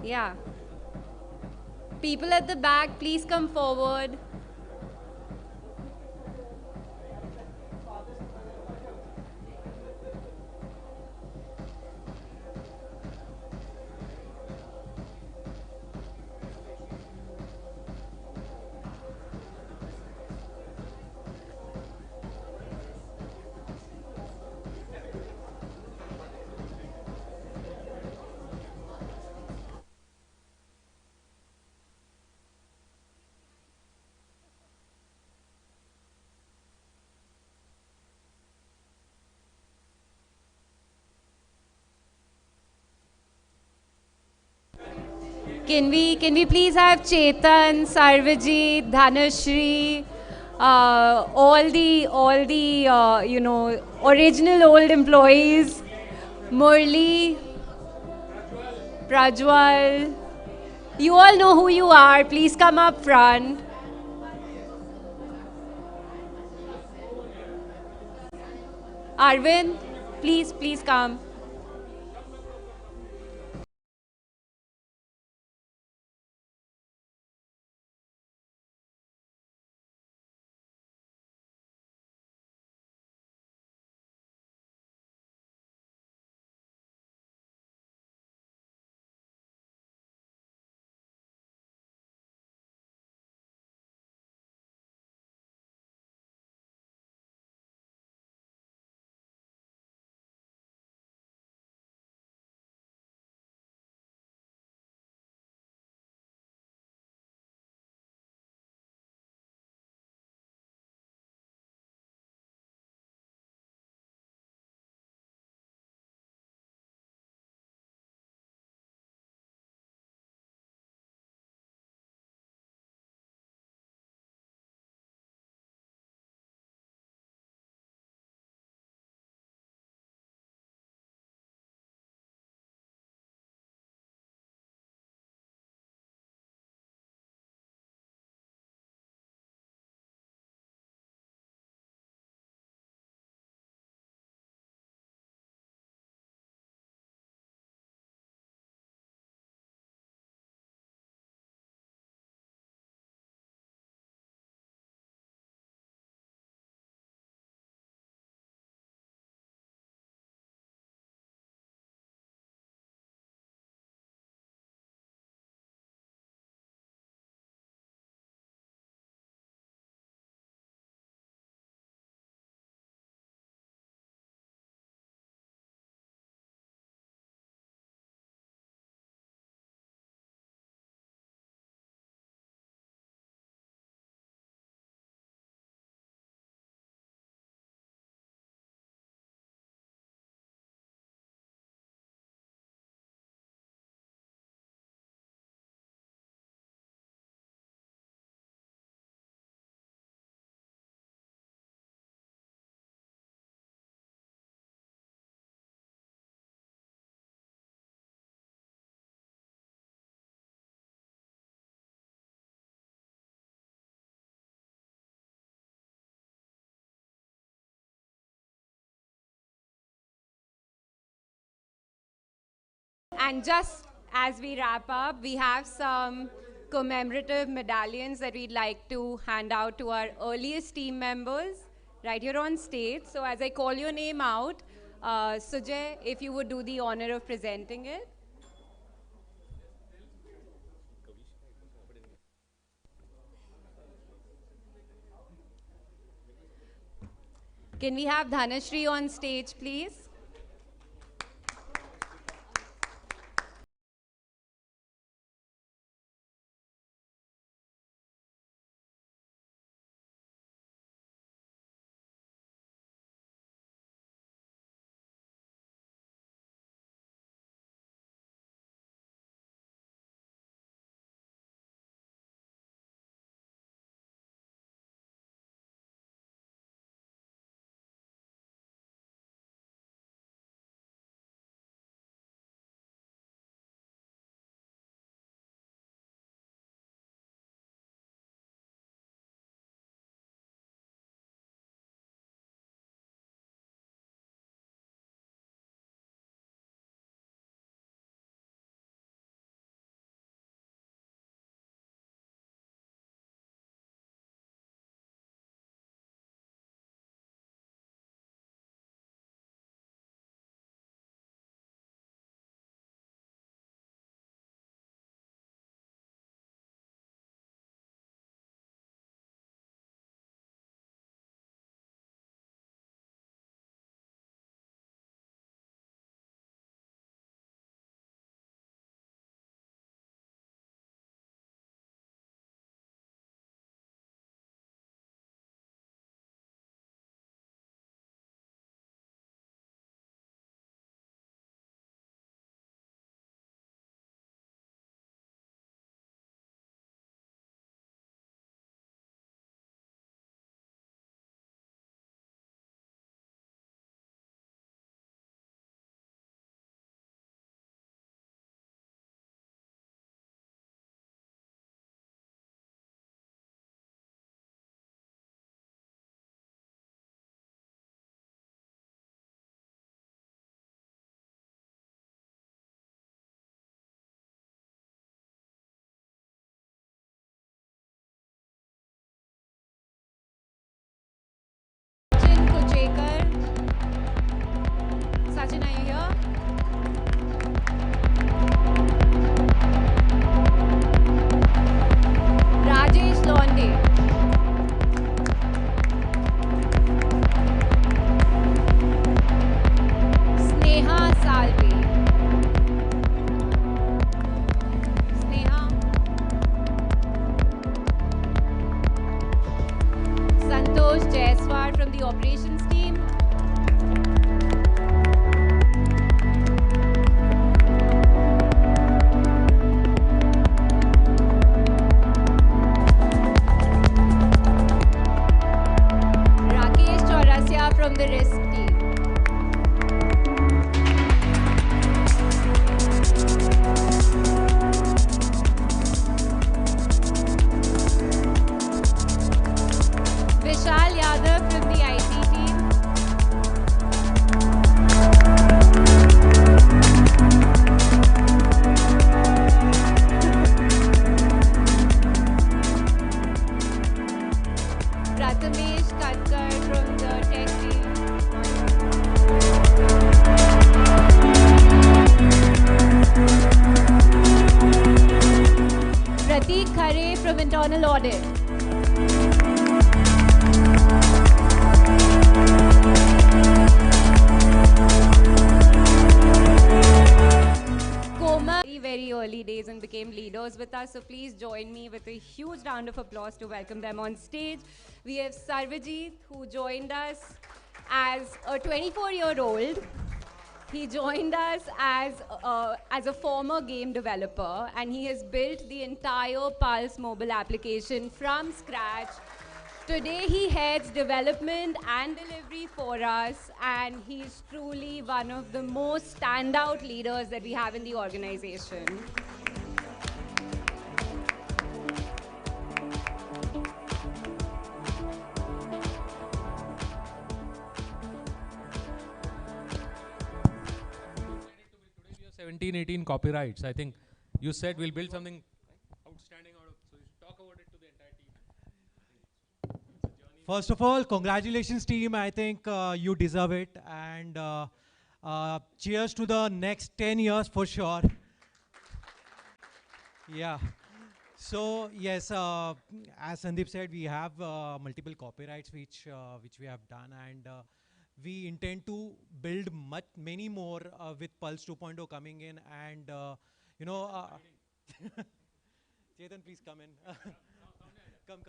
Yeah. People at the back, please come forward. Can we please have Chetan, Sarvajit, Dhanashri, all the original old employees, Murli, Prajwal, You all know who you are. Please come up front. Arvind, please come. And just as we wrap up, we have some commemorative medallions that we'd like to hand out to our earliest team members right here on stage. So as I call your name out, Sujay, if you would do the honor of presenting it. Can we have Dhanashri on stage, please? Sachin, are you here? Rajesh Londe. Sneha Salve. Sneha. Santosh Jaiswal from the operations team. Rakesh Chaurasia from the risk team. Vishal Yadav from the IT team. Prathamesh Katkar from the tech team. Prateek Khare from internal audit. Komal, very early days and became leaders with us. So please join me with a huge round of applause to welcome them on stage. We have Sarvajit, who joined us as a 24-year-old. He joined us as a former game developer, and he has built the entire Pulse mobile application from scratch. Today he heads development and delivery for us, and he's truly one of the most standout leaders that we have in the organization. Today we have 17, 18 copyrights. I think you said we'll build something outstanding out of, so you should talk about it to the entire team. First of all, congratulations team. I think you deserve it. And cheers to the next 10 years for sure. Yeah. So yes, as Sandeep said, we have multiple copyrights which we have done, and we intend to build many more with Pulse 2.0 coming in, and you know, Chetan, please come in. Come.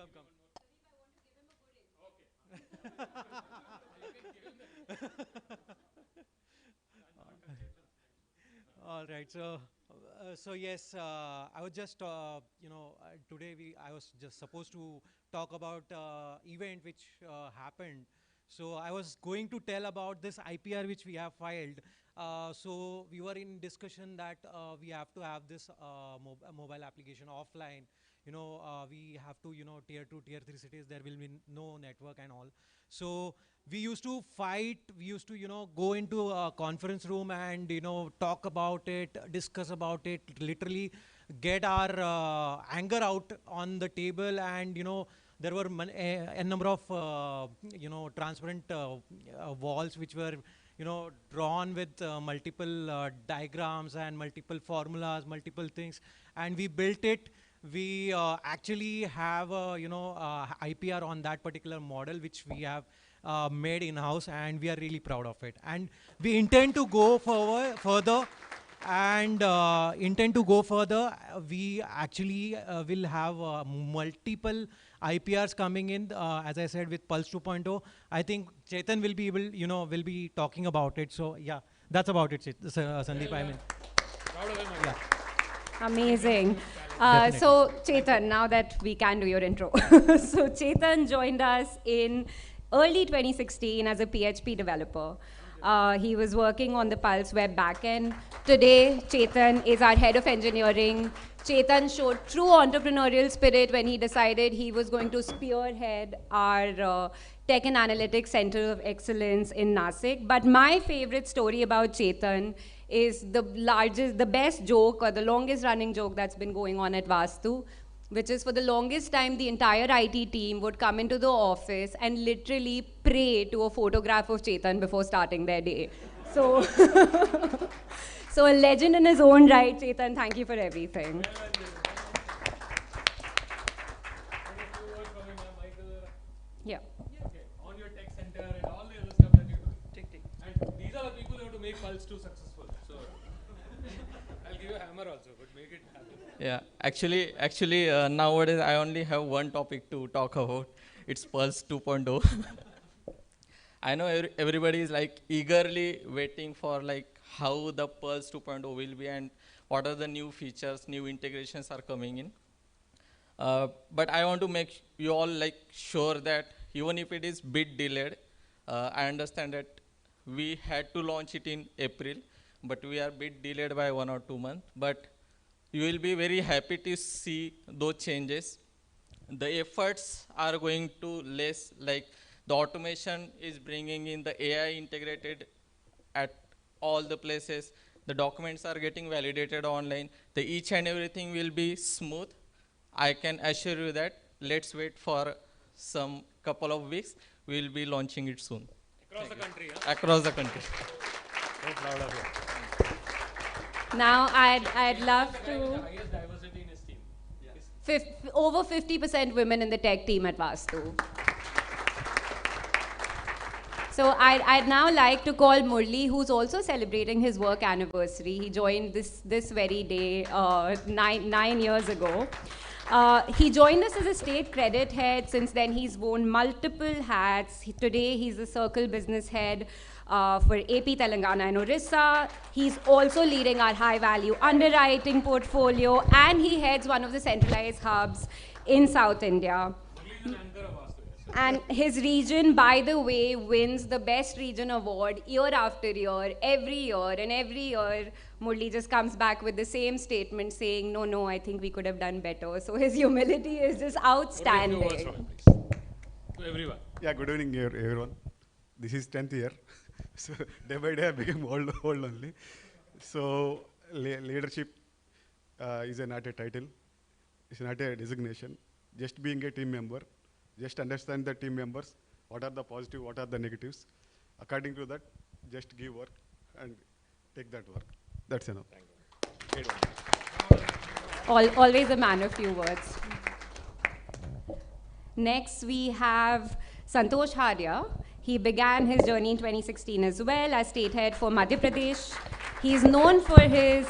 All right. So yes, I was just today I was just supposed to talk about event which happened. So I was going to tell about this IPR which we have filed. So we were in discussion that we have to have this mobile application offline. We have to, tier 2, tier 3 cities, there will be no network and all. So we used to fight, we used to, go into a conference room and, talk about it, discuss about it, literally get our anger out on the table, and, there were a number of, transparent walls which were, drawn with multiple diagrams and multiple formulas, multiple things, and we built it. We actually have IPR on that particular model which we have made in-house, and we are really proud of it. And we intend to go further, and we actually will have multiple IPRs coming in, as I said, with Pulse 2.0. I think Chetan will be able, will be talking about it. So yeah, that's about it, Sandeep. I mean, Proud of him. yeah. Amazing. Definitely. So Chetan, now that we can do your intro. So Chetan joined us in early 2016 as a PHP developer. He was working on the Pulse web backend. Today, Chetan is our head of engineering. Chetan showed true entrepreneurial spirit when he decided he was going to spearhead our Tech and Analytics Center of Excellence in Nasik. But my favorite story about Chetan is the best joke or the longest running joke that's been going on at Vastu, which is for the longest time, the entire IT team would come into the office and literally pray to a photograph of Chetan before starting their day. So, so a legend in his own right, Chetan, thank you for everything. Yeah. On your tech center and all the other stuff that you do. And these are the people who have to make Pulse 2 successful. So I'll give you a hammer also, but make it happen. Yeah, actually, nowadays I only have one topic to talk about. It's Pulse 2.0. I know everybody is like eagerly waiting for like how the Pulse 2.0 will be and what are the new features, new integrations are coming in. But I want to make you all like sure that even if it is bit delayed, I understand that we had to launch it in April, but we are bit delayed by 1 or 2 months. But you will be very happy to see those changes. The efforts are going to less, like the automation is bringing in the AI integrated at all the places. The documents are getting validated online. The each and everything will be smooth. I can assure you that. Let's wait for some couple of weeks. We'll be launching it soon. Across the country, huh? Across the country. So proud of you. Now, I'd love The to. highest diversity in his team. Over 50% women in the tech team at Vastu. So I'd now like to call Murli, who's also celebrating his work anniversary. He joined this very day 9 years ago. He joined us as a state credit head. Since then, he's worn multiple hats. Today, he's a circle business head for AP, Telangana, and Orissa. He's also leading our high-value underwriting portfolio, and he heads one of the centralized hubs in South India. And his region, by the way, wins the best region award year after year, every year. And every year, Murli just comes back with the same statement saying, no, I think we could have done better. So his humility is just outstanding. To everyone. Yeah, good evening, everyone. This is 10th year. So day by day, I became old only. So leadership is not a title. It's not a designation. Just being a team member. Just understand the team members, what are the positive, what are the negatives. According to that, just give work and take that work. That's enough. Thank you. Always a man of few words. Next, we have Santosh Haria. He began his journey in 2016 as well as state head for Madhya Pradesh. He's known for his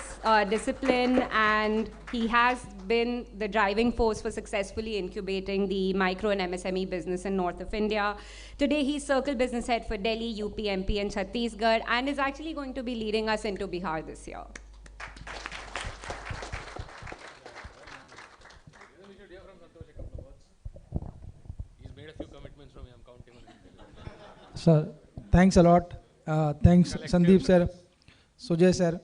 discipline, and he has been the driving force for successfully incubating the micro and MSME business in north of India. Today, he's Circle Business Head for Delhi, UP, MP, and Chhattisgarh, and is actually going to be leading us into Bihar this year. He's made a few commitments from me. I'm counting on him. Sir, thanks a lot. Thanks, Sandeep sir, Sujay sir.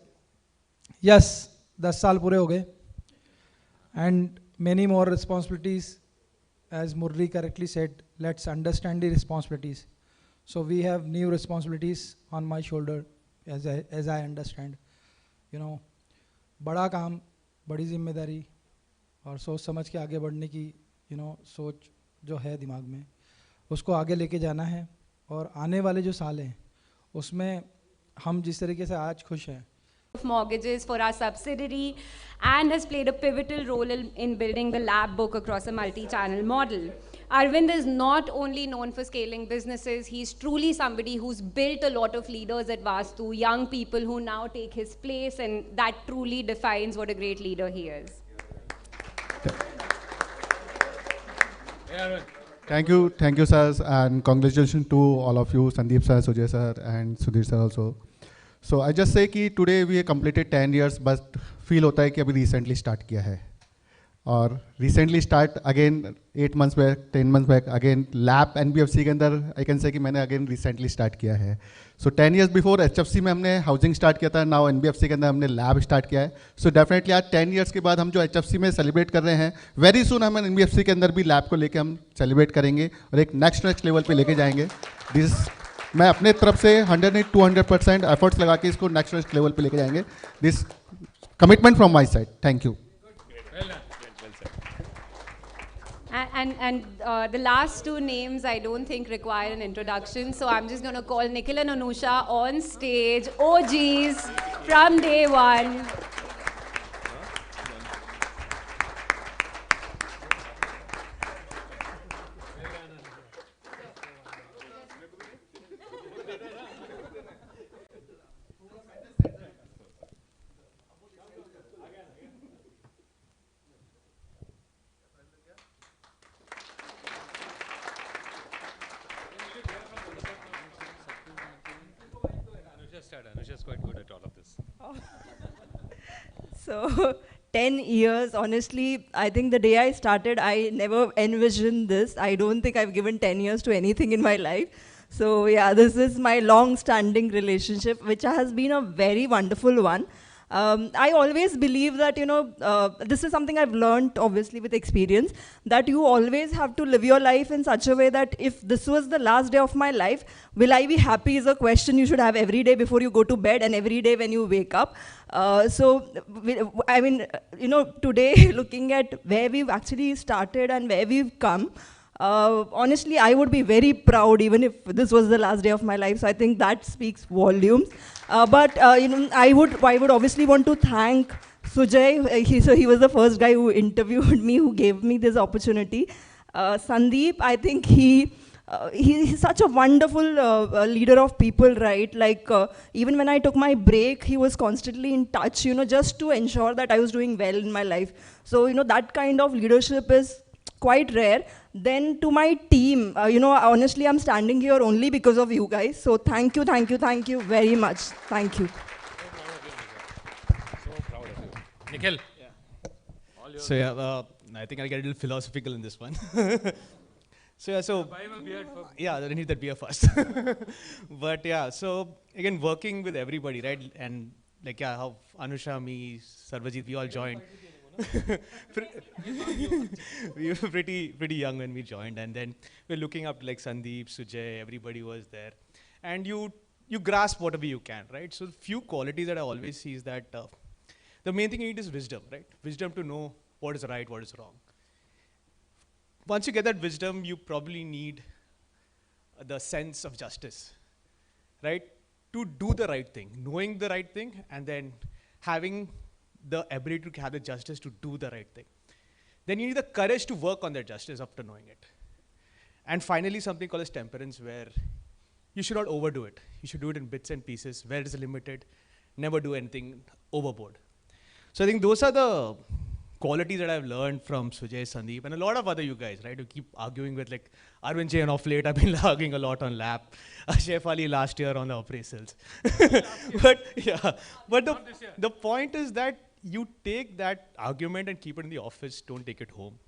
Yes, 10 साल पूरे हो गए. And many more responsibilities, as Murli correctly said. Let's understand the responsibilities. So we have new responsibilities on my shoulder, as I understand. You know, बड़ा काम, बड़ी जिम्मेदारी, और सोच समझ के आगे बढ़ने की, सोच जो है दिमाग में, उसको आगे लेके जाना है. और आने वाले जो साल हैं, उसमें हम जिस तरीके से आज खुश हैं. Of mortgages for our subsidiary, and has played a pivotal role in building the lab book across a multi-channel model. Arvind is not only known for scaling businesses, he's truly somebody who's built a lot of leaders at Vastu, young people who now take his place, and that truly defines what a great leader he is. Thank you, sir, and congratulations to all of you, Sandeep sir, Sujay sir, and Sudhir sir also. So I just say कि today we have completed 10 years, but feel होता है कि अभी recently start किया है. और recently start again 8 months back, 10 months back, again lab NBFC के अंदर I can say कि मैंने again recently start किया है. So 10 years before HFC में हमने housing start किया था, now NBFC के अंदर हमने lab start किया है. So definitely आज 10 years के बाद हम जो HFC में celebrate कर रहे हैं, very soon हम NBFC के अंदर भी lab को लेके हम celebrate करेंगे और एक next level पे लेके जाएंगे. मैं अपने तरफ से 100% एफर्ट्स लगा के इसको नेक्स्ट लेवल पे लेके जाएंगे. This commitment from my side. Thank you. And the last two names I don't think require an introduction, so I'm just going to call Nikhil and Anusha on stage, OGs from day one. Anusha's quite good at all of this. So 10 years, honestly, I think the day I started, I never envisioned this. I don't think I've given 10 years to anything in my life. So yeah, this is my long-standing relationship, which has been a very wonderful one. I always believe that, this is something I've learned, obviously, with experience, that you always have to live your life in such a way that if this was the last day of my life, will I be happy is a question you should have every day before you go to bed and every day when you wake up. Today, looking at where we've actually started and where we've come, honestly, I would be very proud even if this was the last day of my life. So I think that speaks volumes. I would obviously want to thank Sujay. He was the first guy who interviewed me, who gave me this opportunity. Sandeep, I think he's such a wonderful leader of people, right? Even when I took my break, he was constantly in touch, just to ensure that I was doing well in my life. So, that kind of leadership is quite rare. Then to my team, honestly, I'm standing here only because of you guys. So thank you very much. Thank you. So proud of you. Nikhil. So yeah, I think I'll get a little philosophical in this one. Buy him a beard for I need that beer first. But yeah, so again, working with everybody, right? And how Anusha, me, Sarvajit, we all joined. We were pretty young when we joined, and then we're looking up like Sandeep, Sujay, everybody was there, and you grasp whatever you can, right? So few qualities that I always see is that the main thing you need is wisdom, right? Wisdom to know what is right, what is wrong. Once you get that wisdom, you probably need the sense of justice, right? To do the right thing, knowing the right thing, and then having the ability to have the justice to do the right thing. Then you need the courage to work on that justice after knowing it. And finally, something called as temperance, where you should not overdo it. You should do it in bits and pieces, where it is limited. Never do anything overboard. So I think those are the qualities that I've learned from Sujay, Sandeep, and a lot of other you guys, right? You keep arguing with Arvind Jain off late. I've been arguing a lot on lap. Chef Ali last year on the appraisals. But the point is that you take that argument and keep it in the office, don't take it home.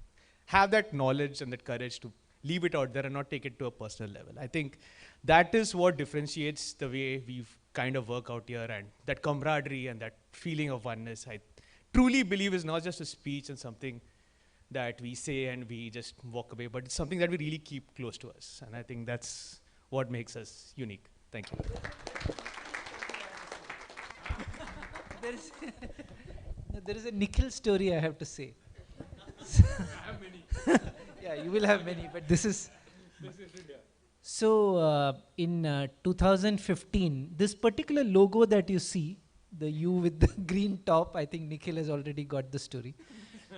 Have that knowledge and that courage to leave it out there and not take it to a personal level. I think that is what differentiates the way we've kind of work out here, and that camaraderie and that feeling of oneness, I truly believe is not just a speech and something that we say and we just walk away, but it's something that we really keep close to us. And I think that's what makes us unique. Thank you. There is a Nikhil story I have to say. I have many. Yeah, you will have many, but this is... So in 2015, this particular logo that you see, the U with the green top, I think Nikhil has already got the story.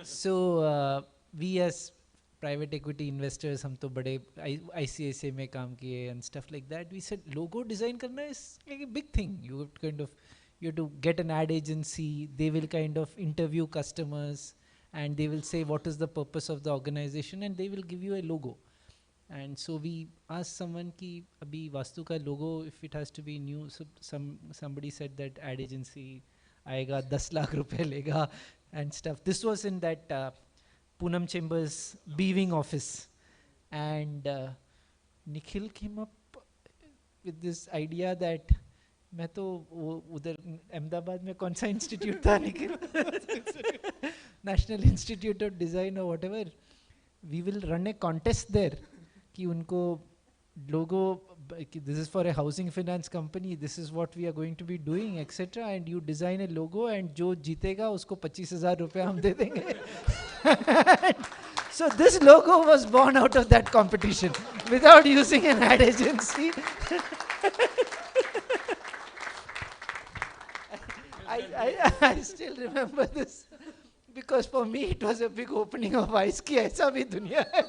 So we as private equity investors, हम तो बड़े ICICI में काम किए and stuff like that. We said logo design करना is like a big thing. You have to get an ad agency. They will kind of interview customers and they will say what is the purpose of the organization and they will give you a logo. And so we asked someone ki abhi Vastu ka logo, if it has to be new, so somebody said that ad agency aayega 10 lakh rupees lega and stuff. This was in that Poonam Chambers beaving office, and Nikhil came up with this idea that मैं तो उधर अहमदाबाद में कौन सा institute था Nikhil national institute of design और whatever we will run a contest there कि उनको लोगो this is for a housing finance company, this is what we are going to be doing etc, and you design a logo and जो जीतेगा उसको 25,000 रुपये हम दे देंगे. So this logo was born out of that competition without using an ad agency. I still remember this because for me it was a big opening of eyes कि ऐसा भी दुनिया है.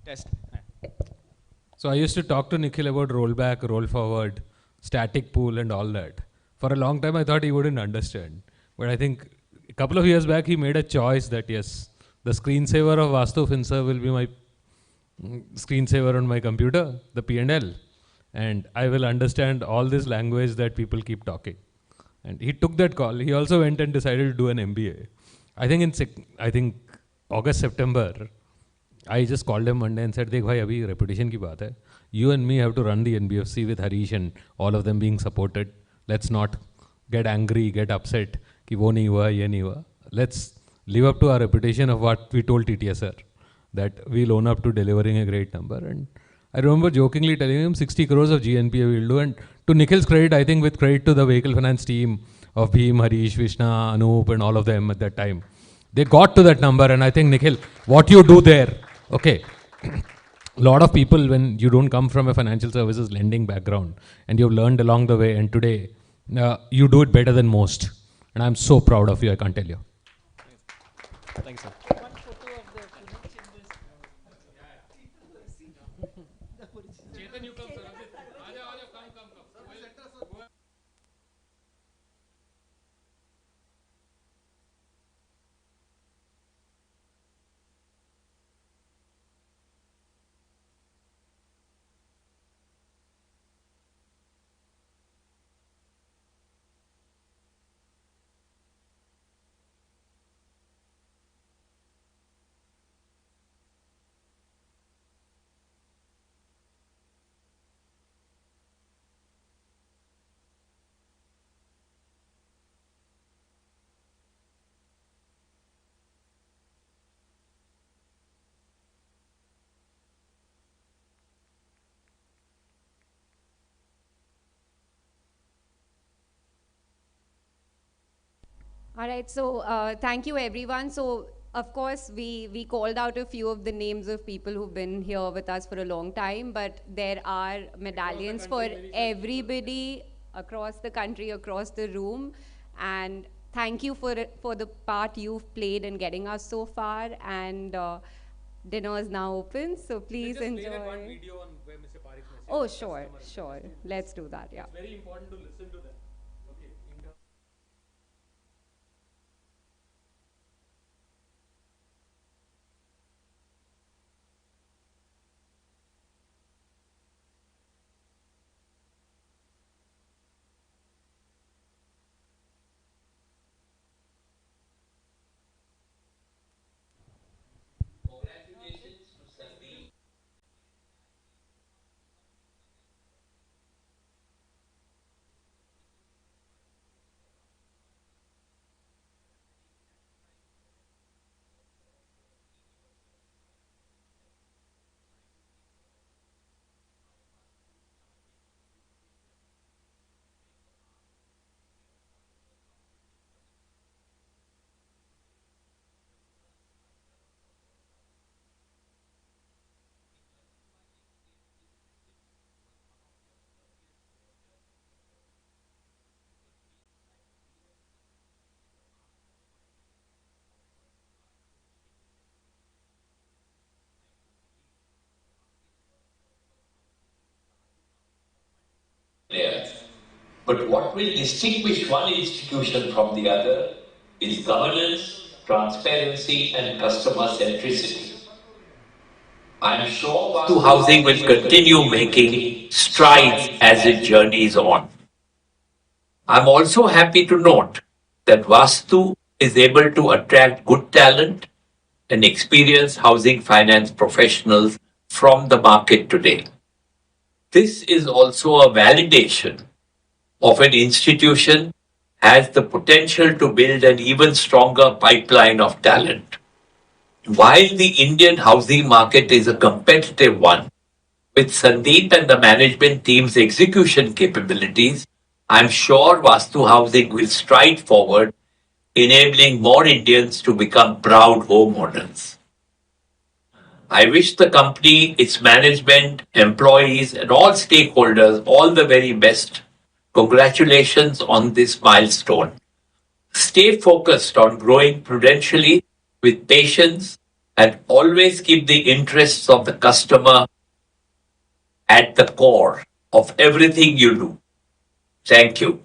Test. So I used to talk to Nikhil about rollback, roll forward, static pool and all that. For a long time I thought he wouldn't understand. But I think a couple of years back he made a choice that yes, the screensaver of Vastu FinServ will be my screensaver on my computer, the P&L. And I will understand all this language that people keep talking. And he took that call. He also went and decided to do an MBA. I think August, September, I just called him one day and said, "Dekh bhai, abhi reputation ki baat hai. You and me have to run the NBFC with Harish and all of them being supported. Let's not get angry, get upset ki wo nahi hua, ye nahi hua. Let's live up to our reputation of what we told TTS sir, that we'll own up to delivering a great number." And I remember jokingly telling him 60 crores of GNPA we'll do. And to Nikhil's credit, I think with credit to the vehicle finance team of Bhim, Harish, Vishna, Anup and all of them at that time, they got to that number. And I think, Nikhil, what you do there, okay, a lot of people, when you don't come from a financial services lending background and you've learned along the way, and today you do it better than most. And I'm so proud of you, I can't tell you. Thanks, sir. All right, so thank you everyone. So of course we called out a few of the names of people who've been here with us for a long time, but there are medallions for everybody across the country, across the room. And thank you for the part you've played in getting us so far. And dinner is now open, so please enjoy. Oh, sure. Let's do that, yeah. It's very important to listen to them. there. But what will distinguish one institution from the other is governance, transparency, and customer centricity. I am sure Vastu Housing will continue making strides as it journeys on. I'm also happy to note that Vastu is able to attract good talent and experienced housing finance professionals from the market today. This is also a validation of an institution has the potential to build an even stronger pipeline of talent. While the Indian housing market is a competitive one, with Sandeep and the management team's execution capabilities, I'm sure Vastu Housing will stride forward, enabling more Indians to become proud homeowners. I wish the company, its management, employees, and all stakeholders all the very best. Congratulations on this milestone. Stay focused on growing prudentially with patience and always keep the interests of the customer at the core of everything you do. Thank you.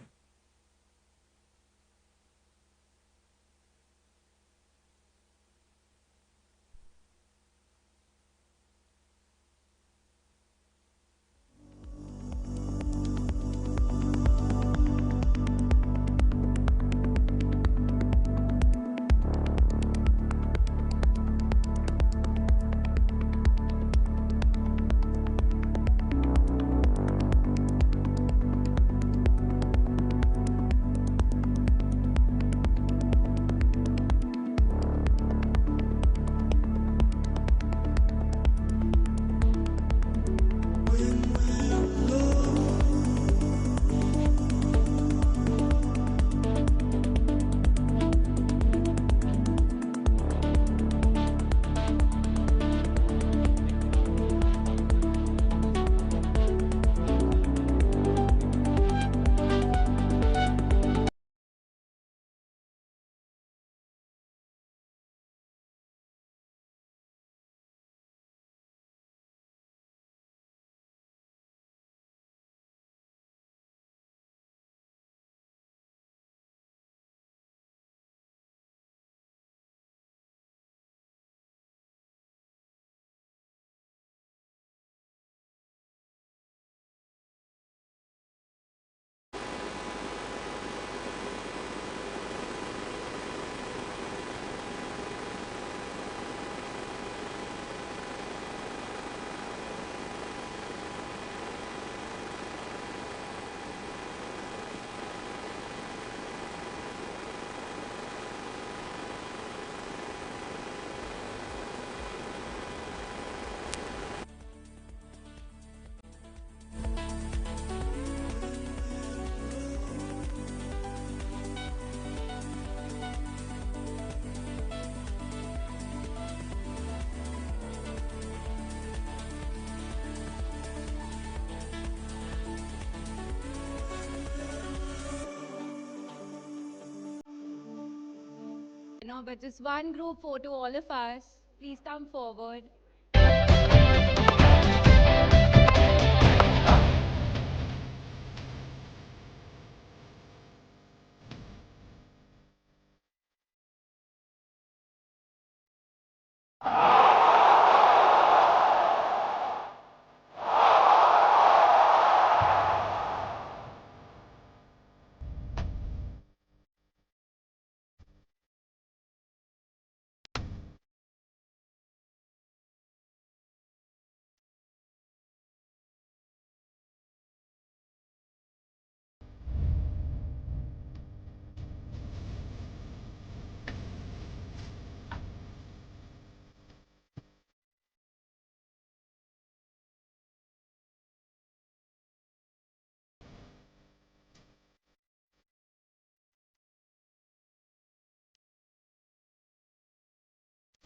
No, but just one group photo, all of us. Please come forward.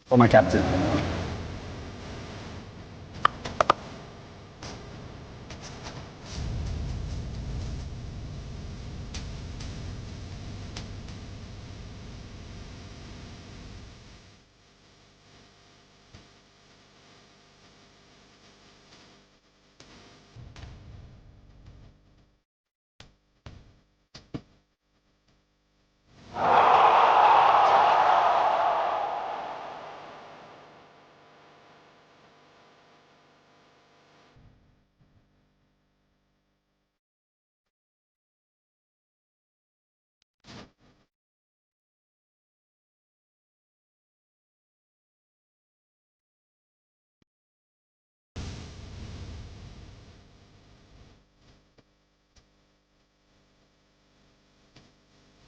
For my captain.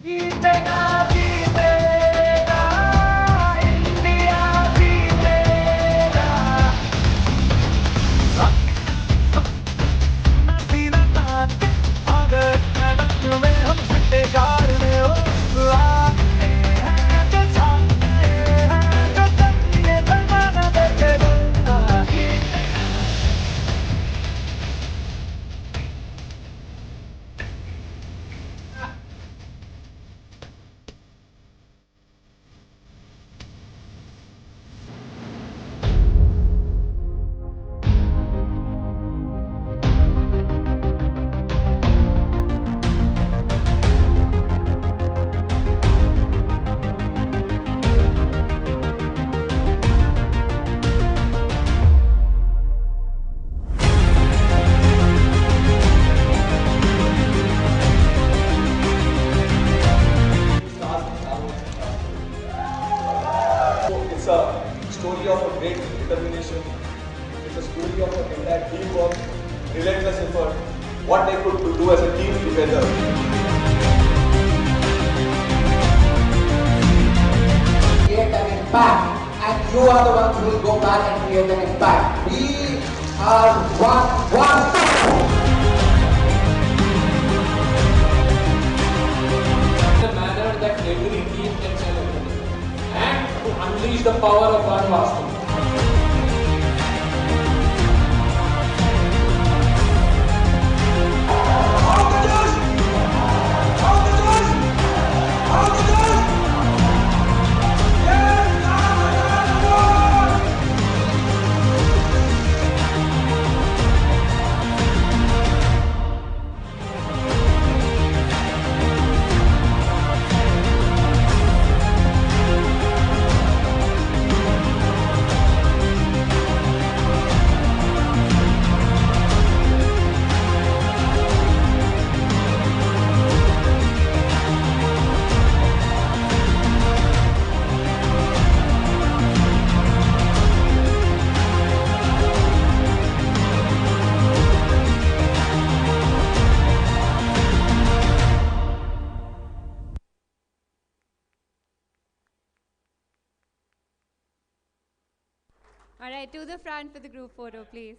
It's a story of a great determination. It's a story of an entire teamwork, relentless effort, what they could do as a team together. Create an impact, and you are the ones who will go back and create an impact. We are one. In a manner that every team can celebrate, and to unleash the power of one Vastu. All right, to the front for the group photo, please.